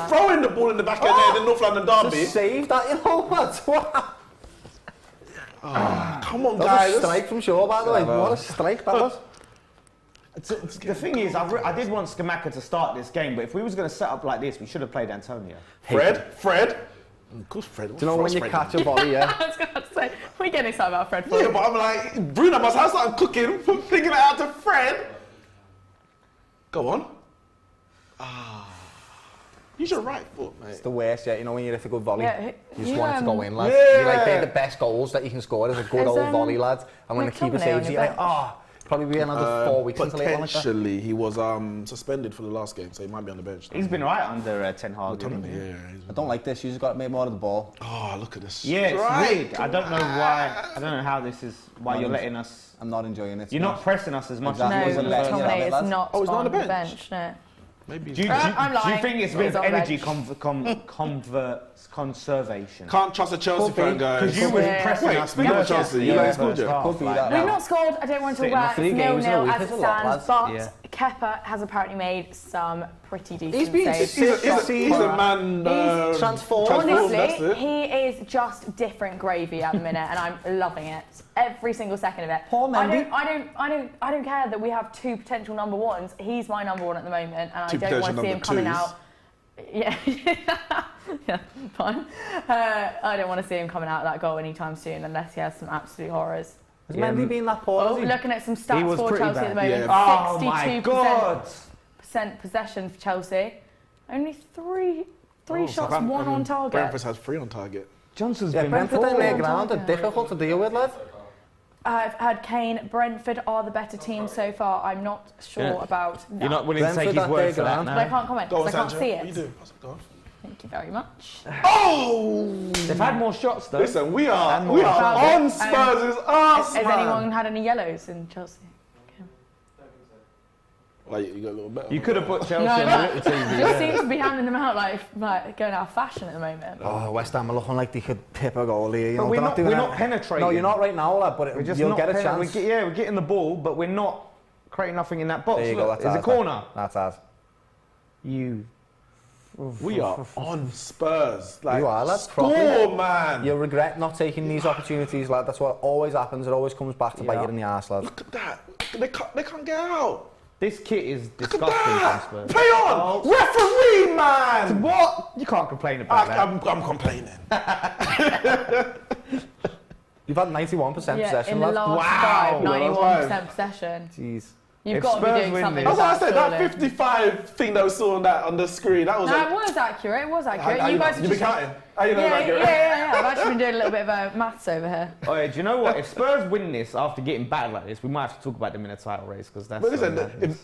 throwing the ball in the back of the net in the North London derby. Just saved that, you know what? Come on, That guys. was a strike from Shaw, by the way. What a strike that was. The thing is, I did want Scamacca to start this game, but if we was going to set up like this, we should have played Antonio. Fred. Of course, Fred. Do you know when you catch a volley, yeah? I was going to say, we're getting excited about Fred. Yeah, but I'm like, Bruno must have something cooking from thinking it out to Fred. Go on. Use your right foot, mate. It's the worst, yeah. You know when you hit a good volley, Yeah, you just want it to go in, lad. yeah. You're like, they're the best goals that you can score. Is a good old volley, lad. And when the keeper McTominay saves on you, your you're like, probably be another 4 weeks until they like that. Potentially, he was suspended for the last game, so he might be on the bench. He's been right under Ten Hag. I don't like this. You've got made more of the ball. Oh, look at this. Yeah, it's Right. weird. I don't know why. I don't know how this is. Why you're letting us. I'm not enjoying it. You're not pressing us as much Exactly. No, as you Wasn't letting you have it, McTominay lads. is not Oh, he's not on on the the bench? bench, no. Maybe. Do you I'm lying. think it's a bit He's of on the energy Can't conservation? trust a Chelsea fan, guys. Because you were Yeah. pressing Wait, us. speaking of Chelsea, you guys scored, yeah? Could be that. We've not scored. I don't want to Sitting talk off about it. 3 games in a 0-0 week as is it a lot, stands, lads. but Kepa has apparently made some pretty decent He's been saves. He's a man. He's transformed. Honestly, that's it. he is just different gravy at the minute, and I'm loving it. Every single second of it. Poor Mendy. I don't care that we have 2 potential number ones. He's my number one at the moment, and I don't want to see him coming out. Yeah. Yeah, fine. I don't want to see him coming out of that goal anytime soon unless he has some absolute horrors. Has Mendy been that poor? Oh, looking at some He stats was for pretty Chelsea at the bad. moment. Yeah. Oh my 62% God. possession for Chelsea. Only three shots, Southampton- one on target. Brentford has 3 on target. Johnson's Yeah, been Brentford in their poor. ground are difficult to deal with, lad. I've heard Kane, Brentford are the better team so far. I'm not sure Yeah. about that. You're not willing to take Brentford his at word their for that ground. But I now. can't comment Go on, because I can't Sancho. see What you it. do? Go on. Thank you very much. Oh! They've had more shots though. Listen, we are And more on fouls. Spurs' arse, Has man. anyone had any yellows in Chelsea? Well, you got a little better. You could have put Chelsea No, on no. the little TV. Just seems to be handing them out like going out of fashion at the moment. Oh, West Ham are looking like they could tip a goal here. You But know, we're they're not doing we're it. not penetrating. No, you're not right now, lad, but We're just you'll not get a penetrating. chance. We're getting the ball, but we're not creating nothing in that box. There you go, Look, that's there's a ours, corner. That's ours. You. We are on Spurs. Like, You are, lad, score, properly. man. You'll regret not taking these opportunities, lad. That's what always happens. It always comes back to bite Yeah. you in the arse, lad. Look at that. They can't get out. This kit is Look disgusting at from that. Spurs. Play on. Referee, man. What? You can't complain about that. I'm complaining. You've had 91% Yeah, possession, in the lad. last Wow. 91% possession. Jeez. You've If got to be Spurs doing win something this- with That's what I that, said. That surely. 55 thing that we saw on the screen, that was No, like... it was accurate. It was accurate. How You guys you are been just counting? How you know yeah, it's accurate? yeah. I've actually been doing a little bit of maths over here. Oh, yeah, do you know what? If Spurs win this after getting battered like this, we might have to talk about them in a title race because that's. But listen, madness.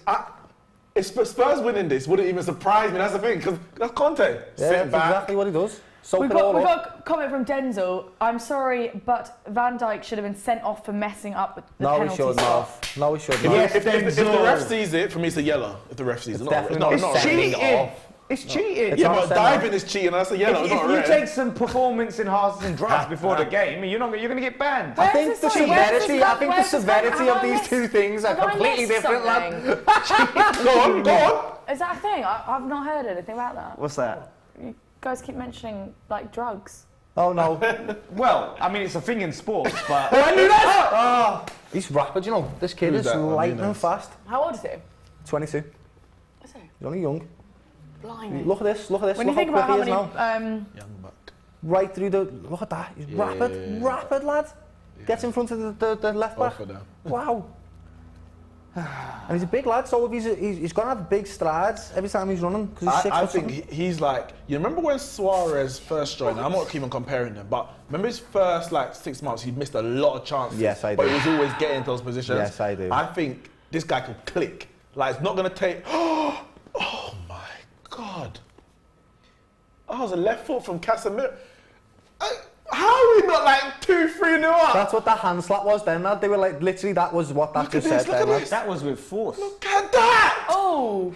if Spurs winning this wouldn't even surprise me. That's the thing, because that's Conte. Yeah, Sit that's back. exactly what he does. Soak We've it all up. got a comment from Denzel. I'm sorry, but Van Dijk should have been sent off for messing up with the No, he penalty shouldn't spot. have. No, he shouldn't If, have. Yes, if the ref Denzel. sees it, for me it's a yellow. If the ref sees it, not definitely not, not not, It's sending red. it cheating. off. It's cheating. It's Yeah, not but sending diving is cheating. That's a yellow, If not you red. take some performance enhancing drugs before the game, you're going to get banned. I Where's think this the going? Where's this severity, going? I think the Where's this going? severity Have of I these missed- two things are have I completely missed different, lad. something? Go on, go on. Is that a thing? I've not heard anything about that. What's that? You guys keep mentioning like drugs. Oh no. Well, I mean, it's a thing in sports, but. He's rapid, you know. This kid Who's is that? lightning Nunes. fast. How old is he? 22. Is he? He's only young. Blind. Look at this, look at this. When you Look think how about how quick he many, is now. Young buck. Right through the... Look at that. He's rapid, lad. Gets in front of the left back. Both of them. Wow. And he's a big lad, so if he's going to have big strides every time he's running. Because he's 6 I foot think something. he's like, you remember when Suarez first joined? I'm not even comparing them, but remember his first 6 months, he missed a lot of chances. Yes, I But do. he was always getting into those positions. Yes, I do. I think this guy could click. Like, it's not going to take. Oh my God. Oh, it was a left foot from Casemiro. How are we not 2-3-0 up? That's what that hand slap was then, lad. They were like, literally, that was what that Look at just this, said look then, at lad. this. That was with force. Look at that! Oh,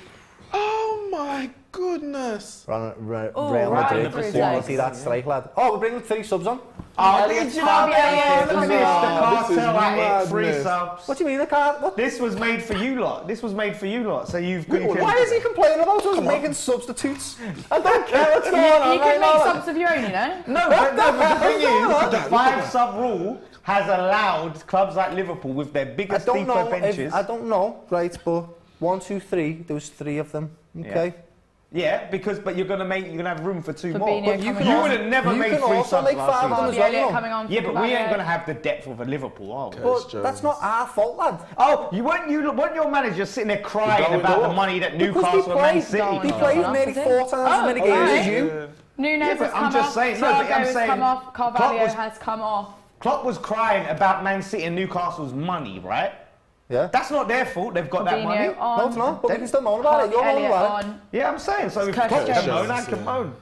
Oh my goodness. Real right Madrid through his quality, legs. that strike, lad. Oh, we're bringing 3 subs on. Oh, Did you know Elliot, look at this. Nah, this The is cartel at it, 3 madness. subs. What do you mean, the card? What? This was made for you lot. This was made for you lot. So you've. Wait, you can- Why is he complaining about us making substitutes? I don't care what's going on. you can make subs of your own, you know. No, but the thing is, the Look at 5-sub rule has allowed clubs like Liverpool with their I biggest don't deeper know. benches. I don't know, right? But 1, 2, 3. There was 3 of them. Okay. Yeah, but you're gonna have room for 2 more. Fabinho But you coming on. would have never You made can 3 also subs make last 5 season. of them Oh, as the well, Elliot you know. coming on. Yeah, from but we the ain't back gonna there. have the depth of a Liverpool, are we? But that's not our fault, lad. Oh, weren't your manager sitting there crying Going about the off. money that Because Newcastle and Man City? he Oh, played yeah. nearly Is it? 4 times as many games as you. Nunes Yeah, has but come I'm just off. saying- no, but Thiago I'm has saying come off. Klopp Carvalho was- has come off. Klopp was crying about Man City and Newcastle's money, right? Yeah. That's not their fault. They've got that money. Fabinho on. No, it's not. But we can still moan about it. You're moaning Elliot about it. on. Yeah, I'm saying. So if Curtis Klopp can Jones. moan, I can moan.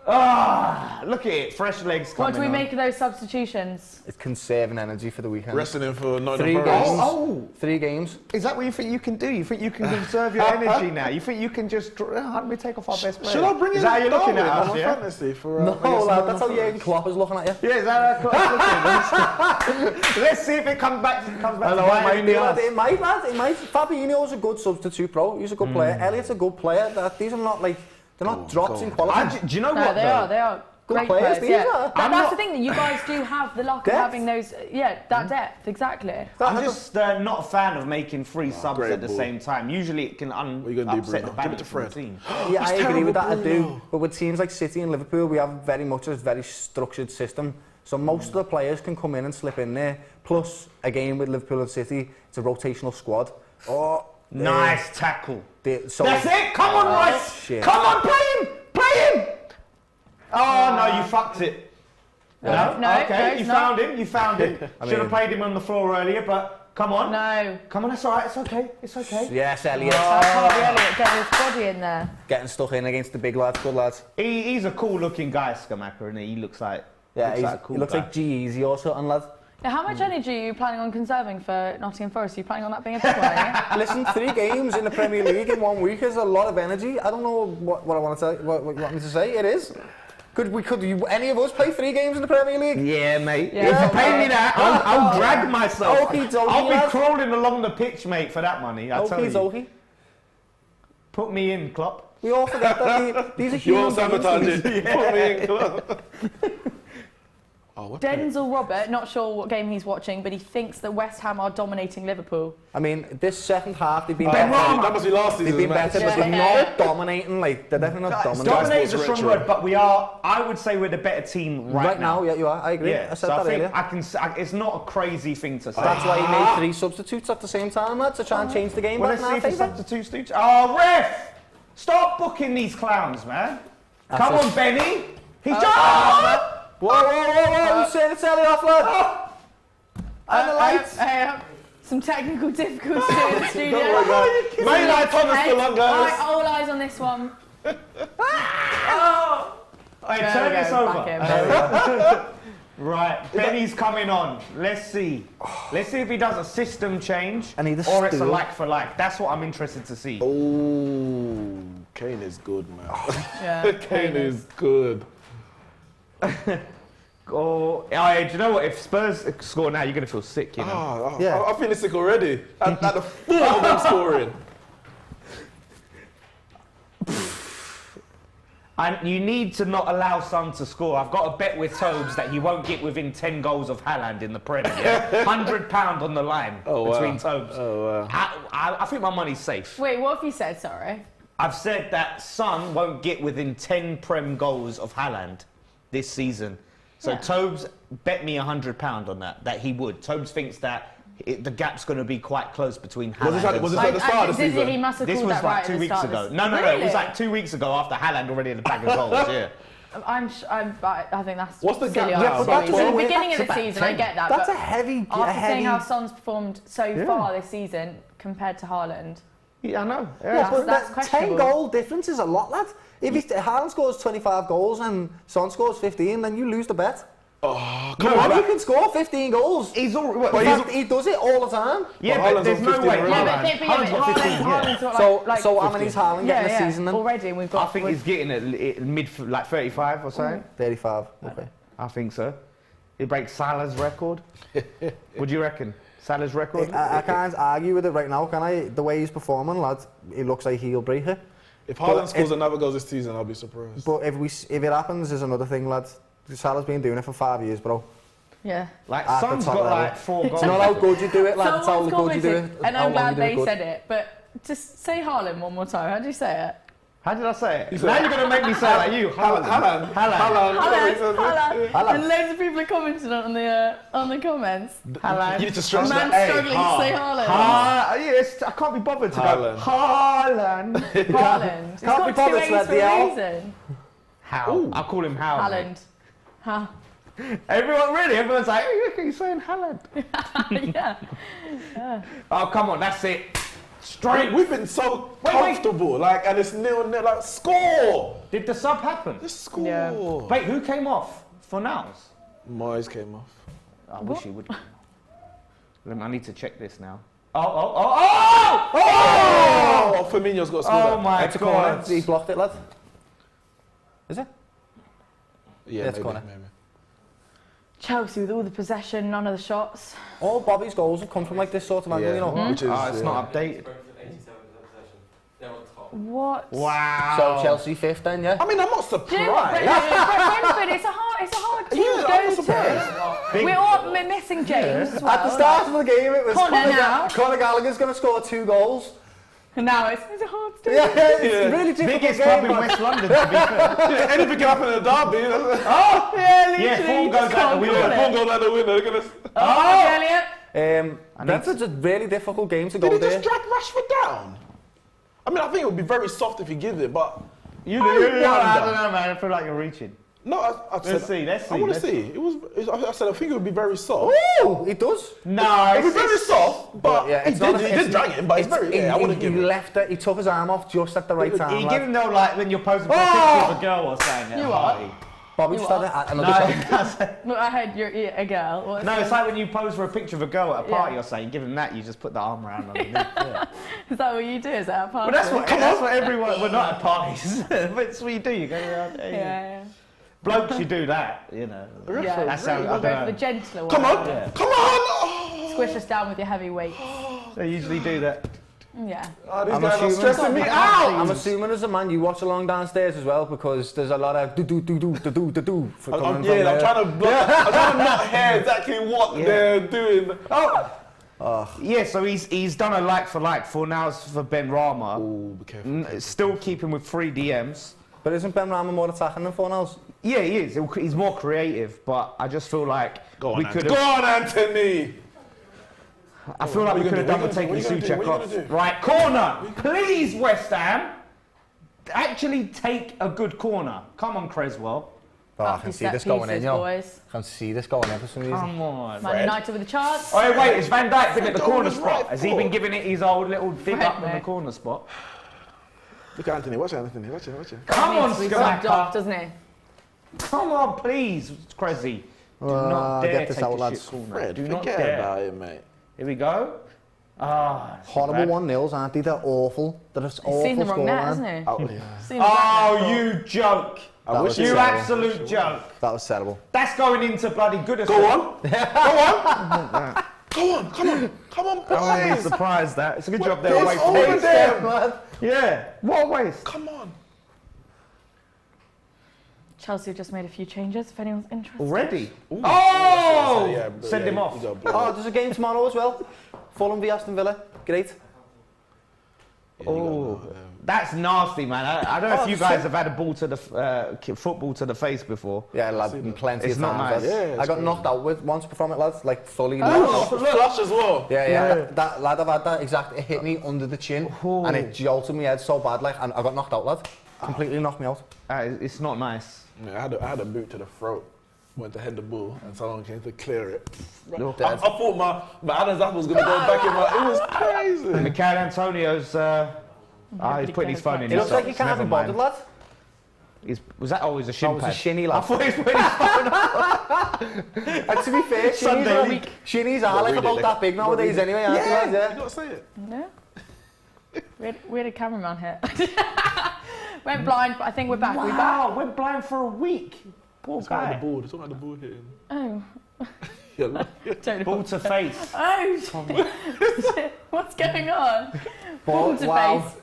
Ah, look at it. Fresh legs coming What do we on. make of those substitutions? It's conserving energy for the weekend. Resting him for 3 Nottingham games. Forest. Oh, 3 games. is that what you think you can do? You think you can conserve your energy now? You think you can just... How do we take off our best player? Should I bring Is in that how you're looking Darwin at on us, my yeah? fantasy for No, against lad, Nottingham that's how Jurgen Forest? Klopp is looking at you. Yeah, is that how Klopp's looking? Let's see if it comes back to I know bite it him might in be, the lad. arse. It might, lad. It might. Fabinho's a good substitute, bro. He's a good player. Elliot's a good player. These are not like... They're not drops in quality. Do you know No, what, they though? are. They are. Good players, these are. That's the thing, that you guys do have the luck of having those, that depth, exactly. I'm just not a fan of making 3 subs at the same time. Usually it can upset the balance of the team. Yeah, I agree with that, I do. But with teams like City and Liverpool, we have very much a very structured system. So most of the players can come in and slip in there. Plus, again, with Liverpool and City, it's a rotational squad. Oh, nice tackle. That's it. Come on, Rice. Come on, play him. Oh no, you fucked it. No, okay, you found him. Should have played him on the floor earlier, but come on. No. Come on, that's all right. It's okay. Yes, Elliot. Elliot getting his body in there. Getting stuck in against the big lads, good lads. He's a cool-looking guy, Skamaka, and he looks like. Yeah, cool he looks like G-Eazy or something, lad. Yeah, how much energy are you planning on conserving for Nottingham Forest? Are you planning on that being a big one, yeah? Listen, 3 games in the Premier League in 1 week is a lot of energy. I don't know what I want to say. What you want me to say? It is. Could any of us play 3 games in the Premier League? Yeah, mate. Yeah. If you pay me that, I'll drag myself. I'll be crawling along the pitch, mate, for that money. I tell you. Put me in, Klopp. We all forget that these are human beings. Put me in, Klopp. Denzel Robert, not sure what game he's watching, but he thinks that West Ham are dominating Liverpool. I mean, this second half they've been better. That must be last season. They've been better, but they're not dominating. Like they're definitely not dominating. Dominating is a strong word, but we are. I would say we're the better team right now. Yeah, you are. I agree. Yeah, I said that earlier. It's not a crazy thing to say. That's why he made 3 substitutes at the same time, lad, to try and change the game. Well, let's see if the substitutes do. Oh, ref! Stop booking these clowns, man. Come on, Benny. He's just. Whoa! Who's saying it's Ellie off, lad? And the lights. Some technical difficulties in the studio. May light Thomas still on, guys. All eyes on this one. Turn this over. Right, Benny's coming on. Let's see. Let's see if he does a system change or it's a like for like. That's what I'm interested to see. Oh, Kane is good, man. Yeah, Kane is good. Do you know what? If Spurs score now, you're going to feel sick, you know? I'm feeling sick already. At the thought of them scoring. And you need to not allow Son to score. I've got a bet with Tobes that he won't get within 10 goals of Haaland in the Premier. Yeah? £100 on the line between Tobes. Oh, wow. I think my money's safe. Wait, what have you said, sorry? I've said that Son won't get within 10 Prem goals of Haaland this season. So Tobes bet me £100 on that he would. Tobes thinks that the gap's going to be quite close between Haaland was this at the start of the season? He must have this called was that like right 2 at the weeks start ago. of No, it was like 2 weeks ago after Haaland already had a bag of goals, yeah. I think that's What's the gap silly. now? At the beginning of the season, I get that. That's but a heavy. After seeing how Son's performed so far this season compared to Haaland. Yeah, I know. Yeah, but that's that questionable. 10-goal difference is a lot, lad. If Haaland scores 25 goals and Son scores 15, then you lose the bet. Oh, come on. He can score 15 goals. He does it all the time. Yeah, but there's no way. Haaland's got 15. So how many's Haaland getting a season then? Already, we've got. I think he's getting it mid, like 35 or something. 35, okay. I think so. He breaks Salah's record. What do you reckon? Salah's record? I can't argue with it right now, can I? The way he's performing, lad, it looks like he'll break it. If Haaland scores another goal this season, I'll be surprised. But if it happens, there's another thing, lad. Salah's been doing it for 5 years, bro. Yeah. Like, Son's got like 4 goals. It's not how good you do it, lad. It's how good you do it. And I'm glad they said it. But just say Haaland one more time. How do you say it? How did I say it? Now you're going to make me say it like you. Haaland. And loads of people are commenting on the comments. Haaland. You need to stress that. that. Struggling to say Haaland. Yes, I can't be bothered to go Haaland. Haaland. Can't be bothered to let the reason. How? I'll call him How. Haaland. Huh? Everyone's like, you're saying Haaland. Yeah. Oh, come on, that's it. Straight. We've been so comfortable, like, and it's 0-0. Like, score. Did the sub happen? Just score. Yeah. Wait, who came off for Nows? Moyes came off. I wish he would. I need to check this now. Oh! Firmino's got a score. Oh my God! He blocked it, lad. Is it? Yeah, it's corner. Maybe. Chelsea with all the possession, none of the shots. All Bobby's goals have come from like this sort of angle, you know. Which is, it's not updated. Brentford 87% possession. They're on top. What? Wow. So Chelsea 5th then, yeah? I mean, I'm not Do you know what, surprised. Brentford, it's a hard team Yeah, to I'm go not surprised. to. We're all missing James as well. At the start of the game, it was Conor Conor Gallagher's going to score 2 goals. And now it's a hard team. Yeah, it's really difficult Biggest game, club in but- West London, to be fair. Yeah, anything can happen in a derby. Yeah, literally. Yeah, form you goes just out can't the call window. it. Form goes out the window. Look at this. Oh, Elliot. Brentford's a really difficult game to Did go he just there. drag Rashford down? I mean, I think it would be very soft if he gives it, but I I don't know, man. I feel like you're reaching. no, I said, Let's see, let's I see, want to let's see. I said I think it would be very soft. Oh, he does. No, It would be very soft, but Yeah, he did drag him, but it's very. Yeah, I wouldn't give He it. left it. He took his arm off just at the right time. You lad. give him though, like when you're posing for a picture of a girl or something. You at a what? party. Bobby You started what? at another shot. Look, I heard you're a girl. What's No, the- it's like when you pose for a picture of a girl at a party Yeah. or something. You give him that, you just put the arm around underneath. Yeah. Is that what you do? Is that a part? Well, that's what everyone. We're not at parties, but it's what you do. You go around. Hey. Yeah, Blokes, you do that, you know. yeah. That sounds. We'll I go don't for the know. gentler one. Come on, Yeah. come on! Oh. Squish us down with your heavy weight. They usually do that. Yeah. Oh, these I'm guys are assuming- stressing me I'm out. I'm assuming as a man you watch along downstairs as well because there's a lot of do for coming from I'm there. trying to block. I'm trying to not hear exactly what they're doing. Yeah, so he's done a like for now for Ben Rama. Oh, be careful. Still keeping with 3 DMs. But isn't Ben Rama more attacking than Fornals? Yeah, he is. He's more creative, but I just feel like we could Go have. on, Anthony. I feel like we could have done with taking Souček off. Right, corner, please, West Ham. Actually, take a good corner. Come on, Creswell. Oh, I Up can your see set this going in, pieces, yo. boys. I can see this going in for some reason. Come on. Man United with a chance. Oh, wait, has Van Dijk been at the Go corner with his spot? right Has he foot. been giving it his old little dig Fred, up in the mate. corner spot? Look at Anthony. Watch Anthony. Watch it. Watch it. Come on, Needs to be subbed off, Skamaka. doesn't he? Come on, please, Cressy. Do not get dare this take out, the lads. shit corner. Fred, Do not forget dare. about it, mate. Here we go. Ah, it's Horrible bad. 1-0s, aren't they? They're awful. They're just He's awful seen the wrong net, scoreline. hasn't he? Oh, yeah. Seen the wrong net. Oh, you joke. I wish was You terrible. absolute joke. That was terrible. That's going into bloody good. Go on. Go on. Go on. Come on. Come on, I wouldn't be boys. surprised that. It's a good job they're It's away from over me. there. Yeah. What a waste. Come on. Chelsea have just made a few changes, if anyone's interested. Already? Ooh. Oh! Yeah, but Send him you off. got blood. Oh, there's a game tomorrow as well. Fulham v Aston Villa. Great. Oh, that's nasty, man. I don't know if you guys have had a ball to the football to the face before. Yeah, lad, plenty It's of not times. nice. lads. Yeah, I got it's knocked out with once from it, lads. Like fully Oh, knocked out. flush as well. Yeah. That lad, I've had that exact. It hit me under the chin, and it jolted my head so bad, like, and I got knocked out, lad. Completely knocked me out. It's not nice. Yeah, I had a boot to the throat. Went to head the ball, and someone came to clear it. Look, I thought my Adam's apple was gonna go back in my. It was crazy. Mikel Antonio's. He's putting his phone in. It his looks like you socks, can't never be bothered, mind. lad. Was that always a That shin was a pad? shinny, I lad. thought he was putting his phone up. And to be fair, Sunday shinnies, league. shinnies are like really, about like- that big nowadays anyway, aren't they, lads? You Yeah. gotta say it. No. We had a cameraman here. Went blind, but I think we're back. We're back. Wow, went blind for a week. Poor It's not guy. the ball. It's not the ball hitting. Oh. Yeah, look. Don't know. Ball to face. Oh, shit. What's going on? Ball to Wow. face. It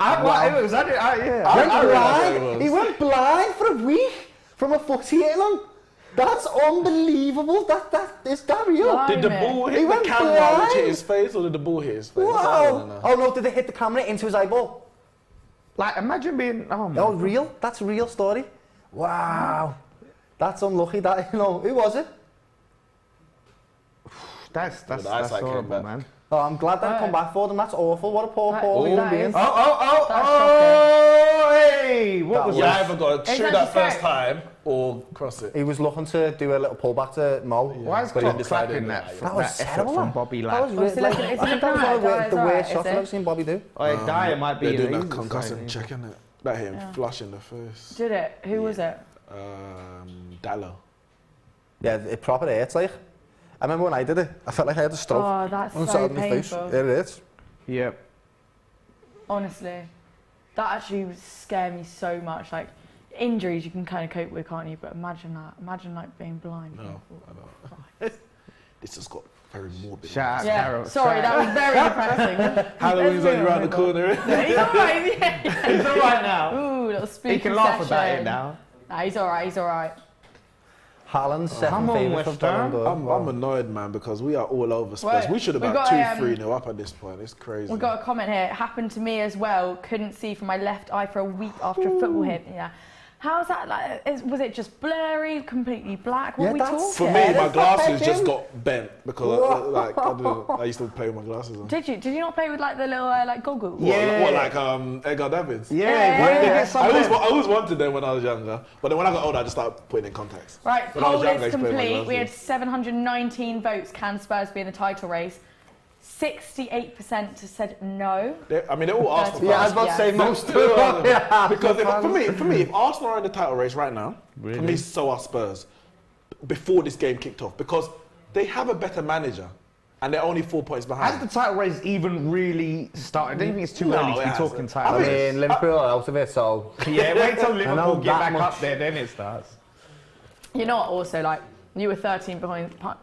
was. I realised what it was. He went blind for a week from a footy hitting. That's unbelievable. Is that real? Blimey. Did the ball He hit the went camera blind. which hit his face, or did the ball hit his face? That's what I wanna Wow. know. Oh no, did they hit the camera into his eyeball? Like, imagine being. Oh, my Oh, real? That's a real story. Wow. That's unlucky. That, you know, who was it? That's the eyesight came horrible, back. man. Oh, I'm glad that come back for them. That's awful. What a poor That human being. is- Oh, hey! What That was You that? either got to Is shoot that that the first throw? time or cross it. He was looking to do a little pullback to Mo. Why is but he Klopp decided clapping that. that? That was effort terrible. from Bobby That was Ladd. really, like- is I it think a that was guy? one of the Guy's alright, worst is shots it? I've ever seen Bobby do. Oh, Dyer might be They're doing illegal, that concussion so- check, innit? That hit him Yeah. flush in the face. Did it? Who was it? Dallo. Yeah, it proper hurts, like. I remember when I did it, I felt like I had a stroke. Oh, that's on the so side of my face. painful. It hurts. Yeah. Honestly, that actually would scare me so much. Like, injuries you can kind of cope with, can't you? But imagine that. Imagine, like, being blind. No, I don't. This has got Very morbid. Shout out Yeah, Carol. sorry, that was very depressing. Halloween's Let's only move around on. the corner. He's alright, yeah. He's all right now. Ooh, little spooky He can laugh about session. it now. Nah, he's alright, he's alright. Haaland's second Come on, favourite for West Ham. Ballon d'Or. I'm annoyed, man, because we are all over Spurs. Wait, We should have we've about got, 2-3-0 up at this point. It's crazy. We've got a comment here. It happened to me as well. Couldn't see from my left eye for a week after a football hit. Yeah. How's that like? Was it just blurry, completely black? What Yeah, were we that's- talking? For me, my That's glasses not just him. got bent because I don't know, I used to play with my glasses on. Did you not play with like the little like goggles? What, like Edgar Davids? Yeah, why did you get I something? always wanted them when I was younger, but then when I got older, I just started putting in contacts. Right, When I was poll younger, I is used to play with my complete. We had glasses. 719 votes. Can Spurs be in the title race? 68% said no. I mean, they're all Arsenal fans. Yeah, I was about to say Yeah. most of them. Yeah, Because for me, if Arsenal are in the title race right now, for me, so are Spurs. Before this game kicked off, because they have a better manager, and they're only 4 points Has behind. the title race even really started? I don't think it's too No, early to it be hasn't. talking I title race. mean, Liverpool are out of it, so... Yeah, wait till I Liverpool know get that back much. up there, then it starts. You're not also like you were 13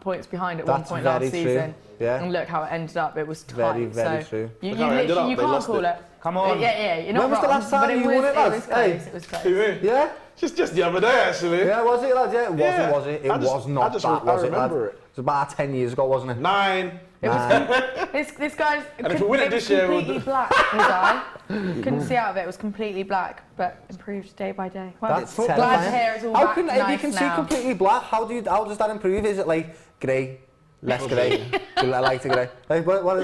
points behind at one That's point last very true. season. Yeah. And look how it ended up. It was tight. Very, very so true. You Look how it ended literally up. you They can't lost call it. it. Come on. Yeah, you're not When was the wrong, last time but you won it, it lads? was Hey. close. It was close. Yeah? Just the other day, actually. Yeah, was it, lads? Yeah, it wasn't, Yeah. was it? It I just- was I not just that, re- I was it, lad? remember It it. was about 10 years ago, wasn't it? 9. It was this guy's And if we win it this year, we'll completely do- black. His eye couldn't see out of it. It was completely black, but improved day by day. Well, That's glad terrifying. to hear it's all How back can, if nice you can see now. completely black, how does that improve? Is it like grey, less grey, lighter grey? Like, what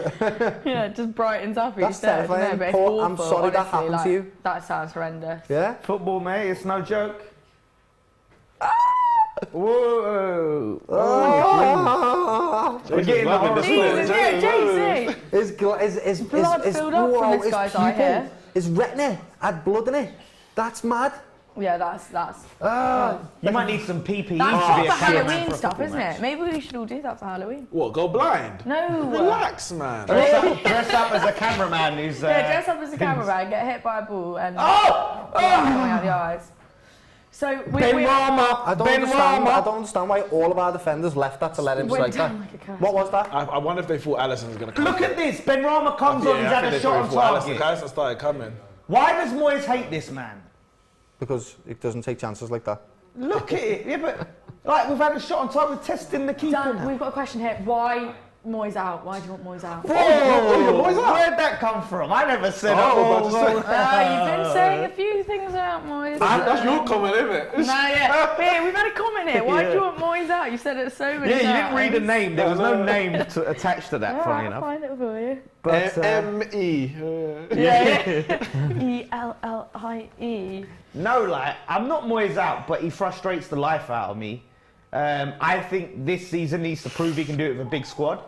Yeah, it just brightens up That's each day. doesn't terrifying. it? But it's Paul, I'm awful, sorry that honestly, happened to like, you. That sounds horrendous. yeah? Football, mate, it's no joke. Whoa! We're getting the loving horror this, stories. isn't it? JC. Is Blood filled up from this guy's eye here. His retina had blood in it. That's mad. Yeah, that's You might need some PPE that's to be for a cameraman Halloween for a stuff, football isn't match. it? Maybe we should all do that for Halloween. What, go blind? No. Relax, man. Dress up as a cameraman who's. Yeah, dress up as a cameraman, get hit by a ball, and coming out the eyes. So we I don't understand why all of our defenders left that to let him went strike that. down like a curse. What was that? I wonder if they thought Allison was going to come. Look at this. Ben Rama comes on. He's had a shot on target. Allison started coming. Why does Moyes hate this man? Because it doesn't take chances like that. Look at it. Yeah, but like we've had a shot on target. We're testing the keeper. Dan, now. we've got a question here. Why Moyes out? Why do you want Moyes out? Where'd that come from? I never said You've been saying a few things about Moyes. That's your comment, isn't it? No, yeah, we've had a comment here. Why do you want Moyes out? You said it so many Yeah, times. you didn't read a name. There was no name attached to that, funny I'll enough. find it for you. But M-E. E-L-L-I-E. no, like I'm not Moyes out, but he frustrates the life out of me. I think this season needs to prove he can do it with a big squad.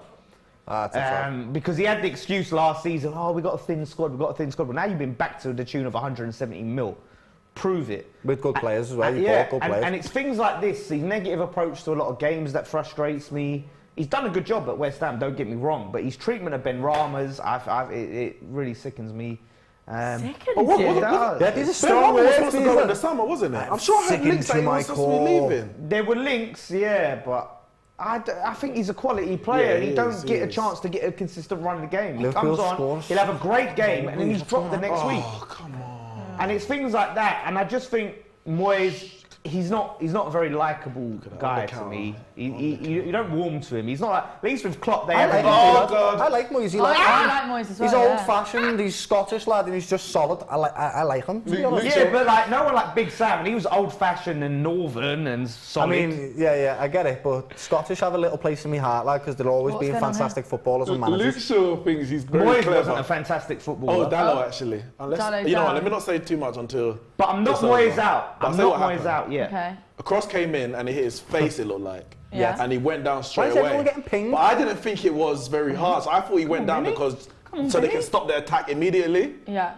That's a fact. Because he had the excuse last season, we got a thin squad, But now you've been back to the tune of 170 mil. Prove it. With good players as well. You Yeah, bought good players. and it's things like this, his negative approach to a lot of games that frustrates me. He's done a good job at West Ham, don't get me wrong, but his treatment of Ben Rama's, it really sickens me. Sickens what- you. Yeah, these are Ben strong Rama was words. supposed to go in the summer, wasn't it? I'm sure I heard sickened links that to he my was supposed to be core. leaving. There were links, yeah, but I think he's a quality player Yeah, and he he don't is, get he a is. chance to get a consistent run of the game. He Liverpool comes on, scores. he'll have a great game and then he's dropped the next week. Oh, come on. And it's things like that, and I just think Moyes, he's not a very likable guy to me. You don't warm to him. He's not like, at least with Klopp they I have like a him, God. I like Moyes. I like Moyes as well. He's yeah. old-fashioned, he's Scottish lad, and he's just solid. I like him. To be honest. Yeah, but like no one like Big Sam, and he was old-fashioned and northern and I solid. mean, yeah, I get it, but Scottish have a little place in my heart, lad, because they're always What's being going on fantastic footballers and Luke managers. Shaw thinks he's very Moyes clever. wasn't a fantastic footballer. Oh, Dallo actually. Unless, Dallo you know what, down. let me not say too much until... But I'm not It's over. Moyes out. But I'm I'll tell you not what Moyes happened. out yet. Okay. A cross came in and it hit his face, it looked like. Yeah. And he went down Why straight is away. everyone getting pinged? But I didn't think it was very hard. So I thought he went down because so they can stop the attack immediately. Yeah.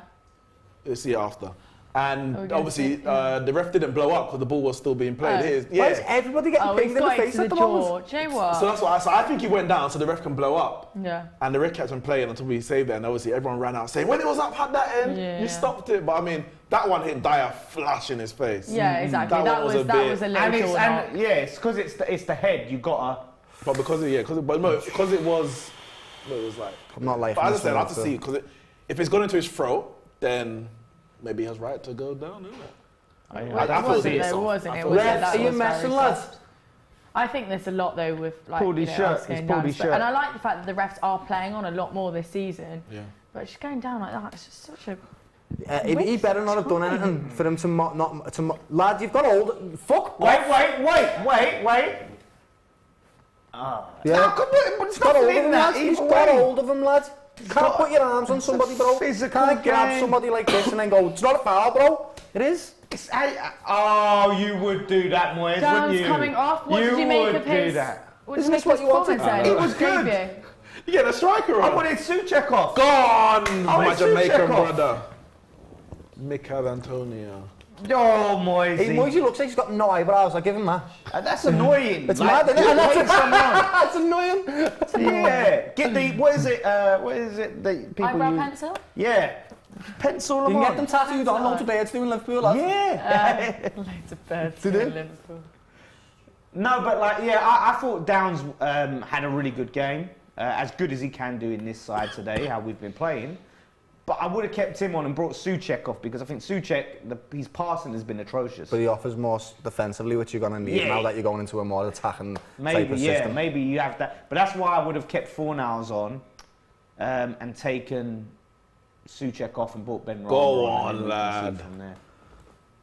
We'll see after. And Oh, we obviously, can the ref didn't blow up because the ball was still being played. Oh. Here's- Why is yeah. everybody getting Oh, pinged he's in the got it face to the at the jaw. moment? Do you know what? So that's why I think he went down so the ref can blow up. Yeah. And the ref kept on playing until we saved it. And obviously, everyone ran out saying, when it was up at that end, Yeah. you stopped it. But I mean, that one hit Dyer flash in his face. Yeah, exactly. That That one was was a that bit- was a little And jaw knock. yeah, it's because it's the head. You gotta But because it was like. I'm not liking But as I this said, I one, have to so- see because if it's gone into his throat, then maybe he has right to go down, isn't it? I It feel wasn't, it. though, wasn't I it? feel Was it. it? Refs, That are you was messing, very lads? soft. I think there's a lot though with like Pulled his shirt, us going he's pulled down his Spurs. shirt. And I like the fact that the refs are playing on a lot more this season. Yeah. But just going down like that, it's just such a. He better not have done anything for him to lad, you've got old. Fuck. Wait. Yeah. Come on, but it's He's got not hold of in him, that. lad. He's got hold of him, lad. Can't got- put your arms on somebody, bro. physical Can't grab game. somebody like this and then go, it's not a foul, bro. It is. Oh, you would do that, Moyes, wouldn't Dan's you? coming off. What you did you make would of do his? that. What did Isn't you this make what of you his wanted? performance then? It was good. Debut? You get a striker I on. wanted Souček off. Gone, my it's Jamaican Souček off. brother. Mikel Antonio. Oh, Moyes. Hey, Moisey looks like he's got no eyebrows. I give him that. That's annoying. It's mad, isn't it? you're And that's playing someone. It's annoying. Yeah. Get the, what is it that people Eyebrow use? pencil? Yeah. Pencil You them can on. get them tattooed on. Loads of birds do in Liverpool, lads. Yeah. Loads of birds Did in it? Liverpool. No, but like, yeah, I thought Downs had a really good game. As good as he can do in this side today, how we've been playing. But I would have kept him on and brought Souček off because I think Souček, his passing has been atrocious. But he offers more defensively, which you're going to need Yeah. now that you're going into a more attacking type Maybe, of yeah, system. maybe you have that. But that's why I would have kept Fornals on and taken Souček off and brought Ben Rama Go on, on, and then we can see lad. from there.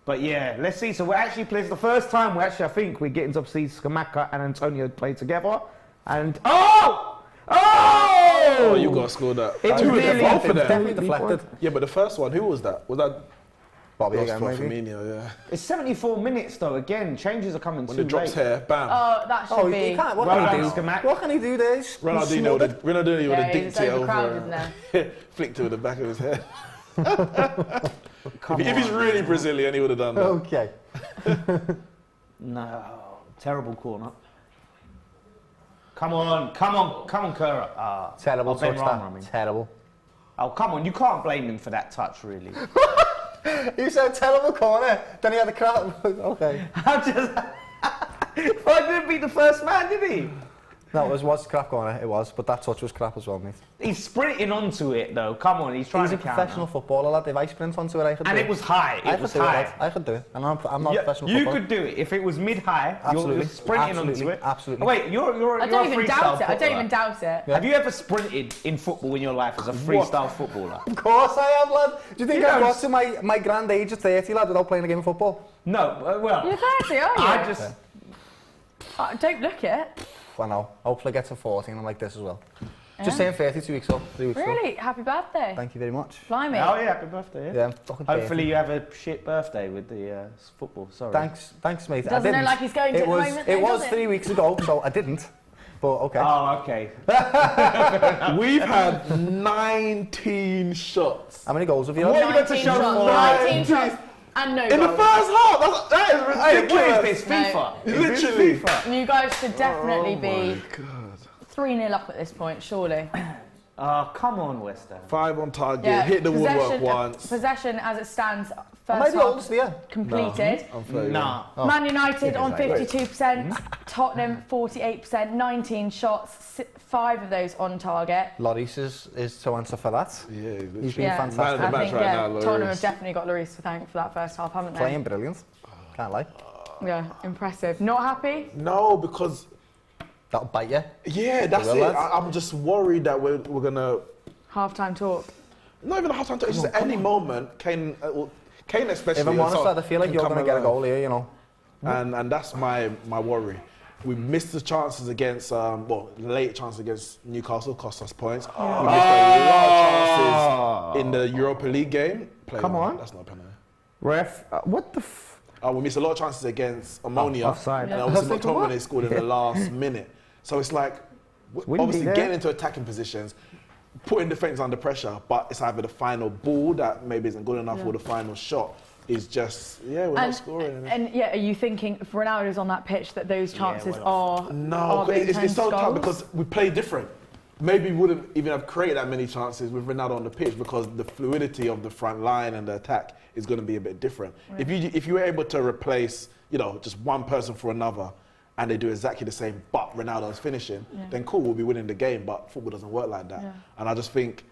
But yeah, let's see. So we're actually playing for the first time. I think we're getting to see Skamaka and Antonio play together. And Oh, you got to score that. It was Two of them, really both of them. Definitely deflected. Yeah, but the first one, who was that? Was that Bobby lost again, for maybe. Firmino? Yeah. It's 74 minutes though. Again, changes are coming When too it drops late. here, bam. Oh, that should Oh, be. he can't. What Well can he done, do? Skamak. What can he do there? He's Ronaldinho would have Yeah, dinked it's it overcrowded over. now. Flicked it with the back of his head. If he's really Brazilian, he would have done that. Okay. No, terrible corner. Come on, Kura. Terrible Ben touch Rama, that. I mean. Terrible. Oh, come on, you can't blame him for that touch, really. You said terrible corner, then he had the crap. Okay. Well, didn't beat the first man, did he? No, it was crap corner, it was, but that touch was crap as well, mate. He's sprinting onto it, though. Come on, he's trying He's a to counter. professional footballer, lad. If I sprint onto it, I could do And it. it was high. I It could was do it, high. lad. I could do it. And I'm not a professional You footballer. could do it if it was mid-high. Absolutely. You're sprinting Absolutely. onto it. Absolutely. Oh, wait, you're I a don't even freestyle doubt it. I don't footballer. even doubt it. Yeah. Have you ever sprinted in football in your life as a freestyle footballer? Of course I have, lad. Do you think You I've don't got to my grand age of 30, lad, without playing a game of football? No, well, You're 30, are you? I just... Don't look it. I know. Hopefully I get to 14 I'm like this as well. Just saying 30, 2 weeks up, 3 weeks up. Really? Happy birthday. Thank you very much. Blimey. Oh, yeah, happy birthday. Yeah, I'm fucking Hopefully 30. you have a shit birthday with the football. Sorry. Thanks, mate. Doesn't I didn't. look like he's going to it at the was, moment, It though, was does it? 3 weeks ago, so I didn't. But okay. Oh, okay. We've had 19 shots. How many goals have you What had? are you meant to 19 show shots. for? 19 shots. And no In the goals. first half, that is Hey, what ridiculous. is this? FIFA? Literally. FIFA. You guys should definitely Oh be my God. 3-0 up at this point, surely. Oh, come on, West Ham. 5 on target, hit the woodwork once. Possession as it stands, Am I first the half oldest here? completed. I'm 31. Nah. Man United on Wait. 52%, Tottenham 48%, 19 shots, 5 of those on target. Lloris is to answer for that. Yeah, he's He's literally been Yeah. fantastic. Man of the I match think right now, Tottenham Lloris. have definitely got Lloris to thank for that first half, haven't they? Playing brilliant. Can't lie. Yeah, impressive. Not happy? No, because That'll bite you. yeah, that's Well, it. lads. I'm just worried that we're gonna Half-time talk. not even a half time. It's just any moment, Kane especially. If I'm honest, so- lad, I feel like can you're come going to get a alive. goal here, you know. And that's my worry. We missed the chances against late chances against Newcastle, cost us points. We missed a lot of chances in the Europa League game. Come on. That's not a penalty. Ref, what the f... We missed a lot of chances against Ammonia. offside. And Yeah. obviously I was thinking, McTominay scored in the last minute. So it's like, windy obviously there. getting into attacking positions, putting defence under pressure, but it's either the final ball that maybe isn't good enough or the final shot is just, we're not scoring. And yeah, are you thinking if Ronaldo's on that pitch that those chances are No, being it's turned so to tough goals? because we play different. Maybe we wouldn't even have created that many chances with Ronaldo on the pitch because the fluidity of the front line and the attack is going to be a bit different. Right. If you were able to replace, just one person for another and they do exactly the same, but Ronaldo's finishing, then cool, we'll be winning the game. But football doesn't work like that. Yeah. And I just think,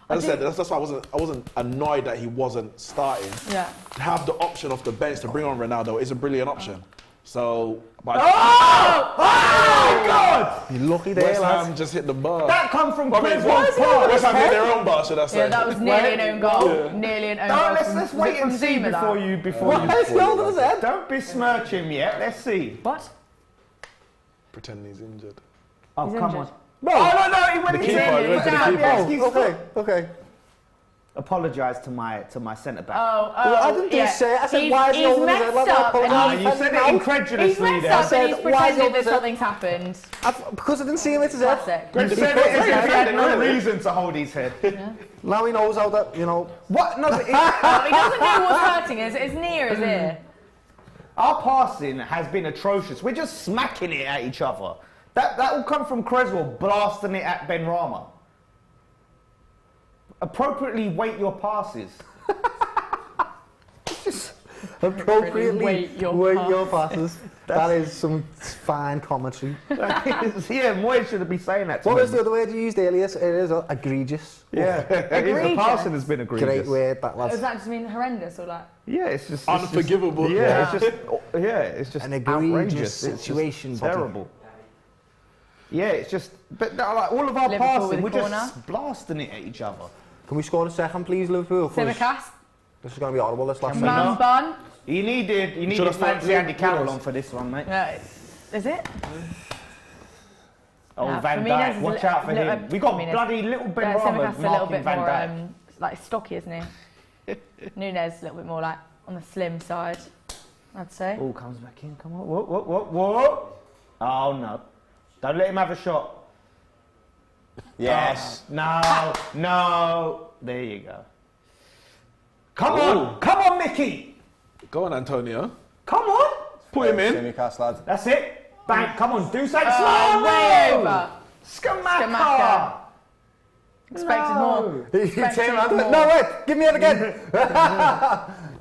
as I said, that's why I wasn't annoyed that he wasn't starting. Yeah. To have the option off the bench to bring on Ronaldo is a brilliant option. So, but Oh my God! You're lucky there, West lads. Ham just hit the bar. That come from Creswell's West Ham hit their own bar, should I say? Yeah, that was nearly an own goal. Nearly an own goal. Let's wait and see before you. Don't besmirch him yet. Let's see. What? Pretend he's injured. Oh, He's come injured. on. Oh, no, he went The in. keeper, he went to the keeper. Okay. Apologise to my centre back. Oh, I didn't just say it. I said, why is he holding it like that? You said it incredulously He's messed there. up and he's why is he pretending holding that it? something's happened. Because I didn't see him hit his head. Classic. He said it as if he had no reason to hold his head. Now he knows how that, you know. What? No, Oh, he doesn't know what's hurting his knee or his ear. our passing has been atrocious. We're just smacking it at each other. That will come from Creswell blasting it at Ben Rama. Appropriately weight your passes. Appropriately weight your passes. That is some fine commentary. Yeah, Moyes should be saying that to What me. was the other word you used earlier? It is egregious. Yeah, the passing has been egregious. Great word, that Does was. that just mean horrendous or like? Yeah, it's just unforgivable. It's just An outrageous. egregious situation, It's buddy. terrible. Yeah, it's just, but no, like all of our Liverpool passing, with we're a just blasting it at each other. Can we score a second, please, Liverpool? 'Cause Simicast, this is going to be horrible, this last Can we one. not? Man Bun. You needed Should've fancy started Andy Carroll Bruno. on for this one, mate. Yeah, is it? Oh, Yeah, Van Firmino's Dijk, is watch a out for little- him. We got Firmino's- bloody little Ben Yeah, Rama Simicast's a little marking bit Van more Dijk. like stocky, isn't he? Nunes a little bit more like on the slim side, I'd say. Oh, comes back in, come on. Whoa. Oh, no. Don't let him have a shot. Yes. No. There you go. Come on, Mickey. Go on, Antonio. Come on. Put him in. Simicast, lad. That's it. Bang. Come on, do something. Oh, way over. Skamaka. Expected more. Turn around. No, wait, give me it again.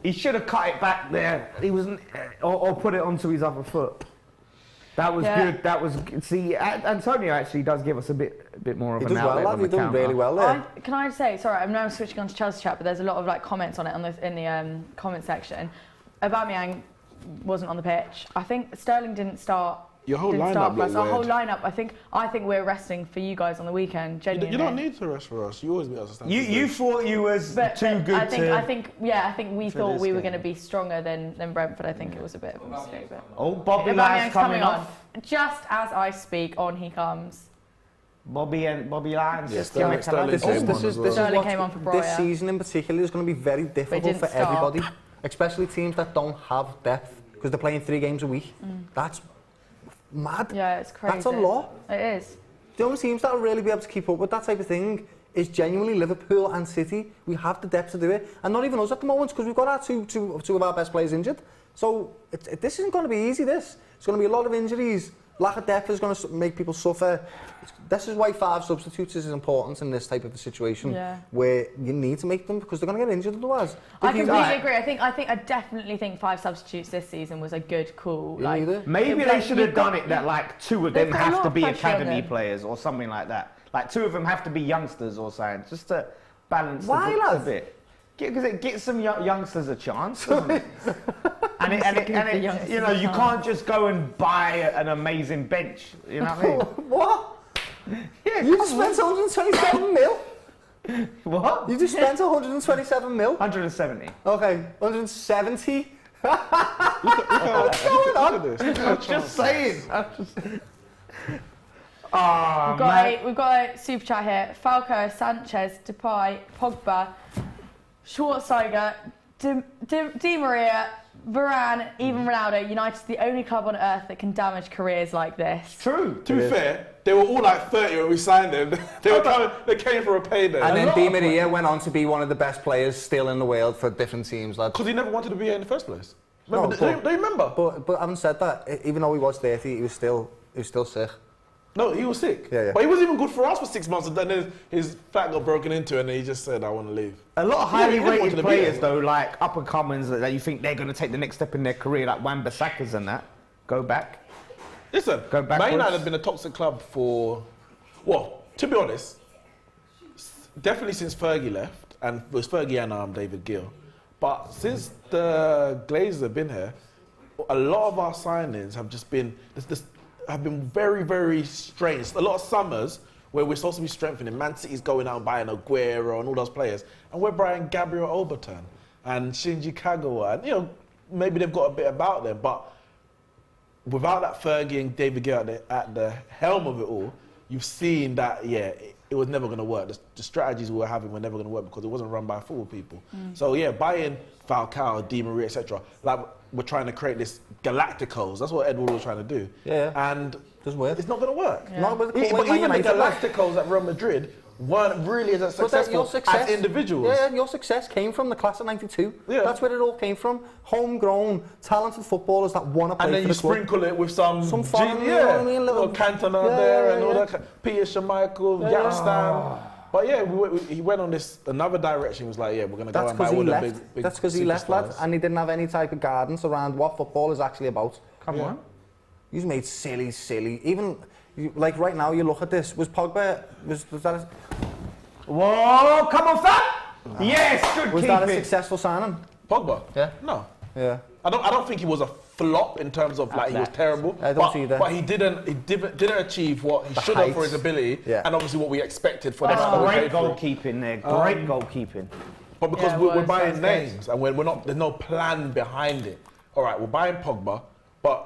He should have cut it back there. He wasn't, or put it onto his other foot. That was good. That was. See, Antonio actually does give us a bit more of He an does well, outlet lad. on He's the doing counter. really well there. Can I say, sorry, I'm now switching on to Chelsea chat, but there's a lot of like comments on it in the comment section. Aubameyang wasn't on the pitch. I think Sterling didn't start. Your whole didn't lineup start for us. looked Our whole weird. lineup. I think we're resting for you guys on the weekend. Genuinely. You don't need to rest for us. You always beat us. You thought you was too good I think we For thought this we were game. going to be stronger than Brentford. I think it was a bit of a mistake. But Oh, Bobby Aubameyang's Lyons coming off. Just as I speak, on he comes. Bobby Lyons. Yeah, just Sterling- gonna Sterling come This out. came is on as well. this is Sterling what came on for this Breuer. season in particular is going to be very difficult didn't for start. everybody, especially teams that don't have depth because they're playing 3 games a week. That's mad. Yeah, it's crazy. That's a lot. It is. The only teams that will really be able to keep up with that type of thing is genuinely Liverpool and City. We have the depth to do it, and not even us at the moment because we've got our two of our best players injured. So this isn't going to be easy. It's going to be a lot of injuries. Lack of depth is going to make people suffer. This is why 5 substitutes is important in this type of a situation where you need to make them because they're going to get injured otherwise. I completely agree. I definitely think 5 substitutes this season was a good call. Like, Maybe they should have done it that like 2 of them They've got a have lot to of be pressure on academy them. players or something like that. Like 2 of them have to be youngsters or something, just to balance Why, the books a lads? bit. Because it gets some youngsters a chance, doesn't it? and you know, you can't just go and buy an amazing bench. You know what I mean? What? Yeah, You just spent 127 mil? what? You just spent 127 mil? 170. Okay, 170? What's going on? Look at this. Just saying. Oh, We've got a super chat here. Falco, Sanchez, Depay, Pogba, Schwarzenegger, Di Maria, Varane, even Ronaldo. United's the only club on earth that can damage careers like this. True. To be fair, they were all like 30 when we signed them. They came for a payday. And then Di Maria went on to be one of the best players still in the world for different teams, lad. Because he never wanted to be here in the first place. No, Remember, do you remember? But having said that, even though he was 30, he was still sick. No, he was sick. Yeah. But he wasn't even good for us for 6 months. And then his fat got broken into and he just said, I want to leave. A lot of Yeah, highly he didn't want rated to be players, here. though, like up and comers that you think they're going to take the next step in their career, like Wan-Bissaka's and that, go back. Listen, Go Man backwards. United have been a toxic club for, well, to be honest, definitely since Fergie left, and it was Fergie and David Gill. But since the Glazers have been here, a lot of our signings have just been have been very, very strange. A lot of summers where we're supposed to be strengthening. Man City's going out and buying Aguero and all those players, and we're buying Gabriel Obertan and Shinji Kagawa, and you know maybe they've got a bit about them, but without that Fergie and David Gill at the helm of it all, you've seen that it was never going to work. The strategies we were having were never going to work because it wasn't run by football people. So yeah, buying Falcao, Di Maria, etc. Like we're trying to create this Galacticos. That's what Edward was trying to do. Yeah. And Doesn't work. it's not going to work. Yeah. Not with the But Man even the United, like. Galacticos at Real Madrid weren't really as But that successful as individuals. Yeah, your success came from the class of '92. Yeah. That's where it all came from. Homegrown, talented footballers that want to play And then for you the club. sprinkle it with some foreign, you know what I mean, little Cantona there and all that. Peter Schmeichel, Yatstam. But yeah, he went on another direction. He was like, yeah, we're going to go and buy all the big That's because he left, lad, and he didn't have any type of guidance around what football is actually about. Come on. He's made silly. Even like right now, you look at this. Was Pogba? Was that? Whoa! Come on, fam! Yes, good Was keeping. that a successful signing? Pogba? Yeah. No. Yeah. I don't think he was a flop in terms of like he was terrible. I don't see that. But he didn't achieve what he should have for his ability, and obviously what we expected for the amount we Great paid for him. goalkeeping there. Great goalkeeping. But because we're buying names and we're not, there's no plan behind it. All right, we're buying Pogba, but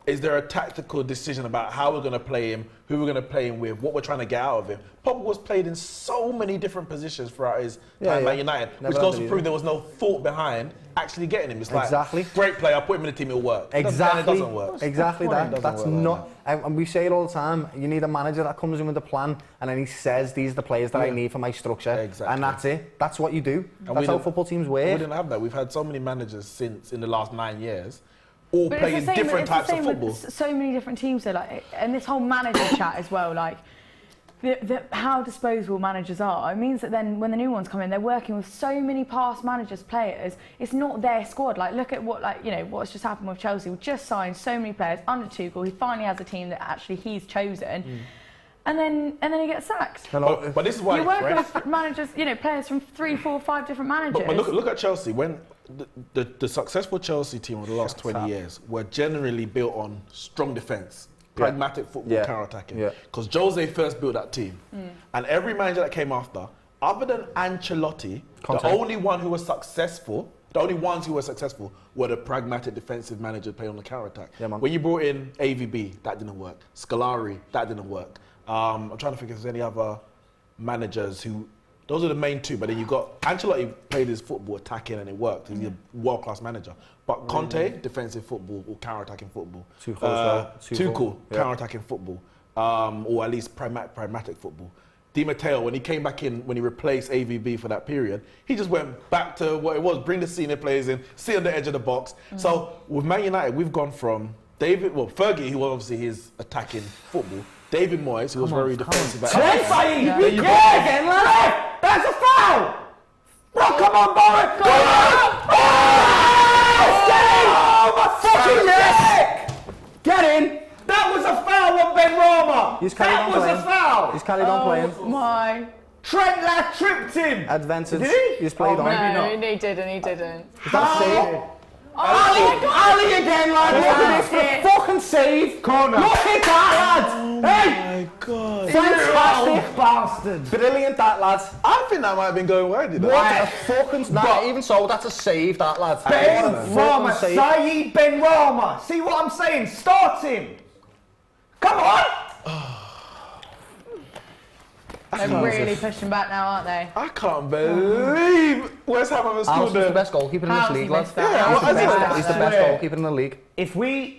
is there a tactical decision about how we're going to play him, who we're going to play him with, what we're trying to get out of him? Pogba was played in so many different positions throughout his time at United, which goes to prove there was no thought behind actually getting him. It's like, great player, put him in the team, it'll work. Exactly. It doesn't work. Exactly that. Doesn't That's work like not. And we say it all the time. You need a manager that comes in with a plan, and then he says, "These are the players that I need for my structure." Exactly. And that's it. That's what you do. And That's how football teams work. We didn't have that. We've had so many managers since in the last 9 years, all But playing it's the same, different it's types the of same football. with so many different teams, so like, and this whole manager chat as well, like. How disposable managers are. It means that then when the new ones come in, they're working with so many past managers, players. It's not their squad. Like look at what what's just happened with Chelsea. We've just signed so many players under Tuchel. He finally has a team that actually he's chosen, and then he gets sacked. But this is why You're working with managers, players from 3, 4, 5 different managers. But look at Chelsea. When the successful Chelsea team of the last 20 years were generally built on strong defence. Pragmatic football, counter-attacking. Because Jose first built that team. And every manager that came after, other than Ancelotti, the only ones who were successful were the pragmatic defensive managers playing on the counter-attack. Yeah, man. When you brought in AVB, that didn't work. Scolari, that didn't work. I'm trying to think if there's any other managers who... Those are the main two, but then you got Ancelotti played his football attacking and it worked. He's a world-class manager. But Conte, defensive football or counter-attacking football. Tuchel, counter-attacking football, or at least pragmatic football. Di Matteo, when he came back in, when he replaced AVB for that period, he just went back to what it was, bring the senior players in, sit on the edge of the box. So with Man United, we've gone from Fergie, who was obviously his attacking football, David Moyes, who was very defensive. Again, lad! That's a foul! Bro, come on, Boris! Come on! Oh, my fucking neck! Get in! That was a foul on Ben Rama! That was a foul! He's carried on playing. My. Trent lad tripped him! Advantage. Did he? He's played on. No, he didn't. Is that safe? Ali again, lad! Look at this fucking save! Corner! Look at that, lad! Hey! My God. Fantastic bastard! Brilliant, that lad. I think that might have been going wide, you know. What a fucking... Nah, even so, that's a save, that lad. Ben Rama, Saeed Ben Rama. See what I'm saying? Start him. Come on. They're really pushing back now, aren't they? I can't believe Westham have scored Alison's the there. best goalkeeper in this league, lad. He's the best goalkeeper in the league. If we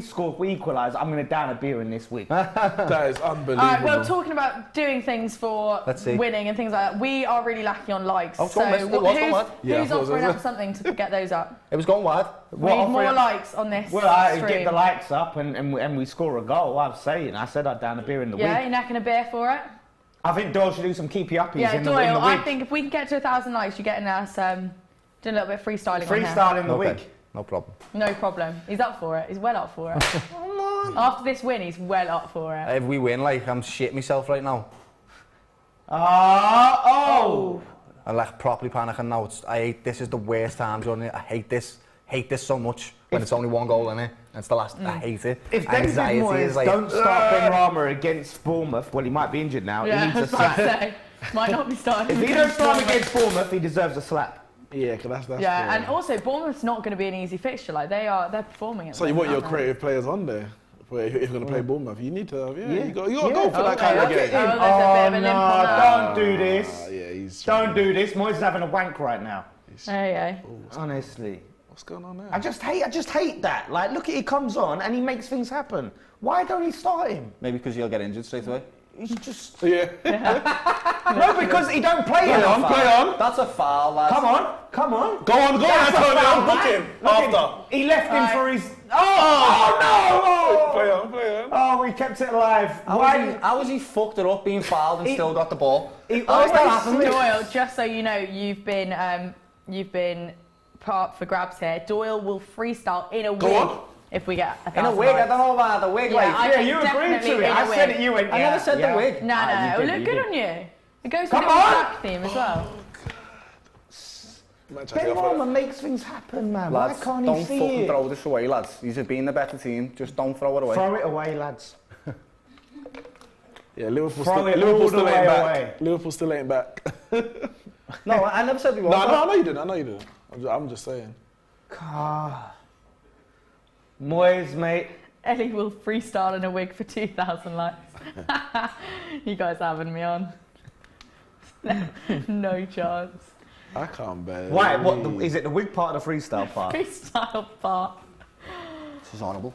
score, if we equalise, I'm going to down a beer in this week. That is unbelievable. All right, well, talking about doing things for winning and things like that, we are really lacking on likes. Oh, who's offering up something to get those up? It was going wide. We need more likes on this Well, I stream. get the likes up and we score a goal. I said I'd down a beer in the week. Yeah, you're necking a beer for it? I think Doyle should do some keepy uppies in the Doyle, week. I think if we can get to 1,000 likes, you're getting us doing a little bit of freestyling on here. Freestyle in the week. No problem. No problem. He's up for it. He's well up for it. After this win, he's well up for it. If we win, like, I'm shitting myself right now. Oh! I'm like properly panicking now. This is the worst time, Jordan. I hate this so much when it's only 1 goal in it. And it's the last. I hate it. If David Moyes don't start Ben Rama against Bournemouth, well, he might be injured now. Yeah, He needs a I was about to slap. say, might not be starting. If he don't start against Bournemouth, he deserves a slap. Yeah, because that's Yeah, true. and also Bournemouth's not going to be an easy fixture. Like they're performing. At So the you want your moment, creative players on there. If you're going to play Bournemouth, you need to, you got to Yeah. go for that kind of okay. game. Oh, there's a bit of a limp on that. Don't do this. Yeah, he's Don't do this. Moyes is having a wank right now. There Honestly. What's going on there? I just hate that. Like, look, he comes on and he makes things happen. Why don't he start him? Maybe because he'll get injured straight away. He's just... Yeah. No, because he don't play Play enough. on, play on. That's a foul, lads. Come on. Go on, That's a Antonio. foul, Book man. him. Look After. him. He left him for his... Oh, no! Play on. Oh, we kept it alive. How has he fucked it up being fouled and still got the ball? He How has that always happened? Doyle, just so you know, you've been put up for grabs here. Doyle will freestyle in a wig on. if we get In a wig, I don't know about the wig, Yeah, like. I Yeah, think you agreed definitely to it. in a I said wig. it, you went, I never said the wig. No, Ah, it you will did, look you good did. on you. It goes Come with the on. black theme as well. Ben Rama makes things happen, man. Lads, Why can't don't he see fucking it? throw this away, lads. He's been the better team. Just don't throw it away. Throw it away, lads. Yeah, Liverpool Throw still, it Liverpool all still the ain't way back. away. Liverpool still ain't back. No, I never said we No, were. I know you didn't. I'm just saying. God. Moyes, mate. Ellie will freestyle in a wig for 2,000 likes. You guys having me on? No chance. I can't bear. Why? Is it the wig part or the freestyle part? Freestyle part. This is horrible.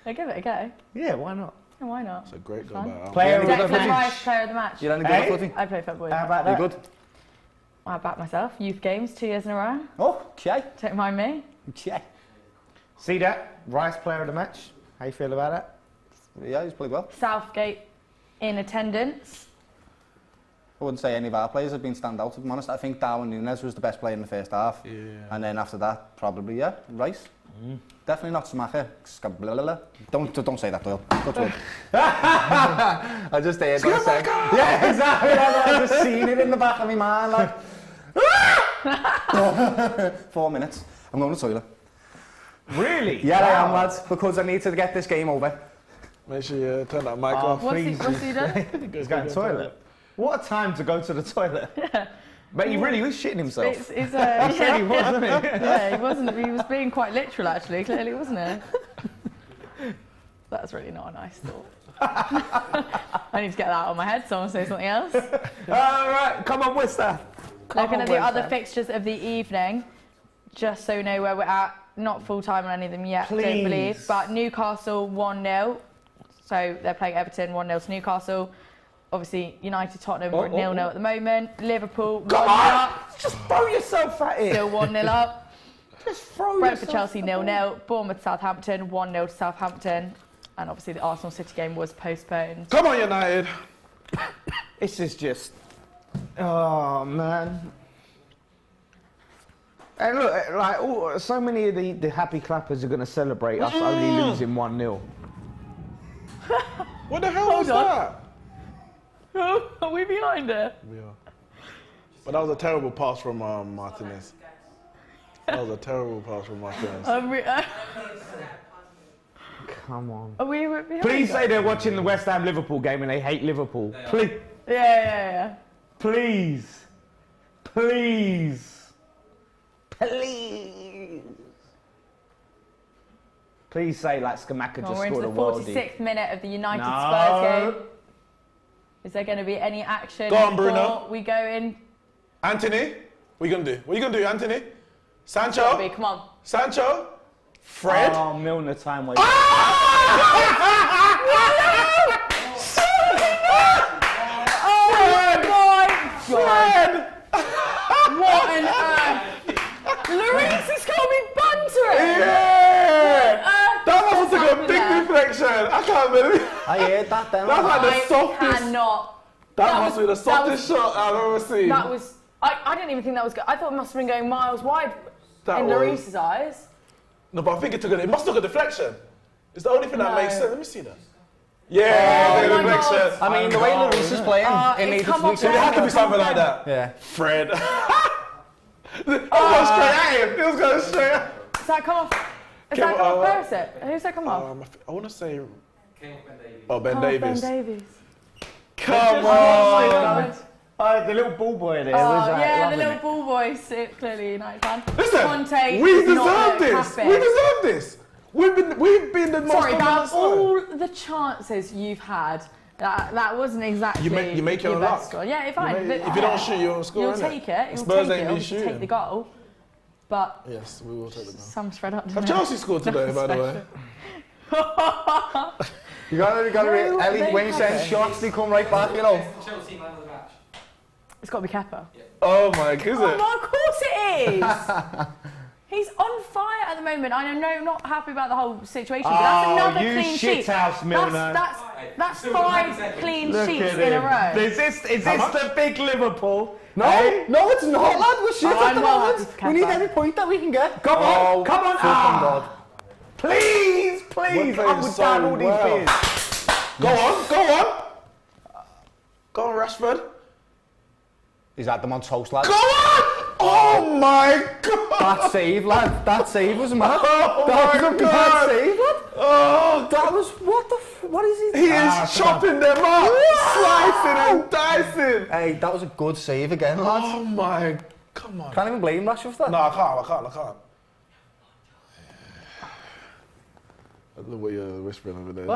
I'll give it a go. Yeah, why not? Oh, why not? It's a great goal Fun. by Al. Player of the Declan match. Rice, player of the match. You don't good Hey? at footy? I play football. How about You that? good? I back myself. Youth games 2 years in a row. Oh, okay. Don't mind me. Okay. See that? Rice player of the match. How you feel about that? Yeah, he's played well. Southgate in attendance. I wouldn't say any of our players have been stand out, if I'm honest. I think Darwin Núñez was the best player in the first half. Yeah. And then after that, probably, yeah, Rice. Definitely not Schumacher. Don't say that, Doyle. Touch wood. I just heard what I said. Yeah, exactly. I just seen it in the back of my mind, like. 4 minutes. I'm going to the toilet. Really? Yeah, I am, lads, because I need to get this game over. Make sure you turn that mic off. What's he done? He's going to the toilet. What a time to go to the toilet. Yeah. But he really was shitting himself. It's, He said he was, wasn't he? Yeah, he wasn't. He was being quite literal, actually. Clearly, wasn't he? That's really not a nice thought. I need to get that out of my head. Someone say something else. All right, come on, Westham. Looking at the other fixtures of the evening, just so you know where we're at. Not full time on any of them yet, Please. don't believe. But Newcastle 1-0. So they're playing Everton 1-0 to Newcastle. Obviously, United Tottenham are 0-0 at the moment. Liverpool 1-0 up. Just throw yourself at it. Still 1-0 up. Just throw Brentford yourself Chelsea 0-0. Bournemouth Southampton 1-0 to Southampton. And obviously the Arsenal City game was postponed. Come on, United. This is just... Oh, man. And look, like, so many of the happy clappers are going to celebrate us only losing 1-0. What the hell was that? Are we behind it? We are. But that was a terrible pass from Martinez. That was a terrible pass from Martinez. Come on. Are we behind Please it? say they're watching the West Ham Liverpool game and they hate Liverpool. Please. Yeah. Please. Please. Please. Please say like Skamaka just We're into scored the a worldie. 46th minute of the United No. Spurs game. Is there going to be any action Go on, before Bruno. we go in? Anthony, what are you going to do? What are you going to do, Anthony? Bobby, Sancho? come on. Sancho? Fred? Oh, Milner time waste. Fred! What on earth? Lloris is coming bantering! Yeah! That must have took a big deflection. I can't believe it. I heard that then. That's like the I softest. cannot. That must be the softest shot I've ever seen. That was... I didn't even think that was good. I thought it must have been going miles wide. That In was... Lloris's eyes. No, but I think it must look a deflection. It's the only thing that No. makes sense. Let me see that. Yeah, Oh the my deflection. God. I mean, the way Lloris is playing, it needs come to off So there had to be something like that. Yeah. Fred. It was going straight at him. It was going straight at him. Does that come off? Does that come off Perisic? Who's that come off? I want to say... Came off Ben Davies. Oh, Ben Come off Davies. Ben Davies. Come Oh on. my God. The little ball boy there was Oh, like, yeah, the loving little it. ball boy, clearly United fan. Listen, Conte we is not deserve this. happy. We deserve this. We've been the most Sorry, dominant about side. all the chances you've had, that wasn't exactly You make your own best luck. score. Yeah, fine. If you don't shoot, you don't score. You'll innit? take it. You'll Spurs take ain't it. been Obviously shooting. take the goal. But Yes, we will take the goal. some spread up. Have Chelsea scored today, by the way? You gotta No, Ellie, they when you send haven't. shots, they come right back, you know. It's the Chelsea man of the match. It's got to be Kepa. Oh my goodness. Oh, of course it is. He's on fire at the moment. I know, not happy about the whole situation, but that's another you clean sheet. shithouse, Milner. That's Still 5 got clean Look sheets at in a him. row. Is this the big Liverpool? No, Eh? no, it's not, lad. We're shit Oh, at the I'm well moment. happy for We need Kepa. every point that we can get. Come on, come on. Fucking God. Please, We're please. playing I would so down all these well. beers. Go on, go on. Go on, Rashford. He's had them on toast, lad. Go on! Oh my God! That save, lad. That save was mad. Oh That my was a God. mad save, lad. Oh, That was, what is he? he is chopping them up, slicing and dicing. Hey, that was a good save again, lad. Oh my, come on. Can't even blame Rashford for that. No, I can't. Look what you're whispering over there.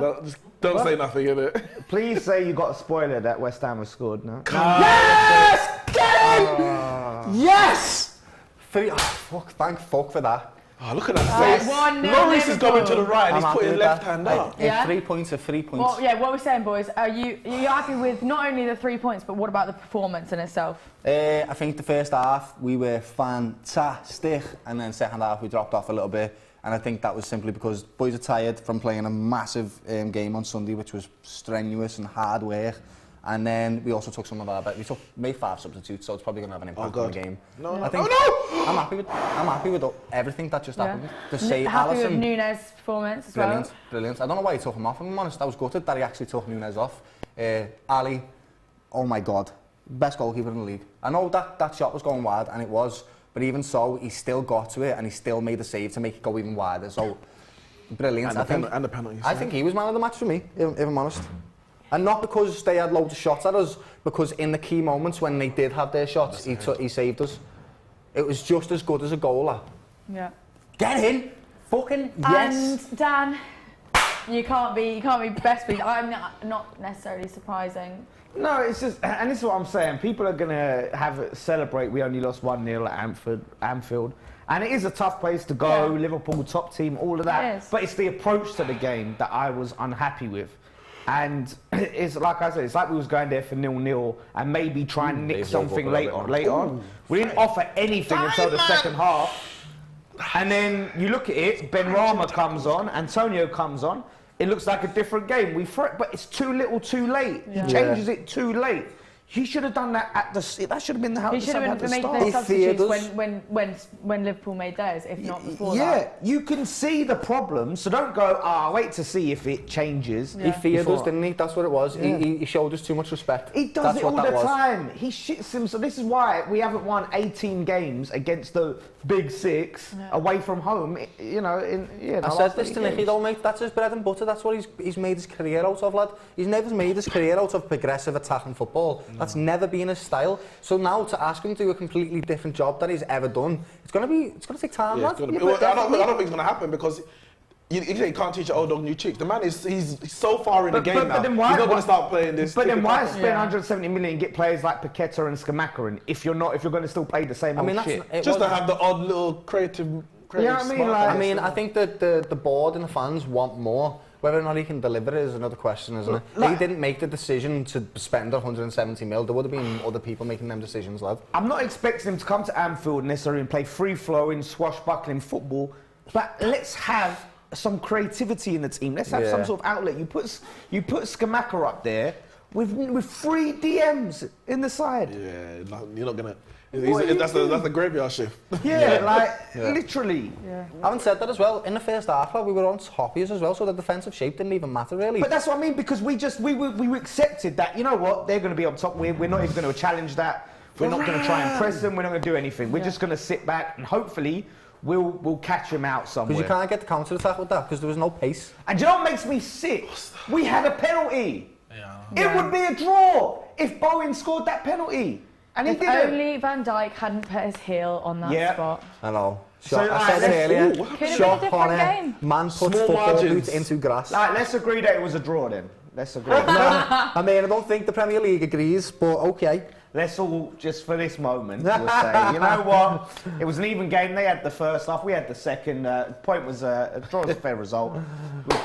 Don't say nothing, innit? Please say you got a spoiler that West Ham has scored, no? Yes! Get him! Yes! Fuck, thank fuck for that. Oh, look at that save. 1-0 Lloris is going to the right and I'm he's happy putting with left that. hand up. Hey, Yeah. 3 points are 3 points. Well, yeah, what we're saying, boys, are you happy with not only the 3 points, but what about the performance in itself? I think the first half we were fantastic, and then second half we dropped off a little bit. And I think that was simply because boys are tired from playing a massive game on Sunday, which was strenuous and hard work. And then we also took some of our made 5 substitutes, so it's probably going to have an impact on the game. No, I think I'm happy with everything that just happened. To say Happy Alison, with Nunes' performance as brilliant. I don't know why he took him off. If I'm honest, I was gutted that he actually took Nunes off. Ali, oh my God, best goalkeeper in the league. I know that shot was going wide, and it was. But even so, he still got to it and he still made the save to make it go even wider. So, brilliant. And the penalties. I think he was man of the match for me, if I'm honest. And not because they had loads of shots at us, because in the key moments when they did have their shots, he saved us. It was just as good as a goaler. Yeah. Get in! Fucking yes! And Dan, you can't be best pleased. I'm not necessarily surprising. No, it's just, and this is what I'm saying. People are going to celebrate. We only lost 1-0 at Anfield. And it is a tough place to go. Yeah. Liverpool, top team, all of that. It is. But it's the approach to the game that I was unhappy with. And it's like I said, it's like we was going there for 0-0 and maybe try and nick something late on. We didn't offer anything until the second half. And then you look at it, Benrahma comes on, Antonio comes on. It looks like a different game. But it's too little, too late. Yeah. He changes it too late. He should have done that at the. That should have been the how. He should have been making those substitutes when Liverpool made theirs, if not before that. Yeah, you can see the problem, so don't go, wait to see if it changes. Yeah. He feared us, didn't he? That's what it was. Yeah. He showed us too much respect. He does That's it what all that the was. time. He shits him. So this is why we haven't won 18 games against the big six away from home. I said this to Nicky though, mate. That's his bread and butter. That's what he's made his career out of, lad. He's never made his career out of progressive attacking football. No. That's never been his style. So now to ask him to do a completely different job that he's ever done, it's gonna take time, lad. I don't think it's gonna happen because you can't teach an old dog new tricks. The man he's so far in the game now. He's not gonna start playing this. But then why spend 170 million and get players like Paqueta and Skamaka in if you're going to still play the same old shit? Just to have the odd little creative. You know what I mean? I think that the board and the fans want more. Whether or not he can deliver it is another question, isn't it? He didn't make the decision to spend 170 mil. There would have been other people making them decisions, lad. I'm not expecting him to come to Anfield necessarily and play free-flowing, swashbuckling football, but let's have some creativity in the team. Let's have some sort of outlet. You put Skamaka up there with 3 DMs in the side. Yeah, you're not gonna. That's the graveyard shift. Literally. Yeah. Having said that as well, in the first half, we were on top of us as well, so the defensive shape didn't even matter really. But that's what I mean, because we accepted that, you know what, they're going to be on top. We're not even going to challenge that. We're not going to try and press them. We're not going to do anything. We're just going to sit back and hopefully we'll catch them out somewhere. Because you can't get the counter attack with that because there was no pace. And do you know what makes me sick? We had a penalty. Yeah. It would be a draw if Bowen scored that penalty. And he If didn't. only Van Dijk hadn't put his heel on that spot. I know. So, I said it earlier. Could have been a different game. Man puts Small football margins. boots into grass. Let's agree that it was a draw then. Let's agree. I mean, I don't think the Premier League agrees, but okay. Let's all, just for this moment, we'll say, you know what? It was an even game. They had the first half, we had the second. Point was a draw is a fair result.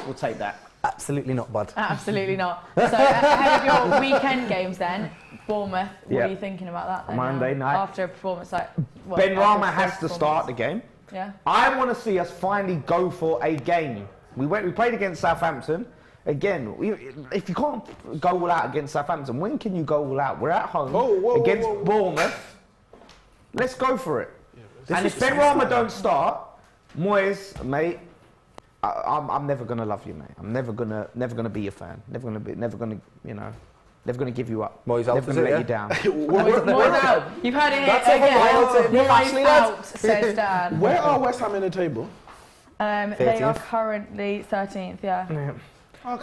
We'll take that. Absolutely not bad. Absolutely not. So ahead of your weekend games then, Bournemouth, what are you thinking about that then? Monday night. After a performance like... Ben Rama has to start the game. Yeah. I want to see us finally go for a game. We played against Southampton. Again, if you can't go all out against Southampton, when can you go all out? We're at home against Bournemouth. Let's go for it. And if Ben Rama don't start, Moyes, mate, I'm never gonna love you, mate. I'm never gonna be a fan. Never gonna give you up. Moyes out, never gonna let you down. Moyes out. You've heard it That's again. Moyes out, says Dan. Where are West Ham in the table? They are currently 13th, yeah.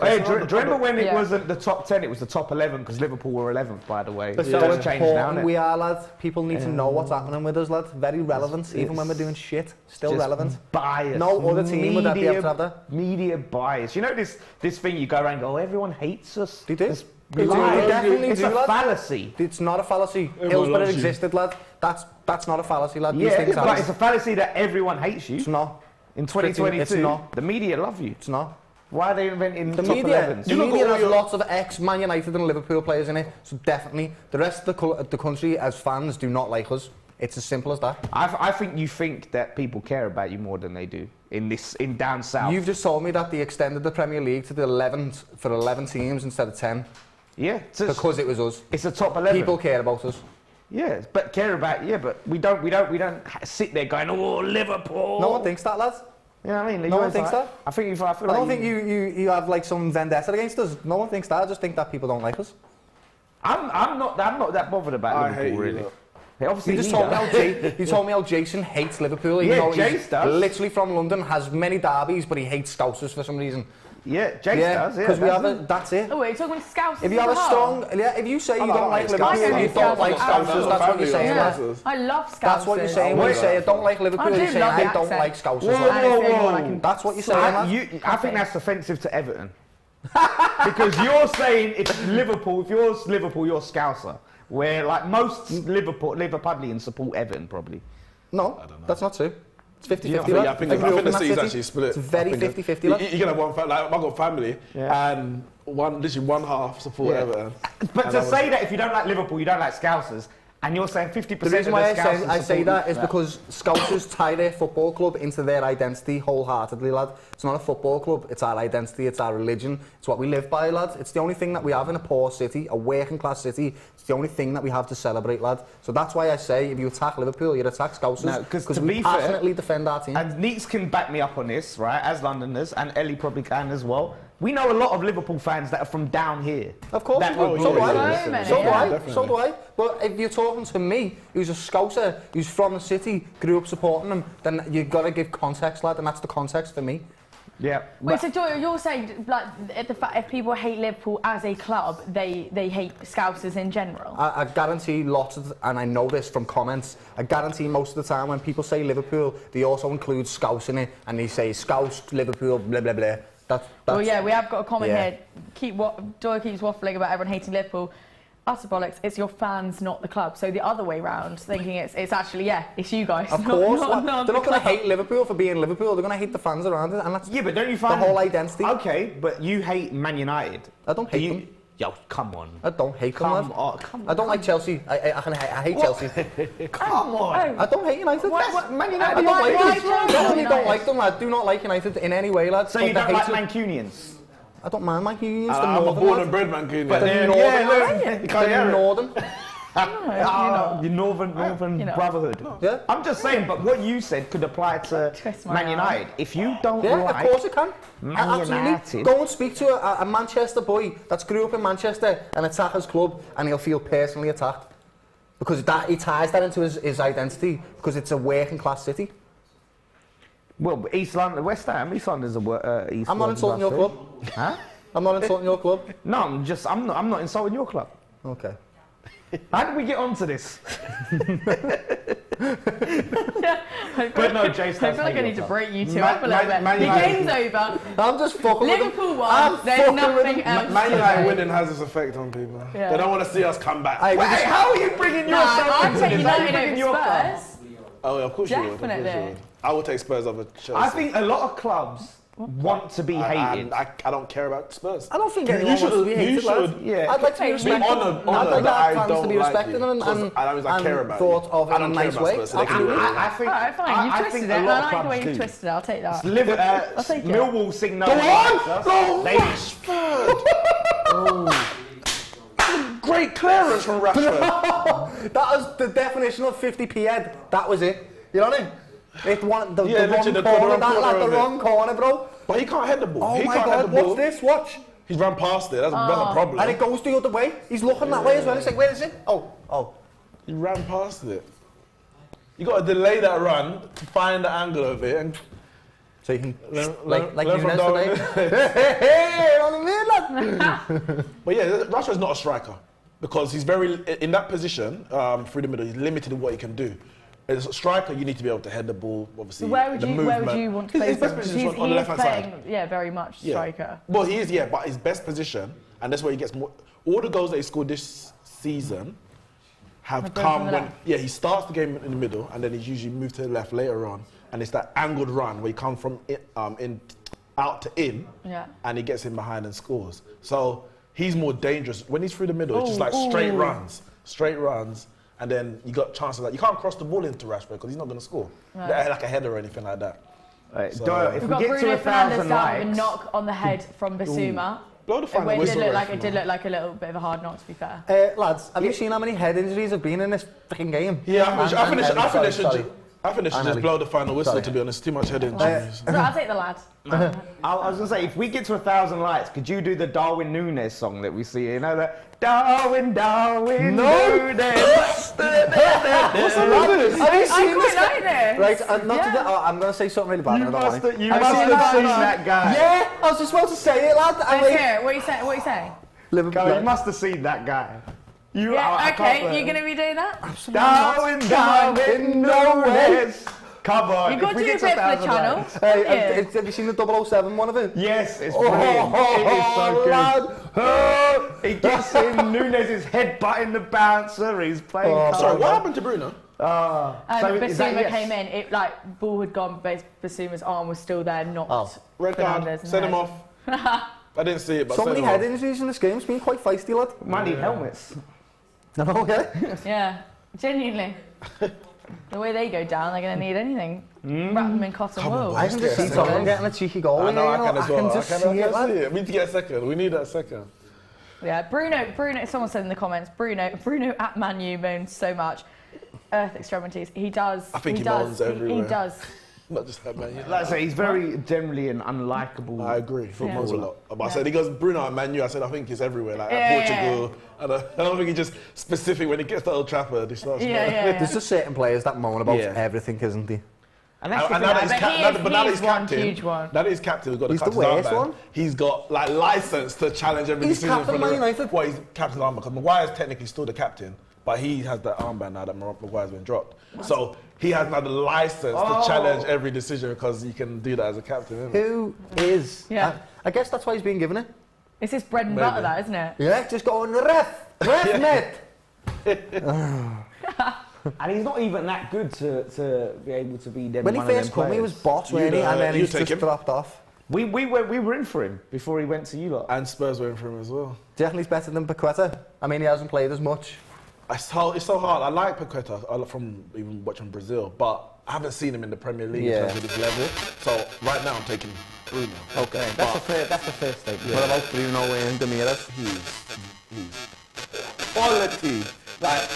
Hey, do you remember when it Yeah. wasn't the top 10, it was the top 11, because Liverpool were 11th, by the way. That's That's how changed now, important innit? we are, lad. People need to know what's happening with us, lad. Very relevant, even when we're doing shit. Still Just relevant. Bias. No other team would be able to have that. Media bias. You know this thing you go around and go, oh, everyone hates us. They do. It's They do. lie. They definitely It's do, a lad. fallacy. It's not a fallacy. Everyone Hillsborough loves you. existed, lad. That's not a fallacy, lad. These Yeah, things but happen. it's a fallacy that everyone hates you. It's not. In 2022, It's not. the media love you. It's not. Why are they inventing The top media, 11s? the media has lots of ex-Man United and Liverpool players in it, so definitely the rest of the country as fans do not like us. It's as simple as that. I think you think that people care about you more than they do in down south. You've just told me that they extended the Premier League to the 11th for 11 teams instead of 10 yeah, because it was us. it's a top 11. People care about us. Yeah, but care about but we don't sit there going, oh, Liverpool. No one thinks that, lads. You know what I mean? No one thinks that. I feel I like don't think you have like some vendetta against us. No one thinks that. I just think that people don't like us. I'm not that bothered about I Liverpool hate you, really. look. Hey, obviously You just he told me does. you told me how Jason hates Liverpool. Even Yeah, though Jace he's does. literally from London, has many derbies, but he hates Scousers for some reason. Yeah, Jace does. Yeah, because we have that's it. Oh, wait, you're talking Scousers If you have a as well? strong, if you say you don't like Scousers. Liverpool, I you don't don't like like Scousers, that's what you're saying. Yeah. lad. I love Scousers. That's what you're saying. When you say I don't like Liverpool, I do you're saying love the I don't accent. like Scousers. Whoa, lad. And it's the only one I can- That's what you're saying, lad. I think that's offensive to Everton. Because you're saying if you're Liverpool, you're Scouser. Where like most Liverpudlians support Everton probably. No, that's not true. It's 50-50. I lad. think I grew up the in that city's city. actually split. It's very I think 50-50. You lad. can have one family. Like, I've got family, and literally one half support Yeah. Everton. But And to I was- say that if you don't like Liverpool, you don't like Scousers, and you're saying 50% The of reason the why Scousers I say support that is because Scousers tie their football club into their identity wholeheartedly, lad. It's not a football club, it's our identity, it's our religion, it's what we live by, lad. It's the only thing that we have in a poor city, a working class city. It's the only thing that we have to celebrate, lad. So that's why I say if you attack Liverpool, you attack Scousers. No, 'cause to we be fair- passionately defend our team. And Neeks can back me up on this, right? As Londoners, and Ellie probably can as well. We know a lot of Liverpool fans that are from down here. Of course, That we do. would So do probably- I. So many, So do yeah. I. Definitely. So do I. But if you're talking to me, who's a Scouser, who's from the city, grew up supporting them, then you've got to give context, lad, and that's the context for me. Yeah. Wait, so Doyle, you're saying like if people hate Liverpool as a club, they hate Scousers in general? I guarantee lots of, and I know this from comments, I guarantee most of the time when people say Liverpool, they also include Scouse in it, and they say Scouse, Liverpool, blah, blah, blah. That's Well, yeah, we have got a comment yeah. here. Doyle keeps waffling about everyone hating Liverpool. Utter bollocks, it's your fans, not the club. So the other way round, thinking it's actually, it's you guys. Of not- course, not lad. the They're not going to club. hate Liverpool for being Liverpool, they're going to hate the fans around it, and that's Yeah, but don't you the find whole identity. Okay, but you hate Man United. I don't hate them. Yo, come on. I don't hate them, Come lad. on. Come I don't like Chelsea. I hate Chelsea. Come on. I don't hate United. Man United. I don't like Why them. do you hate Definitely don't United? like them, lad. Do not like United in any way, lad. So But you the don't like hatred- Mancunians? I don't mind Mancunians. I'm the a northern born lad. and bred man, But The they're- northern, yeah, lad. look, you The can't hear it. northern. Your Northern Brotherhood. Yeah. I'm just saying, but what you said could apply to Twist my Man arm. United. If you don't Yeah, like of course it can. Man Absolutely. United, Go and speak to a Manchester boy that's grew up in Manchester, an attackers club, and he'll feel personally attacked. Because he ties that into his identity, because it's a working class city. well, East London, West Ham, East London's a East. I'm not London insulting your bastard. club. Huh? I'm not insulting your club. No, I'm not insulting your club. Okay. How did we get onto this? But no, Jason, I feel like I need to break you two Man- up a little Man- bit. Man The United- game's over. I'm just fucking with them. Liverpool I'm won. There's fucking with nothing them. else. Man to United say. winning has its effect on people. Yeah. They don't want to see us come back. Hey, we Wait, just- how are you bringing No, yourself I'd into take this? How are you United bringing over your club? Spurs. Oh, yeah, of course you would. Of course you Definitely. would. I will take Spurs over Chelsea. I think a lot of clubs want to be hated. I don't care about Spurs. I don't think You anyone wants to be you hated, lads. should. Yeah. I'd like to be Be respected. honoured I'd like that I our fans to don't be like respected you, and, 'cause and, that means I care about thought you. of I in a don't care nice about way. Spurs, so they can Absolutely. I think. Alright, fine. You've I twisted think it. a I lot of like the clubs way you've do. twisted it. I'll take that. Liverpool, take it. Millwall sing no. Go on! Go They- Rashford! Great clearance from Rashford. That was the definition of 50p head. That was it. You know what I mean? It won the Yeah, wrong literally the corner, wrong that, corner like the of it. wrong corner, bro. But he can't head the ball. Oh he my can't head God, the ball. what's this? Watch. He's run past it. That's a problem. And it goes the other way. He's looking that way as well. He's like, where is it? Oh. He ran past it. You got to delay that run to find the angle of it. And So you can, learn like from Nunes Darwin. today. Hey, on the mid, lad. But yeah, Rashford's not a striker because he's very in that position through the middle. He's limited in what he can do. As a striker, you need to be able to head the ball. Obviously, Where would the you movement. want to play His best him? position is He on the is left-hand side. playing, yeah, very much striker. Well, he is, yeah, but his best position, and that's where he gets more. All the goals that he scored this season have Have gone come from the when, left. he starts the game in the middle, and then he's usually moved to the left later on, and it's that angled run where he comes from in out to in, Yeah. and he gets in behind and scores. So he's more dangerous when he's through the middle. It's just like straight runs. And then you got chances like you can't cross the ball into Rashford because he's not going to score, like a header or anything like that. Right, So- Doyle, if We've we got get Bruno to 1,000 Fernandes down with a likes, knock on the head from Basuma. Blow the final It whistle. did look like a little bit of a hard knock, to be fair. Lads, have you seen how many head injuries have been in this freaking game? Yeah, I think they Sorry. should just blow the final whistle. Sorry. To be honest, too much head injuries. So I'll take the lad. I was going to say, if we get to 1,000 likes, could you do the Darwin Nunes song that we see? You know that Darwin Nunes. What's Have you seen this? like this. Right, I'm going to say something really bad. You I don't must want it. have seen that guy. Yeah, I was just about to say it, lad. I'm Let's like, hear it. What are you saying? Liverpool. Go, you must have seen that guy. You, I can't Okay, play. you're going to be doing that? Darwin Nunes. Come on. You've got if to we do a get bit for to the 1,000 channel. likes. Hey, have you seen the 007 one of it? Yes, it's brilliant. It is so good. Lad. He gets in, Nunes is headbutting the bouncer, he's playing Sorry, colour. what happened to Bruno? So is that Basuma yes? came in, it like ball had gone, but Basuma's arm was still there, knocked. Red card. Fernandes in Send the him head. off. I didn't see it, but So send many him head off. injuries in this game. It's been quite feisty, lad. Might need helmets. No, yeah. Yeah, genuinely. The way they go down, they're going to need anything. Wrap them in cotton wool. I can just see Tottenham getting a cheeky goal. I know, I you can as well. I can just see it, lad. We need to get a second. We need that second. Yeah, Bruno, someone said in the comments, Bruno at Man U moans so much. Earth extremities. He does. I think he does. moans everywhere. He does. Not just that, man. Like I say, he's very generally an unlikable. I agree. Yeah. Football's a lot. But I said he goes Bruno at Man U. I said I think he's everywhere. Like Yeah, at Portugal. I don't think he's just specific when he gets to Old Trafford. He starts. Yeah. There's just certain players that moan about Yeah. everything, isn't he? And that's And the now thing, that he's He's one captain, huge one. now that he's captain, we've got to He's cut the his worst armband. one. He's got like license to challenge every He's decision. captain from Man the- United. Well, he's captain's armband because Maguire's technically still the captain, but he has that armband now that Maguire's been dropped. So he has now the license to challenge every decision because he can do that as a captain. Isn't it? Who is? Yeah. I guess that's why he's being given it. It's his bread and Maybe. butter, that, isn't it? Yeah, just going ref, mate. and he's not even that good to be able to be them. When he one of first them came, he was players. boss, wasn't he? And then you he's take just him. dropped off. We were in for him before he went to you lot. And Spurs were in for him as well. Definitely better than Paqueta. I mean, he hasn't played as much. It's so hard. I like Paqueta from even watching Brazil, but I haven't seen him in the Premier League in terms of his level. So right now I'm taking Bruno. Okay, That's a fair statement. What about Bruno and Demiras? He's quality. Like,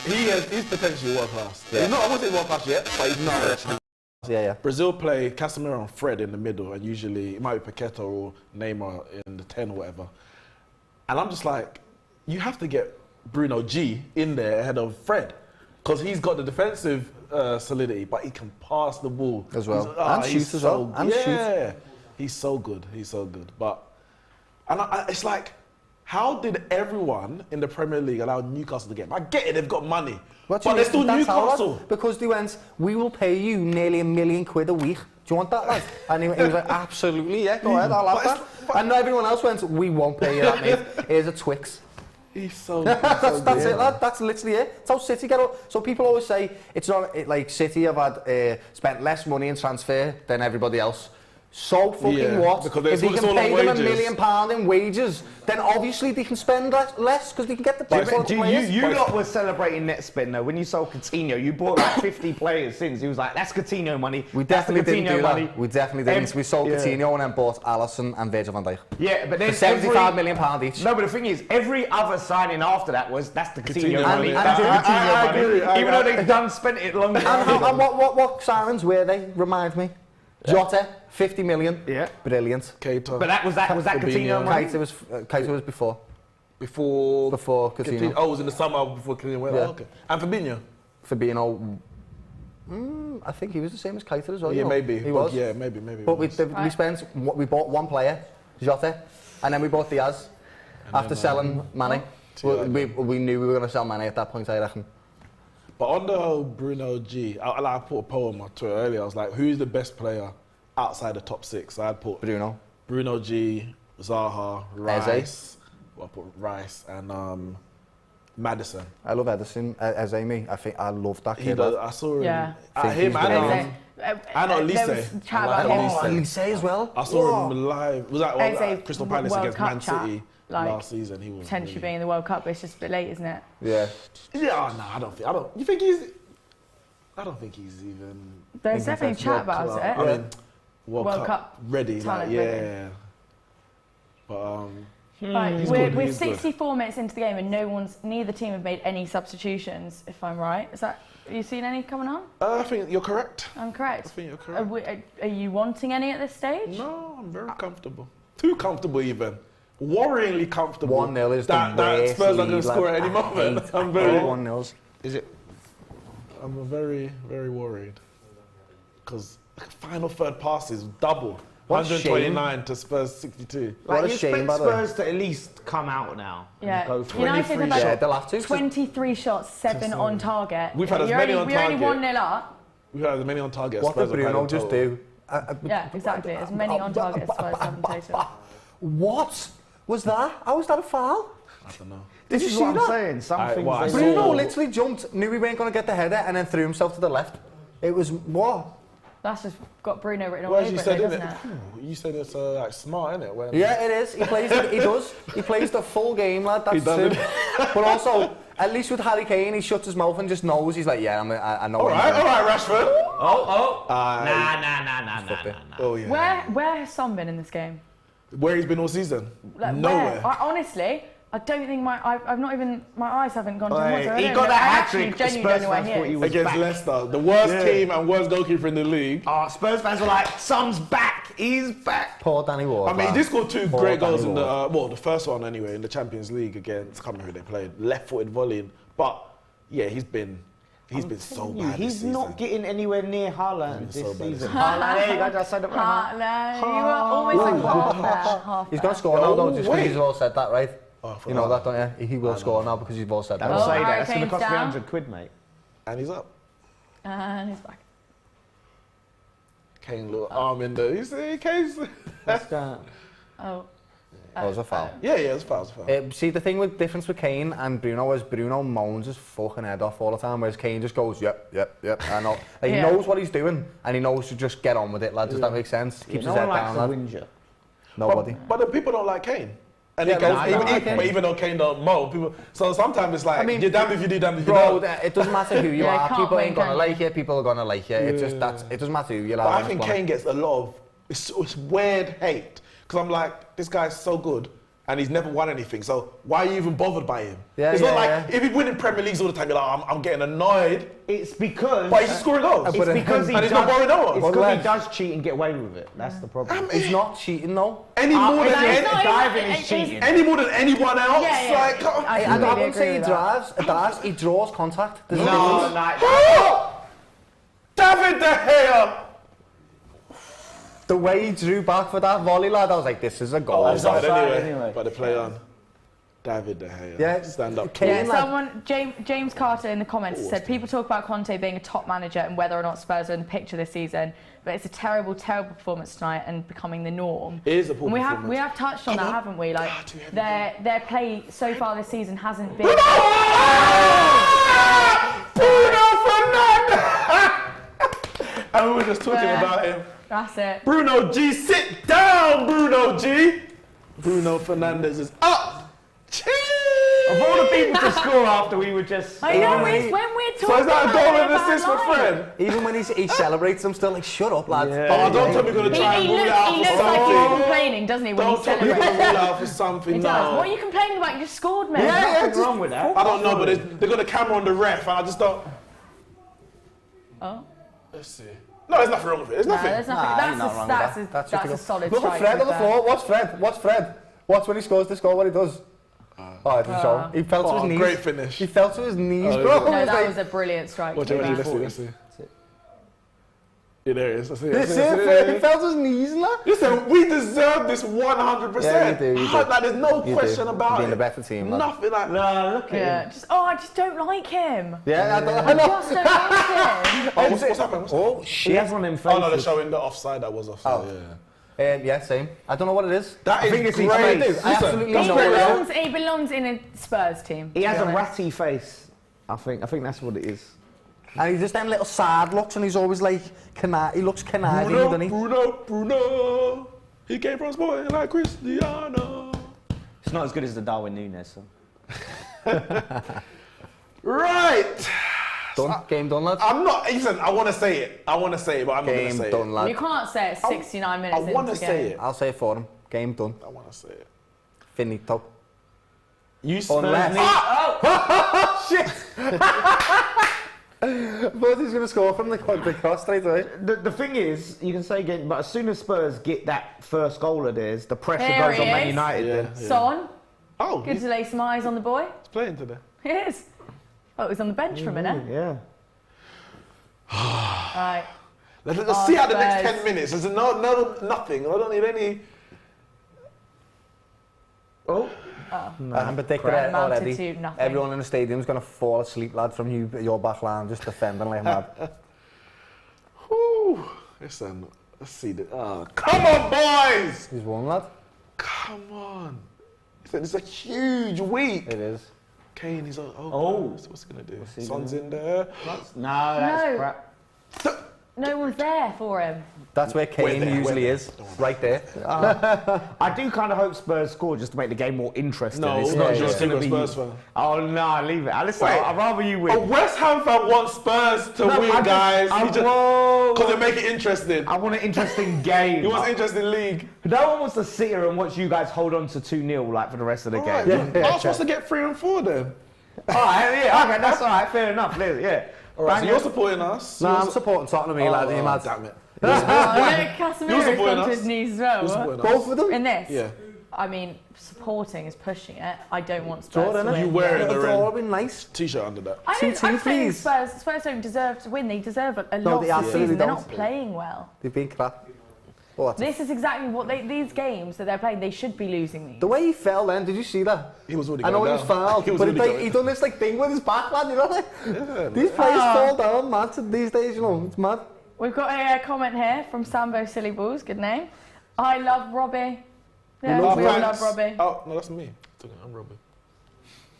he's potentially world class. Yeah. He's not, I wouldn't say world class yet, but he's not actually. Yeah. Brazil play Casemiro and Fred in the middle, and usually it might be Paqueta or Neymar in the 10 or whatever. And I'm just like, you have to get Bruno G in there ahead of Fred, because he's got the defensive solidity, but he can pass the ball As well. And And shoot as well. And shoot. He's so good. He's so good. But it's like, how did everyone in the Premier League allow Newcastle to get him? I get it, they've got money. But they're still Newcastle. Because they went, we will pay you nearly £1 million a week. Do you want that, lad? And he was like, absolutely, yeah, go ahead, I'll have that. And everyone else went, we won't pay you that, mate. Here's a Twix. He's so That's it, lad. That's literally it. It's how City get up. So people always say, it's not like City have had spent less money in transfer than everybody else. So fucking what? If they can pay them £1 million in wages, then obviously they can spend less because they can get the players. You lot were celebrating net spend though. When you sold Coutinho, you bought like 50 players since. He was like, that's Coutinho money. We definitely didn't do that. We definitely didn't. We sold Coutinho and then bought Alison and Virgil van Dijk. Yeah, but then for £75 million each. No, but the thing is, every other signing after that was, that's the Coutinho money. I agree. Even though they've done spent it long ago. And what signings were they? Remind me. Jota, 50 million. Yeah. Brilliant. Keita. But was that Coutinho money? Keita was before. Before Coutinho. Oh, it was in the summer before Coutinho went. Yeah. Oh, okay. And Fabinho? I think he was the same as Keita as well. Yeah, maybe. He was. Yeah, maybe. But we bought one player, Jota, and then we bought Diaz after selling Mane. We knew we were going to sell Mane at that point, I reckon. But on the whole Bruno G, I put a poll on my Twitter earlier. I was like, who's the best player outside the top 6? So I'd put Bruno G, Zaha, Rice. Well, I put Rice and Maddison. I love Edison. Eze, I love that kid. I saw him. Yeah. Him and Elise. Elise as well. I saw him live. Was that Crystal Palace against Man City last season? He was potentially being in the World Cup, but it's just a bit late, isn't it? Yeah. Yeah, no, I don't. You think he's? I don't think he's even. There's definitely chat about it. I mean, World Cup ready, like, yeah. But we're 64 minutes into the game and neither team have made any substitutions. If I'm right, have you seen any coming on? I think you're correct. I'm correct. I think you're correct. Are you wanting any at this stage? No, I'm very comfortable. Too comfortable even. Worryingly comfortable. 1-0 is that Spurs are going to score at any moment. I'm very 1-0. Is it? I'm very, very worried because final third passes double. 129 to Spurs 62. What a shame, by the way. Spurs to at least come out now. Yeah. Go for United have had they'll have to. 23 shots, 7 on target. We've had as many on target. We're only 1-0 up. We've had as many on target as What Spurs did Bruno just do? Yeah, exactly. As many on target as Spurs have in total. What was that? How was that a foul? I don't know. Did you see what that? I'm saying. Something. Bruno literally jumped, knew he weren't going to get the header, and then threw himself to the left. It was what? That's just got Bruno written all over it, doesn't it? You said it's like smart, isn't it? Yeah, it is. He plays. He does. He plays the full game, lad. That's true. But also, at least with Harry Kane, he shuts his mouth and just knows. He's like, yeah, I know. All right, Rashford. Nah. Oh yeah. Where has Son been in this game? Where he's been all season? Like, Nowhere. Honestly, I don't think my eyes haven't gone to him whatsoever. He got that hat-trick. Genuinely don't know where he is. Against Leicester, the worst team and worst goalkeeper in the league. Spurs fans were like, Son's back. He's back. Poor Danny Ward. I mean, he did score 2 great goals in the first one anyway, in the Champions League against, I can't remember who they played, left-footed volleying. But yeah, he's been so bad. He's not getting anywhere near Haaland this season. Haaland, there you go, just said it right. Haaland, you were always like half. He's going to score now, though, just because you've all said that, right? Oh, you know that, don't you? He will score now because you've all said that. Don't say that. It's going to cost me £100, mate. And he's up. And he's back. Kane little arm in there. You see, Kane's. Oh. That was a foul. Yeah, it was a foul. See, the difference with Kane and Bruno is Bruno moans his fucking head off all the time, whereas Kane just goes, yep. I know. Like, he knows what he's doing, and he knows to just get on with it, lad. Does that make sense? Keeps his head down, lad. Nobody. But the people don't like Kane. And even though Kane don't mow, people. So sometimes it's like, you're damned if you do, damned if you don't. It doesn't matter who you are. People ain't gonna like you. People are gonna like you. It doesn't matter who you are. But I think Kane gets a lot of it's weird hate because I'm like, this guy's so good, and he's never won anything. So why are you even bothered by him? Yeah, it's yeah, not like yeah. if he's winning Premier Leagues all the time, you're like, I'm getting annoyed. It's because... But he's just scoring goals. It's because he and he's not borrowing no one. It's because he does cheat and get away with it. That's the problem. He's not cheating though. Any more than diving is cheating. any more than anyone else. Yeah, yeah. Like, come on. I wouldn't say he dives, he draws contact. There's No, David De Gea. The way he drew back for that volley, lad, I was like, this is a goal. Offside anyway. But they play on. David De Gea. Yeah, Stand up. Yeah, someone, James Carter in the comments said, people talk about Conte being a top manager and whether or not Spurs are in the picture this season, but it's a terrible, terrible performance tonight and becoming the norm. It is a poor And performance. we have touched on that, haven't we? Like, their play so far this season hasn't been... Bruno Fernandes! And we were just talking about him. That's it. Bruno G, sit down, Bruno G. Bruno Fernandes is up. Cheers! Of all the people to score after, we were just... I know, when we're talking So is that a goal and about assist for life. Fred? Even when he celebrates, I'm still like, shut up, lad. Yeah. Oh, don't tell me you're going to try and He rule it out looks for like he's something. complaining, doesn't he, when Don't he tell me you're celebrates? going to rule out for something, He no. does. What are you complaining about? You just scored, man. Nothing wrong with that. I don't know, but they've got a camera on the ref, and I just don't... Oh. Let's see. No, there's nothing wrong with it. There's No, nothing. there's nothing. Nah, you're not wrong with That's a solid Look at strike. Fred on the to be fair. floor. Watch Fred. Watch when he scores this goal, what he does. Oh, it didn't show. He fell to his knees. Great finish. He fell to his knees, Oh, bro. No, that was a brilliant strike. Watch to it, be let's fair. see. Yeah, there it is. Let's see. That's it, he fell to his knees and that. Listen, we deserve this 100%. Yeah, you do. Like, there's no You question do. about Being it. the better team, lad. Nothing like No, look at him. Yeah, I just don't like him. Yeah, I I know. just don't like him. Oh, what's happened? Oh, He shit. has one in Oh, faces. no, they're showing the offside. That was offside. Oh. Yeah. Yeah, same. I don't know what it is. That is think it's his great. face. I absolutely that's know great, what it man. is. He belongs in a Spurs team. He to has be a honest. ratty face. I think that's what it is. And he just them little sad looks and he's always like, he looks Canadian, doesn't he? Bruno. He came from Sport like Cristiano. It's not as good as the Darwin Núñez. So. Right. Done. Game done, lads. I'm not, listen, I want to say it, but I'm not going to Game say done, it. lad. You can't say it 69 minutes I want to into the say game. it. I'll say it for him. Game done. I want to say it. Finito. You Spurs Unless- need... Oh! Shit! I thought he was going to score from the cross straight away. The thing is, you can say again, but as soon as Spurs get that first goal of theirs, the pressure There goes on he Man is. United. Yeah, Then. yeah. Son, Oh, good he's to lay some eyes on the boy. playing today. He is. Oh, he was on the bench for a minute. Yeah. Right. Let's see out the next Spurs. 10 minutes. There's nothing. I don't need any... Oh. I'm predicting it Amounted already. to nothing. Everyone in the stadium's going to fall asleep, lad, from your back line, just defending like mad. Whew. Listen, let's see. Come on, boys! He's won, lad. Come on. Listen, it's a huge week. It is. Kane, he's on. Oh. What's he going to do? he Son's in there. No, that's No. crap. No one's there for him. That's where Kane there, usually we're is, right there. I do kind of hope Spurs score just to make the game more interesting. No, it's no, not you're just still going to a be. Spurs fan. Oh no, leave it. Listen, Wait. I'd rather you win. A West Ham fan wants Spurs to win, guys. Whoa. Because they make it interesting. I want an interesting game. He wants an interesting league. No one wants to sit here and watch you guys hold on to 2-0 like for the rest of the All right, game. then. I'm supposed to get 3 and 4 then. All right, yeah, okay, that's all right, fair enough. Yeah. All right, so Bang you're it. supporting us. No, I'm supporting Tottenham, lad. You're mad. Damn it. Oh, look, Casemiro's supporting gone to us? his knees as well. You're What? supporting us. Both of them? In this? Yeah. I mean, supporting is pushing it. I don't want Draw Spurs it, to innit? win. You wear it It'll the all ring. be nice. T-shirt under that. I don't, 2-2, I'm saying please. Spurs don't deserve to win. They deserve a No, loss they this absolutely season. They're don't. not playing well. They've been crap. Oh, that's This is exactly what these games that they're playing, they should be losing these. the way he fell then, did you see that? He was already I know going he was down. fouled, He was but really like, going he done this like thing with his back, lad, you know? Like, Yeah, these players fall down mad these days, you know, it's mad. We've got a comment here from Sambo Silly Balls, good name. I love Robbie. Yeah, Oh, we all thanks. love Robbie. Oh, no, that's me. I'm Robbie.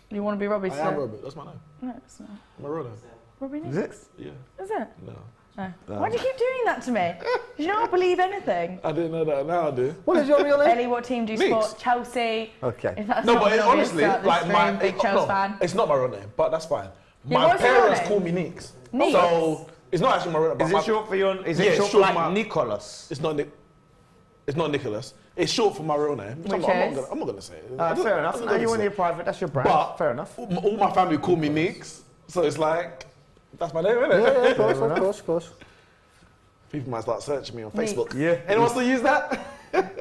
You want to be Robbie? I am Robbie. That's my name. No, it's not. My real name. Robbie Neeks? Is it? Yeah. Is it? No. No. Why do you keep doing that to me? Do you not believe anything? I didn't know that. Now I do. What is your real name? Ellie, what team do you Neeks. support? Chelsea. Okay. If that's No, not but an obvious honestly, start this like my stream, big Chelsea fan. it's not my real name, but that's fine. Yeah, My what's your real parents name? call me Neeks. Neeks? So it's not actually my real name. Is but it short for your? Is Yeah, it it's short for short like for my- Nicholas? It's not Nicholas. It's short for my real name. Which I'm is? not gonna say it. Fair enough. No, you want your private. That's your brand. But fair enough. all my family call me Neeks, so it's like that's my name, isn't it? Yeah, of course. People might start searching me on Neeks. Facebook. Yeah. Anyone still use that?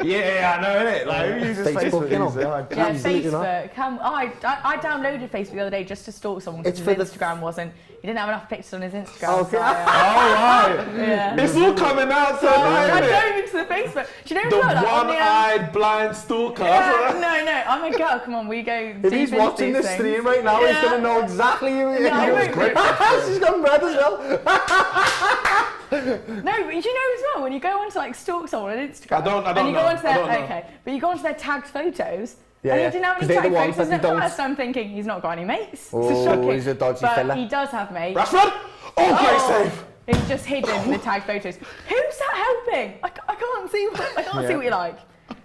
Yeah, I know, innit? Like, who uses Facebook? you know? Yeah, Absolutely not. Facebook. I downloaded Facebook the other day just to stalk someone because It's his for the- Instagram wasn't. He didn't have enough pictures on his Instagram. Okay. So, right. yeah. It's all coming out I tonight, isn't it? don't into the Facebook. Do you know The what? Like, on the, one-eyed blind stalker. no, I'm a girl. Come on, we go. If he's watching this stream right now, he's going to know exactly who he is. I won't great. She's got bread as well. No, but you know as well when you go on to like stalk someone on Instagram. I don't And you know. go onto I their don't know. okay, but you go onto their tagged photos. Yeah, and yeah. you didn't have 'Cause any they're the tagged ones photos. that At you don't- first, I'm thinking he's not got any mates. Oh, It's shocking. he's a dodgy but fella. he does have mates. Rashford? Oh, great save. He's just hidden the tagged photos. Who's that helping? I can't see. I can't see what you like.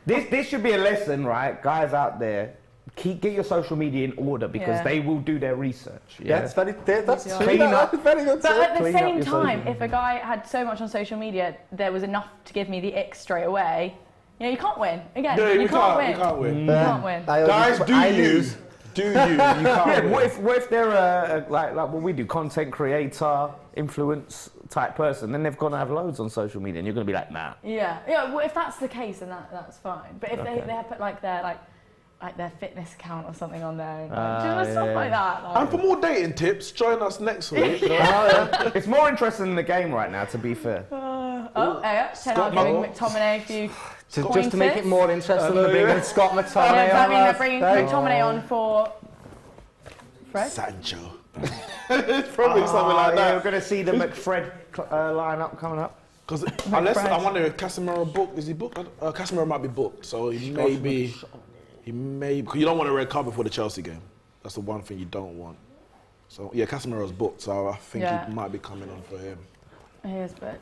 This should be a lesson, right? Guys out there, get your social media in order because Yeah. they will do their research. Yeah, that's very good. That's Yeah. true. Clean up. That's very good. But at the Clean up same your social time, media. if a guy had so much on social media, there was enough to give me the ick straight away. You know, you can't win. Again, No, you we can't can't. win. You can't win. You can't win. Guys, do I you? lose. Do you? You can't Yeah, win. what if they're like what we do, content creator, influence type person, then they've got to have loads on social media, and you're going to be like, nah. Yeah. Well, if that's the case, then that's fine. But if they have put like their fitness account or something on there, and, do you know, stuff like that. Like, And for more dating tips, join us next week. It's more interesting in the game right now, to be fair. 10 are giving McTominay a few. Just to make it more interesting, they're bringing Scott McTominay Yeah, does that on. mean they're lads. bringing Hey. McTominay on for Fred? Sancho. It's probably something like We're that. going to see the McFred lineup coming up. Because unless I wonder if Casemiro booked, is he booked? Casemiro might be booked, so he may be. Because you don't want a red card before the Chelsea game. That's the one thing you don't want. So yeah, Casemiro's booked, so I think Yeah. he might be coming on for him. He is, but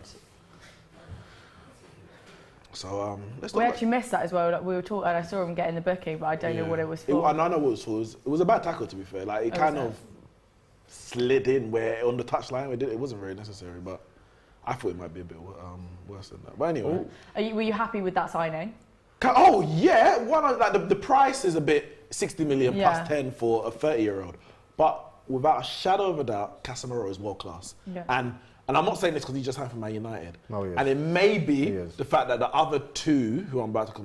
So let's we talk actually missed that as well. Like, we were talking, and I saw him getting the booking, but I don't know what it was for. I know what it was for. It was a bad tackle, to be fair. Like it kind of slid in where on the touchline. It wasn't very necessary, but I thought it might be a bit worse than that. But anyway. Were you happy with that signing? Oh yeah, why not? Like the price is a bit 60 million Yeah. plus 10 for a 30-year-old, but without a shadow of a doubt, Casemiro is world class. Yeah. And I'm not saying this because he just signed for Man United. No, he is. And it may be He is. the fact that the other two who I'm about to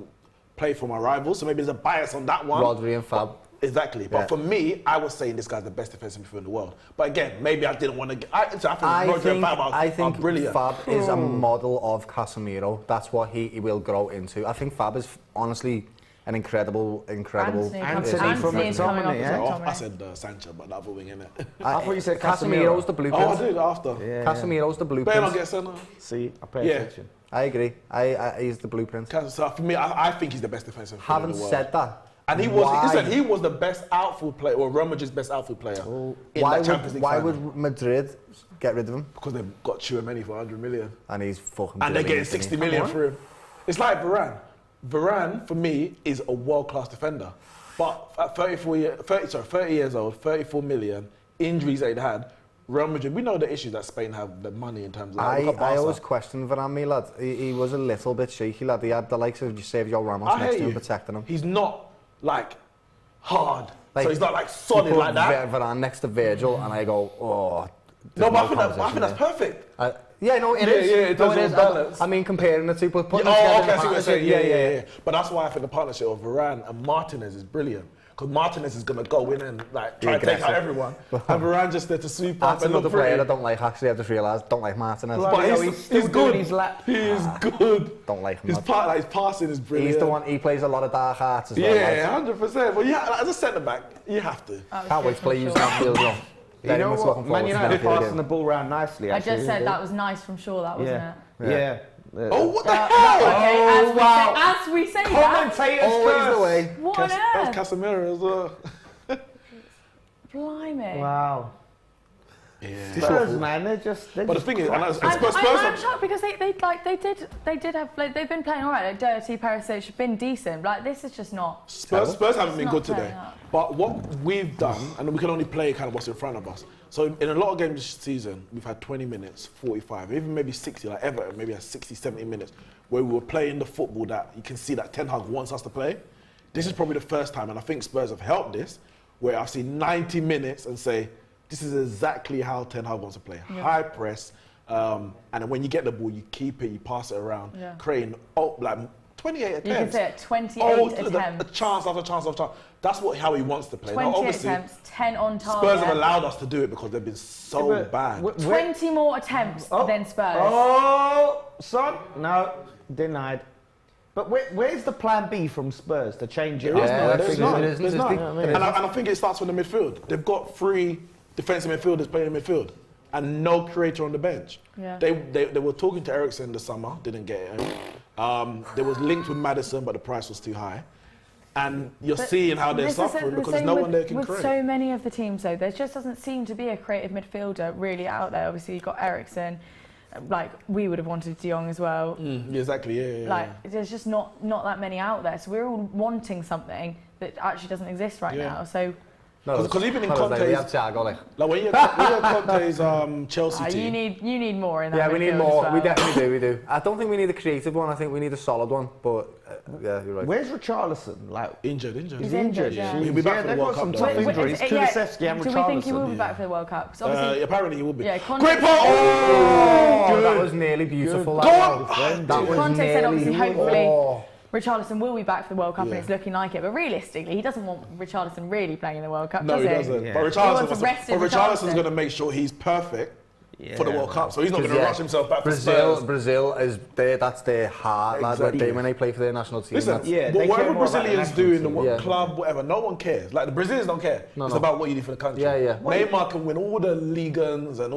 play for my rivals, so maybe there's a bias on that one. Rodri and Fab. Exactly. Yeah. But for me, I was saying this guy's the best defensive midfielder in the world. But again, maybe I didn't want to get. I think Rodri and Fab are brilliant. Fab is a model of Casemiro. That's what he will grow into. I think Fab is honestly an incredible. Anthony from is coming McTominay, off yeah. as McTominay. I said Sancho, but the other wing, innit? I thought you said Casemiro's the Oh, blueprint. I did after. Yeah. Casemiro's the Better blueprint. not get sent off. See, I pay attention. I agree. He's the blueprint. So for me, I think he's the best defensive player in Having the world. said that, And he was the best outfield player, or Real Madrid's best outfield player in why that Champions League why final. would Madrid get rid of him? Because they've got Tchouameni for 100 million. And he's fucking. And they're getting brilliant, isn't 60 he? million for him. It's like Varane. Varane, for me, is a world-class defender. But at 30 years old, 34 million, injuries they'd had, Real Madrid, we know the issues that Spain have, the money in terms of... I look at Barca. always questioned Varane, me lad. He was a little bit shaky, lad. He had the likes of Sergio Ramos I next hate to him you. protecting him. He's not, like, hard. Like, so he's not, like, solid You like put that. Varane next to Virgil, and I go, oh. No, there's but I think conversation that's there. perfect. Yeah, no, it Yeah, is. yeah, it No, does is. all balance. I mean, comparing the two, but putting Oh, them together okay, I in see what you're saying. partnership, Yeah. But that's why I think the partnership of Varane and Martinez is brilliant. Because Martinez is going to go in and like try to take out everyone. And Varane just there to sweep up That's and another look player I pretty. don't like, actually, I've just realised. Don't like Martinez. But he's good. His lap. He is good. Don't like him. His lad. his passing is brilliant. He's the one, he plays a lot of dark arts as well. Yeah, lad. 100%. But yeah, as a centre back, you have to. Can't wait to play using that field, though. You know what? Man United passing the ball around nicely. I Actually, just said that was nice from Shaw, that wasn't it? Yeah. Oh, what the hell? Okay, as we say that, Commentators Always first. the way. what on That's earth? Casemiro as well. Blimey. Wow. Yeah. Spurs, man, they're But the thing is, and Spurs I'm shocked because they did have they've been playing alright. Like Doherty, Perisic have been decent. Like this is just not. Spurs haven't been not good today. turning up. But what we've done, and we can only play kind of what's in front of us. So in a lot of games this season, we've had 20 minutes, 45, even maybe 60, like Everton maybe has 60, 70 minutes, where we were playing the football that you can see that Ten Hag wants us to play. This is probably the first time, and I think Spurs have helped this, where I've seen 90 minutes and say, this is exactly how Ten Hag wants to play. Yeah. High press, and then when you get the ball, you keep it, you pass it around, creating like 28 attempts. You can say it, 28 attempts. A chance after chance after chance. That's how he wants to play. 20 Now, obviously, attempts, 10 on target. Spurs have allowed us to do it because they've been so bad. 20 more attempts than Spurs. Oh, son, no, denied. But where's the plan B from Spurs to change it? There's not. And And I think it starts from the midfield. They've got 3 defensive midfielders playing in midfield and no creator on the bench. Yeah. They were talking to Eriksen this summer, didn't get it. They was linked with Maddison, but the price was too high. And you're seeing how they're suffering because there's no one there can with create. so many of the teams, though, there just doesn't seem to be a creative midfielder really out there. Obviously, you've got Eriksen. Like, we would have wanted De Jong as well. Exactly, yeah. Like, there's just not that many out there. So we're all wanting something that actually doesn't exist right now. So. Because even in Conte's, we have Thiago, like when you're Conte's Chelsea team. You need more in that. Yeah, we need midfield more. as well. We definitely do. We do. I don't think we need a creative one. I think we need a solid one. But yeah, you're right. Where's Richarlison? Like injured. He's injured. Yeah. He'll be back for the World Cup. Some tough injuries. Kulusevski and Richarlison. Do we think he will be back for the World Cup? 'Cause obviously, Apparently he will be. Yeah, Conte Great ball! Oh, that was nearly beautiful. That was Conte said obviously, nearly- hopefully, Richarlison will be back for the World Cup, and it's looking like it. But realistically, he doesn't want Richarlison really playing in the World Cup, No, does he he? doesn't. Yeah. But Richarlison's going to make sure he's perfect for the World Cup, so he's not going to rush himself back for Spurs. Brazil is there. That's their heart, Exactly. when they play for their national team. Listen, Yeah, they whatever care more about the Brazilians national do in the team. Yeah. club, whatever, no one cares. Like the Brazilians don't care. It's about what you do for the country. Yeah. Neymar can win all the Ligans and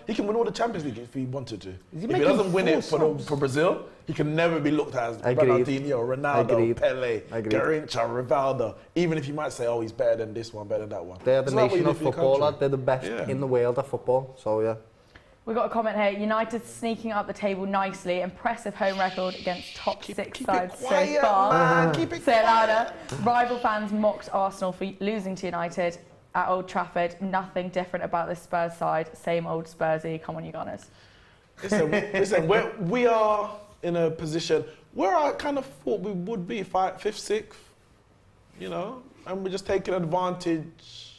he can win all the Champions League if he wanted to. If he making doesn't win it 4 subs? for Brazil, he can never be looked at as Agreed. Ronaldinho, Ronaldo, Agreed. Pele, Agreed. Garrincha, Rivaldo. Even if you might say, oh, he's better than this one, better than that one. They're the It's about what you nation do of for your football, country. lad. They're the best in the world at football. So yeah. We've got a comment here. United sneaking up the table nicely. Impressive home record against top 6 sides quiet, so far. man. Keep it Say it quiet. louder. Rival fans mocked Arsenal for losing to United at Old Trafford. Nothing different about this Spurs side. Same old Spursy. Come on, you Gunners. Listen, we are in a position where I kind of thought we would be 5th, 6th, and we're just taking advantage.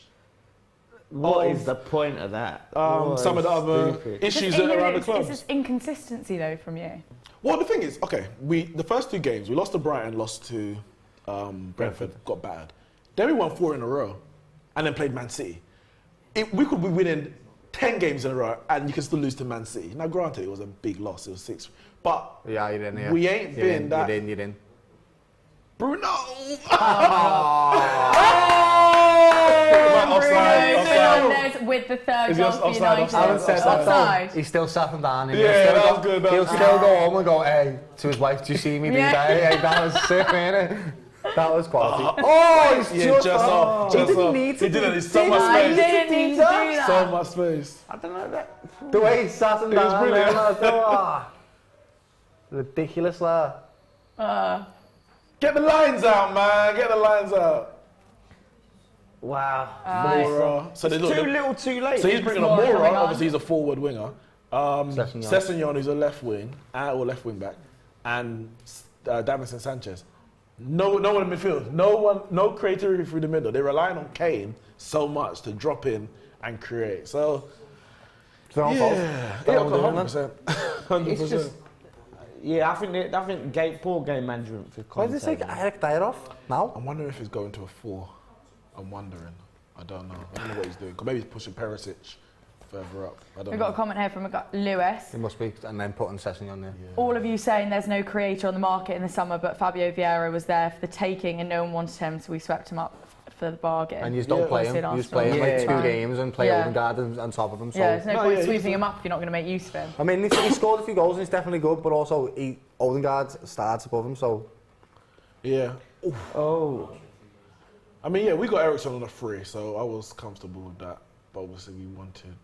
What is the point of that? Some of the other issues around the clubs. It's this inconsistency, though, from you. Well, the thing is, the first 2 games, we lost to Brighton, lost to Brentford, got battered. Then we won 4 in a row, and then played Man City. We could be winning 10 games in a row, and you can still lose to Man City. Now, granted, it was a big loss, it was 6. But Yeah, you didn't. Yeah. we ain't been that... You didn't. Bruno! Fernandes with the third Is he goal for offside, United. offside, offside? Offside. He still sat him down. And Yeah, that was good. He'll still go home and go, hey, to his wife, do you see me do that? Hey, that was sick, man. That was quality. He's Just off. He didn't need to He didn't. do He's so much I space. didn't need to do that. So much space. I don't know that. The way he sat him It was down. brilliant. Ridiculous, lad. Get the lines out, man. Get the lines out. Wow. Mora. So they look. Too little, too late. So he's bringing on Mora Mora. coming on. Obviously, he's a forward winger. Sessegnon, who's a left wing, or left wing back, and Davinson Sanchez. No one in midfield. No creativity through the middle. They're relying on Kane so much to drop in and create. So It's their own fault. yeah, They're all doing 100%. 100%. It's just, I think poor game management for Why Conte. does it take Eric Dyer off now? I'm wondering if he's going to a 4. I'm wondering. I don't know. I don't know what he's doing. Maybe he's pushing Perisic further up. I don't We've know. got a comment here from Lewis. He must be, and then putting Sessegnon there. Yeah. All of you saying there's no creator on the market in the summer, but Fabio Vieira was there for the taking and no one wanted him, so we swept him up for the bargain. And you don't play him. Obviously You at just play him Arsenal. like 2 Yeah. games and play Odegaard on top of him. So. Yeah, there's no point he's sweeping him up if you're not going to make use of him. I mean, he scored a few goals and he's definitely good, but also Odegaard starts above him, so... Yeah. Oh. I mean, yeah, we got Eriksen on a 3, so I was comfortable with that. But obviously, we wanted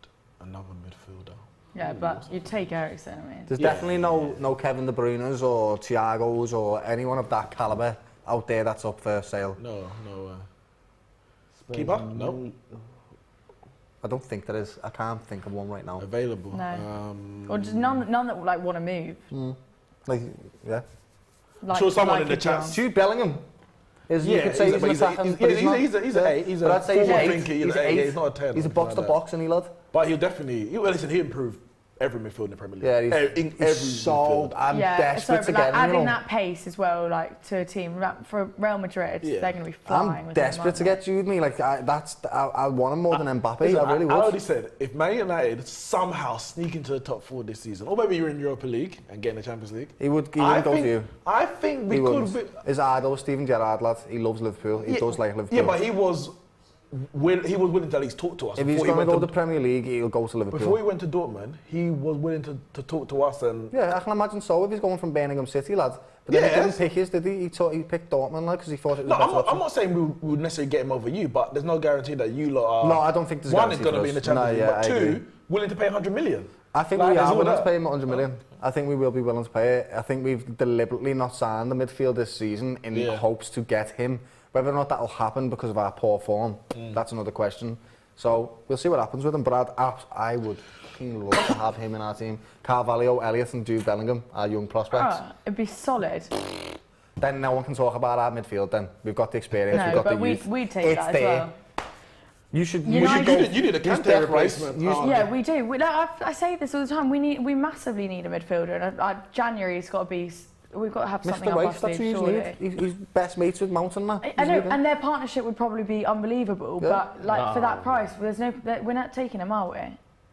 another midfielder. Yeah, but you take Eriksen, I mean. There's definitely no Kevin De Bruyne's or Thiago's or anyone of that calibre out there that's up for sale. No. Keeper? No. I don't think there is. I can't think of one right now. Available. No. Or just none that like want to move. Like, yeah. Like, sure someone like in the chat. Jude Bellingham. You could say he's an attacking, he's an 8. He's but I'd say he's forward an 8. thinking, He's an 8. He's not a 10. He's a box-to-box, and he lad. But he'll definitely, listen, he improved every midfield in the Premier League. Yeah, he's so, I'm desperate to get him. Adding that pace as well, like to a team for Real Madrid, they're going to be flying. I'm desperate to get Jude. I want him more than Mbappe. Listen, I really would. I already said, if Man United somehow sneak into the top 4 this season, or maybe you're in Europa League and get in the Champions League, he wouldn't go to you. I think we could be. His idol, Steven Gerrard, lad. He loves Liverpool. He does like Liverpool. Yeah, but he was willing to at least talk to us. If he's going to go to the Premier League, he'll go to Liverpool. Before he went to Dortmund, he was willing to talk to us. And yeah, I can imagine so if he's going from Birmingham City, lad. But then he didn't pick his, did he? He picked Dortmund, lad, because he thought it was no, a better option. I'm not saying we would necessarily get him over you, but there's no guarantee that you lot are... No, I don't think there's one is going to be in the Champions League, but 2, willing to pay 100 million. I think we are willing to pay him 100 million. I think we will be willing to pay it. I think we've deliberately not signed the midfield this season in hopes to get him. Whether or not that'll happen because of our poor form, that's another question. So we'll see what happens with him. But I would fucking love to have him in our team. Carvalho, Elliott, and Jude Bellingham, our young prospects. It'd be solid. Then no one can talk about our midfield. Then we've got the experience, we've got the youth. We'd take that as well. You should. You need a Kante replacement. Yeah, we do. I say this all the time. We massively need a midfielder, and January's got to be. We've got to have something up our sleeve, surely. He's best mates with Mountain now. I know, and their partnership would probably be unbelievable. Yeah. But for that price, we're not taking him, are we?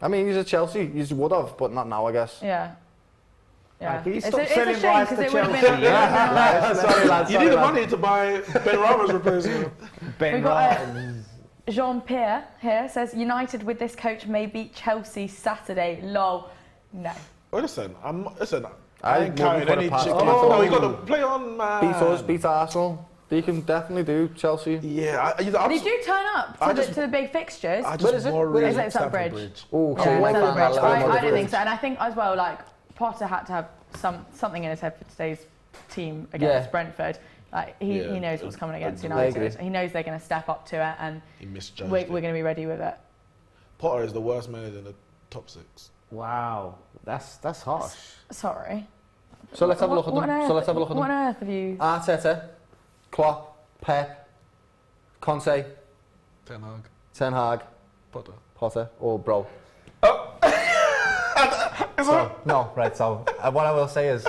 I mean, he's at Chelsea. You would have, but not now, I guess. Yeah. Yeah. Can you It's stop a selling shame rice because to it would have Chelsea? been. Sorry, lads. You need the money to buy Ben Rama's replacement. We've got Jean-Pierre here says United with this coach may beat Chelsea Saturday. Lol. No. Well, listen, I I ain't carrying any chicken. Oh, you got to play on, man. Beat us, beat Arsenal. They can definitely do Chelsea. Yeah, They do turn up to the big fixtures. Where is it? It's at Bridge. Oh, Yeah, cool. it's at the Bridge. I don't think so. And I think as well, like Potter had to have something in his head for today's team against Brentford. Like he knows what's coming against United. He knows they're going to step up to it, and we're going to be ready with it. Potter is the worst manager in the top 6. Wow, that's harsh. Sorry. So let's have a look at them. What on earth have you? Arteta, Klopp, Pep, Conte, Ten Hag, Potter, or Bro. No, right. So what I will say is,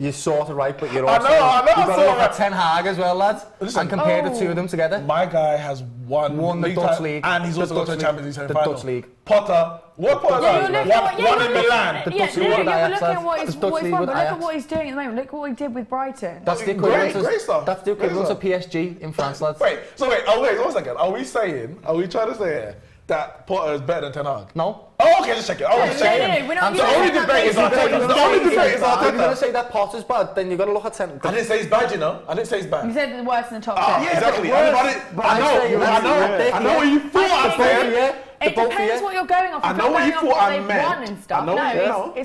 you're sort of right, but you're also you've got to look at Ten Hag as well, lads, and compare the two of them together. My guy has won the Dutch league, and he's also got to the Champions League the semi-final. Dutch league. Potter, what Potter done? One in Milan. You're looking at what he's won, but look at what he's doing at the moment. Look at what he did with Brighton. That's the equivalent great stuff. That's the equivalent of PSG in France, lads. Wait, 1 second. Are we trying to say here that Potter is better than Ten Hag? No. Oh, okay, just check it. The only debate is Arteta. If you're going to say that Potter's bad, then you've got to look at Ten. I didn't say he's bad, you know. I didn't say he's bad. You said worse than the top 10. Yeah, exactly. I know what you thought I said. It depends what you're going off. I know what you thought I meant. It's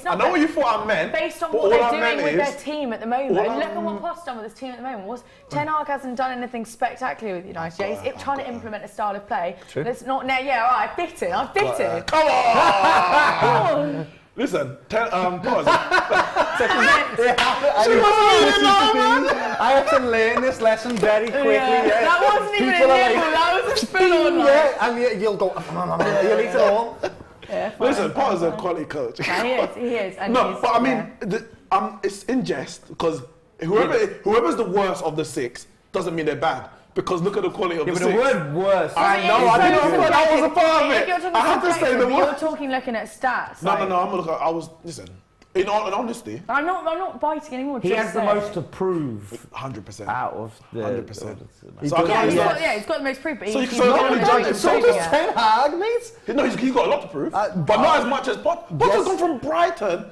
not. I know what you thought I meant. Based on what they're doing with their team at the moment. Look at what Potter's done with his team at the moment. Ten Hag hasn't done anything spectacular with United. He's trying to implement a style of play. True. That's not now. Yeah, all right. I've bitten. Come on. Listen, Potter's. I have to learn this lesson very quickly. That wasn't even a nibble. That was a spoon. Yeah, and you'll go. You'll eat it all. Listen, Potter's a quality coach. He is. And no, but I mean, it's in jest because whoever's the worst of the 6 doesn't mean they're bad. Because look at the quality of the 6. The word worse. I know. I didn't know that was a part of it. I have to say the word. You're talking looking at stats. No. I'm gonna look. Listen. In honesty, I'm not biting anymore. He has the most to prove. 100%. Out of the 100%. He's got the most proof. But he's so does Ten Hag, mate. No, he's got a lot to prove, but not as much as Potter. Potter's gone from Brighton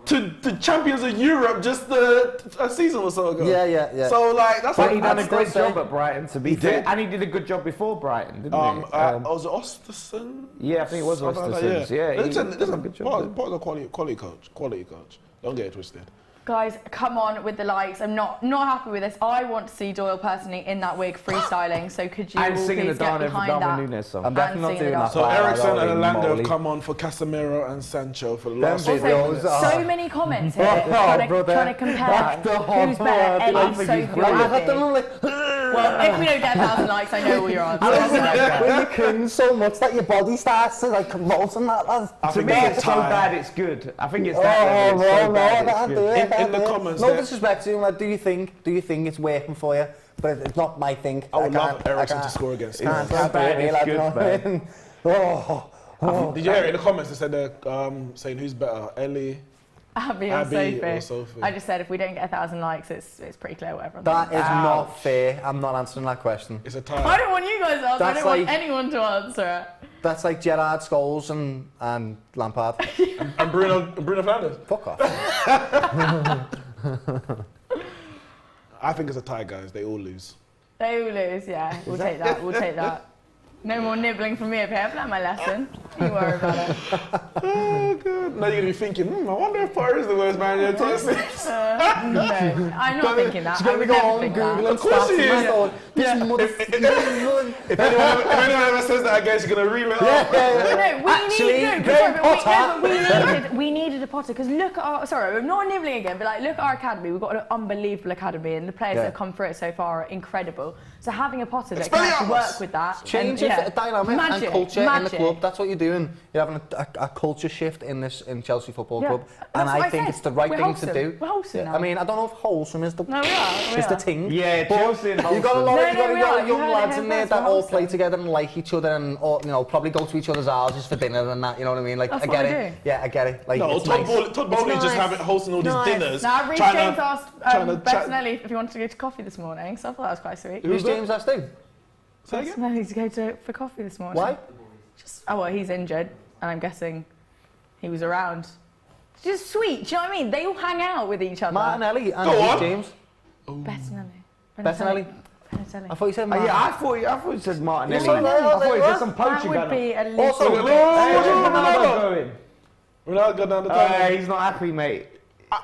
to the champions of Europe just a season or so ago. Yeah. So like that's But what he done a great still job at Brighton, to be He fair. did. And he did a good job before Brighton, didn't he? was it Osterson? Yeah, I think it was Something like Osterson's. that, Yeah, he listen, did a listen, good job part there. of the quality coach. Don't get it twisted. Guys, come on with the likes. I'm not happy with this. I want to see Doyle personally in that wig freestyling. So could you And all singing the please get Darwin behind that? Nunes song. I'm definitely not singing doing the that. So part. Ericsson and Holy Alanga moly. have come on for Casemiro and Sancho for the Them last 5 videos minutes. are- So many comments here Oh, trying brother. to compare Back the who's hot better, blood. Ellie, I think he's Sophie, or brilliant. I had them Abby. all like, Well, if we don't get 1,000 likes, I know all your answers. when you cringe so much that your body starts to like convulse and that. To me, it's so bad it's good. I think it's Oh, that level. It's so no, bad I it's can't do good. it. I can't In the do it. comments No there- disrespect to you, like, do you think it's working for you? But it's not my thing. I would love can't- Ericsson I to score against can't- Spurs. can't do bad, it, it's like, good, you know what I mean? Oh. Did you hear it in the comments? They said they're saying who's better, Ellie? Abby or Abby Sophie. or Sophie. I just said if we don't get 1,000 likes, it's pretty clear what everyone That thinks. is not fair. I'm not answering that question. It's a I tie. don't want you guys to answer. I That's don't want like- anyone to answer it. That's like Gerrard, Scholes and Lampard. And Bruno Fernandes. Fuck off. I think it's a tie, guys. They all lose. They all lose, yeah. We'll take that. We'll take that. No more nibbling from me up here. I've learned my lesson. Don't you worry about it. Oh, God. Now you're going to be thinking, I wonder if Potter is the worst manager in 26. No, I'm not thinking that. She's I going to would go never home, think Google that. and Of course stats she and is. going, this If anyone ever says that again, she's going to reel it up. No, Actually, Graham Potter. we needed a Potter because look at our. Sorry, we're not nibbling again, but like look at our academy. We've got an unbelievable academy, and the players that have come through it so far are incredible. So having a Potter that can actually work with that, Change and, of dynamic magic, and culture in the magic. club. That's what you're doing. You're having a culture shift in Chelsea Football Yeah, Club, that's and what I I think said. it's the right We're thing wholesome. to do. We're wholesome now. I mean, I don't know if wholesome is the No, we are. is the thing. Yeah, but Chelsea and you got a lot No, of no, we are. young You heard it lads here in there first, that we're all wholesome. play together and like each other and all, probably go to each other's houses for dinner and that. You know what I mean? Like That's I what get we it. do. Yeah, I get it. Like No, it's Todd nice. Bowley just nice. hosting all these dinners. Now, Reece trying James to- asked trying to chat- Bettinelli if he wanted to go to coffee this morning, so I thought that was quite sweet. Who's James asked him? Say again? Bettinelli to go for coffee this morning. Why? Well, he's injured, and I'm guessing he was around. Just sweet, do you know what I mean? They all hang out with each other. Martinelli and Go Reece on. James. Bettinelli. Bettinelli. Bettinelli. I thought you said Martin. Yeah, I thought you said Martinelli. You said that, I thought you said what? some That poaching would going on. be a little Also, bit... Where's Ronaldo. Ronaldo going? Ronaldo go down the tunnel. He's not happy, mate.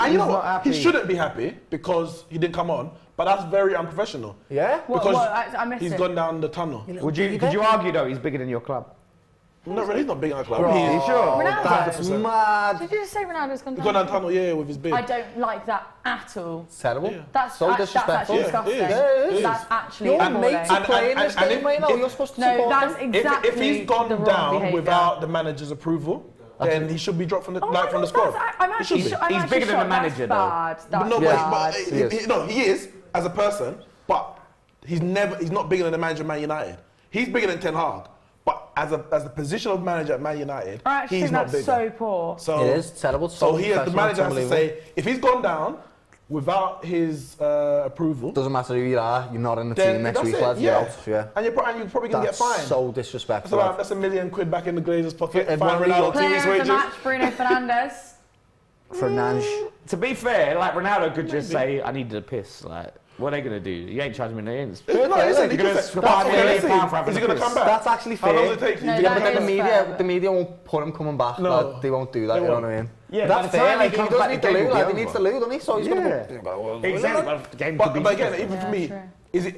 And you know He's not what? happy. He shouldn't be happy because he didn't come on, but that's very unprofessional. Yeah. Because I missed he's it. gone down the tunnel. Could you argue though he's bigger than your club? No, really, he's not big in the club. Bro, He's sure? That's 100%. mad. Did you just say Ronaldo's gone He's gone down down? the tunnel, yeah, with his beard. I don't like that at all. It's terrible. Yeah. That's So that's disrespectful. actually disgusting. Yeah, it is. That's actually Your appalling. mates are playing this and game if- right now. if- You're supposed to No, support that's them. exactly if he's the gone wrong down behaviour. without the manager's approval, then he should be dropped from the Oh my from the God, squad. I'm He actually, should be. I'm He's actually bigger than the shocked. manager, That's though. bad. But That's no, bad. he is as a person, but he's not bigger than the manager of Man United. He's bigger than Ten Hag, but as the position of manager at Man United, I actually he's think not that's bigger. so poor. So It is terrible. So he has, the manager has to unbelievable. say if he's gone down without his approval, Doesn't matter who you are, you're not in the then team next that's week, it, lads. yeah. You're out. Yeah. and you're probably gonna That's get fined. so That's disrespectful. about $1 million back in the Glazers' pocket. Yeah, Fine everyone Ronaldo 2 Player weeks' of the wages. match, Bruno Fernandes. Fernandes. To be fair, like Ronaldo could just say, "I needed a piss." Like, what are they gonna do? You ain't charging me no ends. No, listen, You're he gonna could say, spend "That's £1 okay, million let's see. for having Is he a gonna piss." come back? That's actually How long fair. does it take? No, You Yeah, get but back the in media, fair. the media won't put him coming back. No. Like, they won't do that. They You know won't. what I mean? Yeah, That's by the fair. time Like he he comes does back, need the to game lose. will be Like he needs to over. lose, doesn't he? So he's gonna. Exactly. But the game could be But again, even for Yeah, me, true.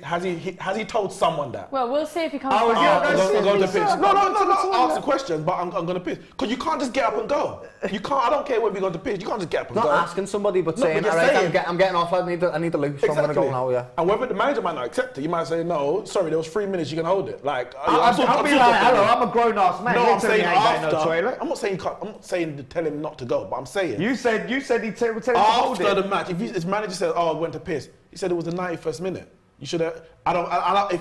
has he told someone that? Well, we'll see if he comes Oh, back. yeah, I'm going to that's- piss. No, ask the question, but I'm going to piss. Because you can't just get up and go. You can't, I don't care whether you're going to piss, you can't just get up and Not go. asking somebody, but No, saying, but you're "Alright, saying- I'm getting off. I need to lose. So I'm gonna go now." Yeah. And whether the manager might not accept it, you might say, no, sorry, there was 3 minutes, you can hold it. Like, I'll be like, "Hello, I'm a grown-ass man." No, You I'm tell me saying I ain't going after. no toilet. I'm not saying to tell him not to go, but I'm saying You said he tell him to hold after it. the match, if his manager said, "Oh, I went to piss," he said it was the 91st minute. You should have. I don't. If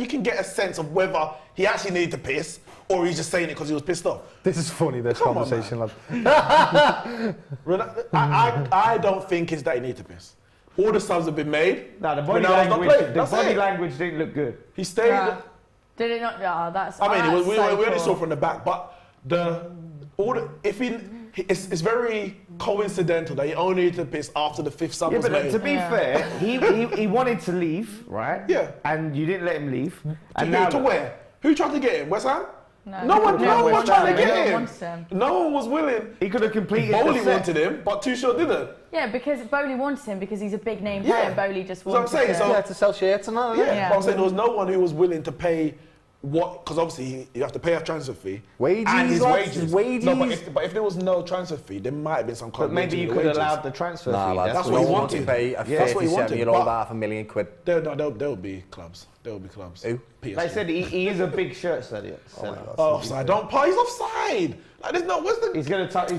you can get a sense of whether he actually needed to piss or he's just saying it because he was pissed off. This is funny. This Come on, conversation, lad. I don't think it's that he needed to piss. All the subs have been made. No, the body Ronaldo's not language. playing. The That's body it. language didn't look good. He stayed. Yeah. Did it not? Oh, that's. I mean, that's we so already poor. saw from the back, but if he it's very coincidental that he only hit the pitch after the 5th sub Yeah, was but made. to be fair, he wanted to leave, right? Yeah. And you didn't let him leave. And To where? Who tried to get him? West Ham? No, No one tried to get him. wanted him. No one was willing. he could have completed Bowley the set. wanted him, but Tuchel didn't. Yeah, because Bowley wanted him because he's a big name Yeah. player and Bowley just That's what I'm wanted saying, him. so- Yeah, to sell shirts and that, isn't it? Yeah, but I'm saying there was no one who was willing to pay what, because obviously you have to pay a transfer fee. Wages, and his lads, wages. wages. No, but if there was no transfer fee, there might have been some But maybe you could have allowed the transfer Nah, fee. lads, That's no what he one wants to wanted. pay a Yeah, that's what he wanted, 37-year-old but- £500,000. There will be clubs. There will be clubs. Who? PSG. They said he is a big shirt seller. Oh, offside. Don't pay. He's offside. Like, there's no. What's the? He's gonna chart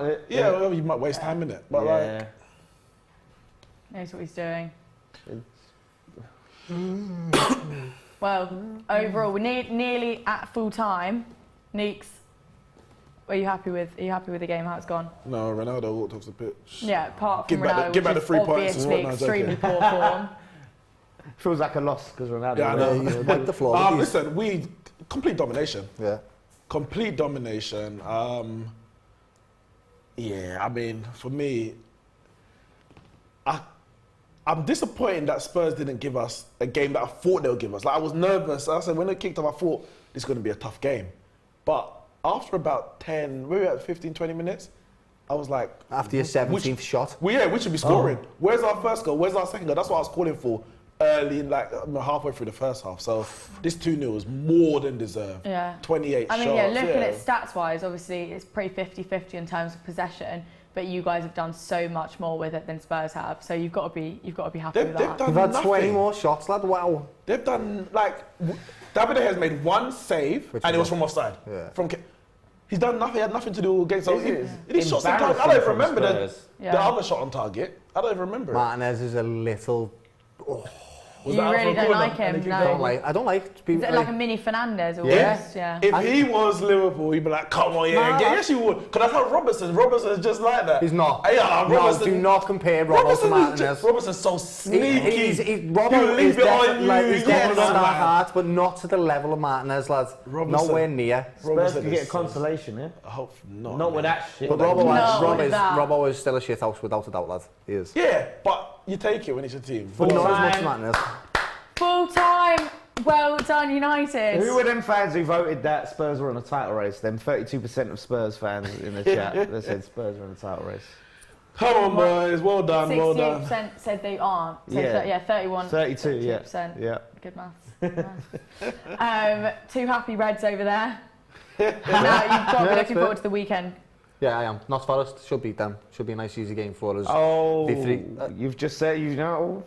it. Yeah, well, you might waste time in it, but Yeah. like, Knows what he's doing. Well, overall, we're nearly at full time. Neeks, are you happy with the game, how it's gone? no, Ronaldo walked off the pitch. Yeah, apart from Give back the- Ronaldo, give back which the 3 is points as well. obviously No, it's extremely okay. poor form. Feels like a loss because Ronaldo. Yeah, I know. Wipe the floor. with these. Listen, complete domination. Yeah. Complete domination. Yeah, I mean, for me, I'm disappointed that Spurs didn't give us a game that I thought they would give us. Like, I was nervous. I said, when they kicked off, I thought this is going to be a tough game. But after about 10, we were at 15, 20 minutes, I was like... After your 17th shot. Well, yeah, we should be scoring. Where's our first goal? Where's our second goal? That's what I was calling for early, like halfway through the first half. So this 2-0 is more than deserved. Yeah. 28 I mean, shots. yeah, looking at stats-wise, obviously it's pretty 50-50 in terms of possession, but you guys have done so much more with it than Spurs have. So you've got to be happy with that. done You've had nothing. 20 more shots, lad. Wow. They've done, like, David has made one save, Which and it was was from offside. Yeah. He's done nothing. He had nothing to do against. So he shots on target. embarrassing I don't even from remember Spurs. the other shot on target. I don't even remember it. Martinez is a little... Was You that out really for a don't corner? like him, And he no. kicked I don't like... Is it like a mini Fernandez or Yeah. worse? Yeah. If he was Liverpool, he'd be like, come on, yeah, Nah. yes you would. Because that's how Robertson is just like that. He's not. Yeah, No, Robertson. do not compare Robbo to Martinez. Robertson's so sneaky. Robbo He'll is leave it on definitely like, you. he's Yeah, definitely man. star hard, but not to the level of Martinez, lads. Robertson. Nowhere near. Spurs Robertson could get is- consolation, yeah? I hope not. Not with that shit. But like, Robbo is still a shithouse without a doubt, lad. He is. Yeah, but you take it when it's your team. But not as much time. as Martinez. Full time. Well done, United. Who were them fans who voted that Spurs were on a title race? Them 32% of Spurs fans in the chat that said Spurs were on a title race. Come on, boys. Well done, well done. 68% said they aren't. So Yeah. 31. 32, yeah. 32%. Yeah. Good maths. Good maths. Two happy Reds over there. Now you've got to be looking forward to the weekend. Yeah, I am. Not Forest. Should beat them. Should be a nice, easy game for us. Oh, B3. you've just said, you're going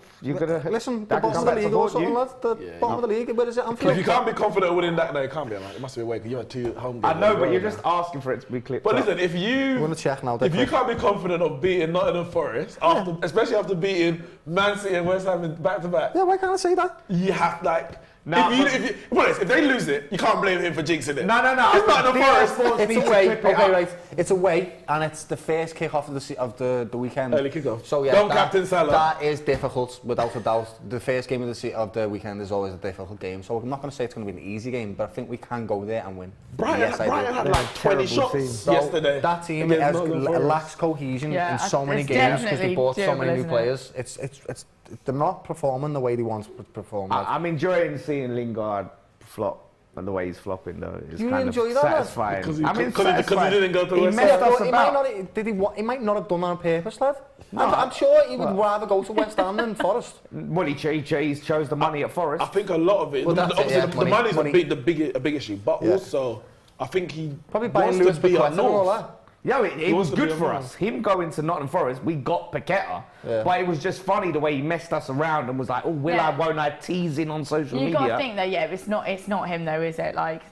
to... Listen, the that can bottom of come the back to league or haunt something, you. lad. The bottom of the league. Where is it? If Anfield. you can't be confident winning that, no, it can't be. Like, it must be away because you had 2 home games. I know, as but well, you're man. just asking for it to be clipped But up. listen, if I'm you going to check now. if you can't be confident of beating Nottingham Forest after, especially after beating Man City and West Ham back to back, Yeah, why can't I say that? you have like. Nah, If they lose it, you can't blame him for jinxing it. No. It's Nottingham Forest. It's away. Okay, right. It's away, and it's the first kick-off of the weekend. Early kick-off. So yeah, Don't captain Salah. That is difficult, without a doubt. The first game of the weekend is always a difficult game. So I'm not going to say it's going to be an easy game, but I think we can go there and win. Brian Yes, I do. had like 20 shots So yesterday. that team against has, Nottingham Forest. lacks cohesion Yeah, in so many it's games because definitely they bought so many doable, new isn't players. It's they're not performing the way they want to perform. I'm enjoying seeing Lingard flop. And the way he's flopping though is You kind enjoy of that, lad? satisfying. Because he satisfying. didn't go to He West messed Ham. us He about. he might not have done that on purpose, lad. I'm sure he would rather go to West Ham than Forest. Well, he chose the money at Forest. I think a lot of it. Well, that's it, obviously, yeah, the money- money's money. a big issue, but Yeah. also I think he Probably wants buying to Lewis be Paqueta up and all north. that. Yeah, it He was wants to good be a for man. us. Him going to Nottingham Forest, we got Paqueta. Yeah. But it was just funny the way he messed us around and was like, oh, will I, won't I, teasing on social You media. got to think that, yeah, it's not him though, is it? It's Like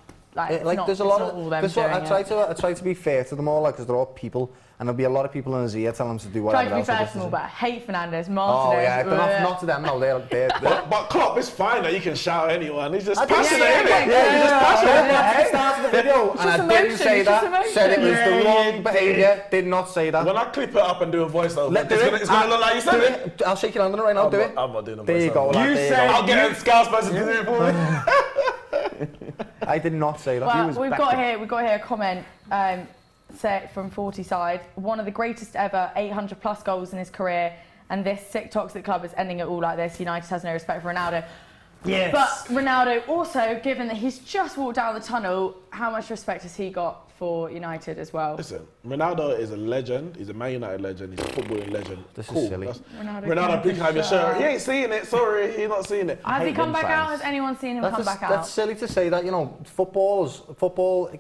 not, there's a it's lot not of. all them This one, doing I try to be fair to them all, like, because they're all people, and there'll be a lot of people in his ear telling them to do Try whatever to be else. they just personal, do. but I hate Fernandez, Oh Martinez. yeah, but not to them. No, they're But Klopp, it's fine that you can shout at anyone. He's just I think- passionate, yeah, isn't yeah, it? yeah, He's just yeah, passionate. At the start of the video, and just I didn't emotion, say it's just that. emotion. Said it was the Yeah, wrong behaviour. Did not say that. When I clip it up and do a voiceover, Let- it's do gonna, it. it's gonna look like you said Do it. I'll shake your hand on it right now. Do it. I'm not doing a There you voiceover. go. lad, You there you said- go. I'll get a Scouse person to do it for me. I did not say that. Well, we've got here a comment. from 40 side, one of the greatest ever, 800 plus goals in his career, and this sick, toxic club is ending it all like this. United has no respect for Ronaldo. Yes. But Ronaldo also, given that he's just walked down the tunnel, how much respect has he got for United as well? Listen, Ronaldo is a legend. He's a Man United legend. He's a footballing legend. This cool. is silly. Ronaldo, please have your shirt. He ain't seeing it. Sorry, he's not seeing it. Has he come back out? Has anyone seen him come back out? That's silly to say that. You know, football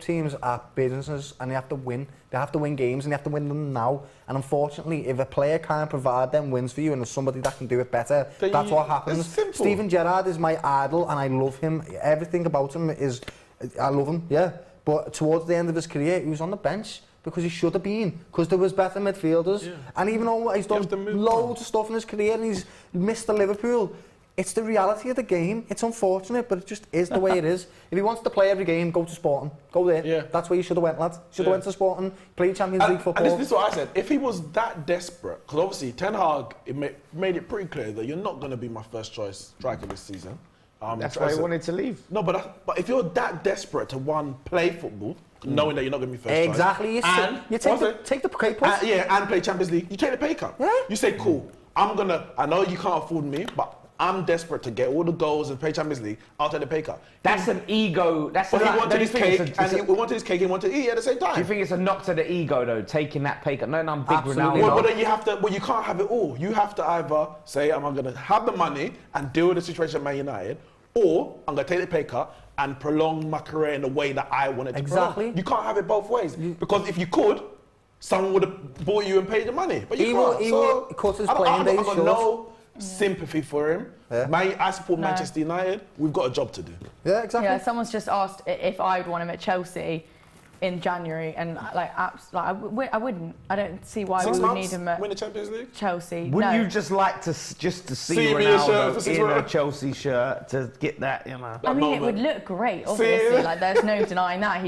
teams are businesses and they have to win. They have to win games and they have to win them now. And unfortunately, if a player can't provide them wins for you and there's somebody that can do it better, Then that's what happens. it's simple. Steven Gerrard is my idol and I love him. Everything about him is, I love him, yeah. But towards the end of his career, he was on the bench because he should have been, because there was better midfielders. Yeah. And even though he's done loads of stuff in his career and he's missed the Liverpool, it's the reality of the game. It's unfortunate, but it just is the way it is. If he wants to play every game, go to Sporting. Go there. Yeah. That's where you should have went, lad. Should have went to Sporting, play Champions League football. And this is what I said. If he was that desperate, because obviously Ten Hag made it pretty clear that you're not going to be my first choice striker this season. That's why he wanted to leave. No, but if you're that desperate to play football, knowing that you're not going to be first choice. Exactly. You take the pay cut. And play Champions League. You take the pay cut. Yeah. You say, cool, I know you can't afford me, but I'm desperate to get all the goals and play Champions League. I'll take the pay cut. That's an ego. But he wanted his cake, and he wanted his cake and wanted to eat at the same time. Do you think it's a knock to the ego, though, taking that pay cut? No, I'm big Absolutely. Ronaldo. Well, then you have to. Well, you can't have it all. You have to either say, I'm going to have the money and deal with the situation at Man United, or I'm going to take the pay cut and prolong my career in the way that I want it to prolong. You can't have it both ways. Because if you could, someone would have bought you and paid the money. But you can't. He will cut his playing days short. I've got no sympathy for him. Yeah. I support Manchester United. We've got a job to do. Yeah, exactly. Yeah, someone's just asked if I would want him at Chelsea in January, and I wouldn't. I don't see why we would need him at win the Champions League. Chelsea. Wouldn't you just like to see Ronaldo in a Chelsea shirt to get that, you know? I mean, it would look great. Obviously, like there's no denying that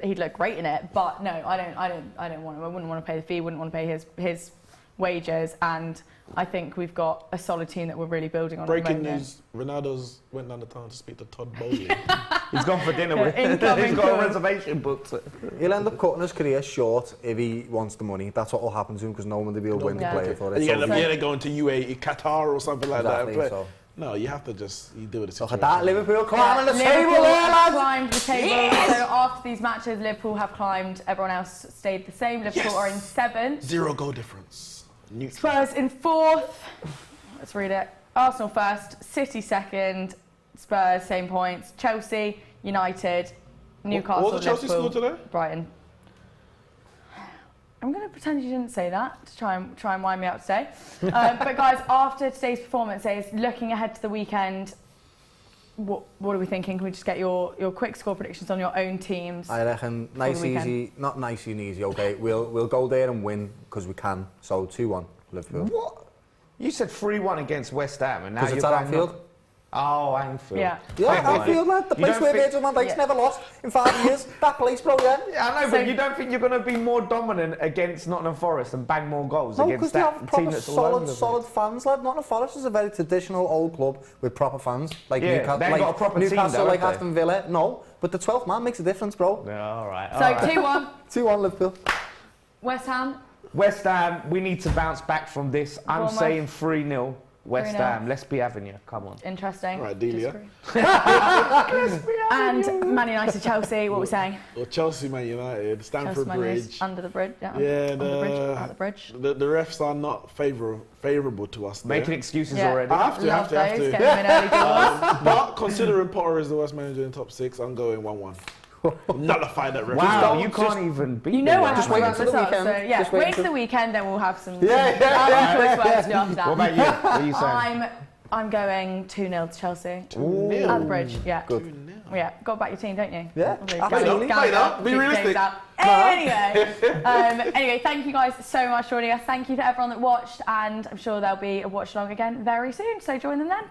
he'd look great in it. But no, I don't want him. I wouldn't want to pay the fee. Wouldn't want to pay his wages. And I think we've got a solid team that we're really building on. Breaking news: Ronaldo's went down to town to speak to Todd Bowley. He's gone for dinner with him. He's got a reservation booked. He'll end up cutting his career short if he wants the money. That's what will happen to him because no one will be willing to play for it. Yeah, they're going to UAE, Qatar or something like that. So. No, you have to you do it. Look at that, Liverpool climbing the table there, lads. Climbed the table. Yes. So after these matches, Liverpool have climbed. Everyone else stayed the same. Liverpool are in 7th. 0 goal difference. Spurs in 4th. Let's read it. Arsenal 1st, City 2nd, Spurs same points, Chelsea, United, Newcastle, what was the Chelsea Liverpool, score today? Brighton. I'm going to pretend you didn't say that to try and wind me up today. But guys, after today's performances, looking ahead to the weekend, what are we thinking? Can we just get your quick score predictions on your own teams? I reckon nice, easy, not nice and easy, okay? We'll go there and win because we can. So 2-1 Liverpool. What? You said 3-1 against West Ham and now you're it's at Anfield. Oh, Anfield. Yeah. Anfield, man. The place where Virgil van Dijk's never lost in 5 years. That place, bro, yeah. Yeah, I know, but you don't think you're going to be more dominant against Nottingham Forest and bang more goals against that team that's all over the place? solid fans, lad. Nottingham Forest is a very traditional old club with proper fans. Like Newcastle, they've got a proper team, Newcastle, though, like Aston Villa. No, but the 12th man makes a difference, bro. Yeah, all right. So 2-1. 2-1 Liverpool. West Ham. West Ham, we need to bounce back from this. I'm saying 3-0. West Ham, let's be having you. Come on. Interesting. Right, Delia. And Man United, Chelsea. What are we saying? Well, Chelsea, Man United, Stamford Bridge. Under the bridge. Yeah. At the bridge. The refs are not favourable to us. Making excuses already. I have to. Get them in early doors. But considering Potter is the worst manager in top 6, I'm going 1-1. Nullify that referee. Wow, you can't even beat them. I just have wait to until the weekend. So, yeah, wait until the weekend, then we'll have some. Quick words after that. What about you? What are you saying? I'm going 2-0 to Chelsea. 2-0. At the bridge, yeah. Good. Yeah, got back your team, don't you? Yeah. Play that. Be realistic. Anyway, thank you guys so much for joining us. Thank you to everyone that watched, and I'm sure there'll be a watch along again very soon. So join them then.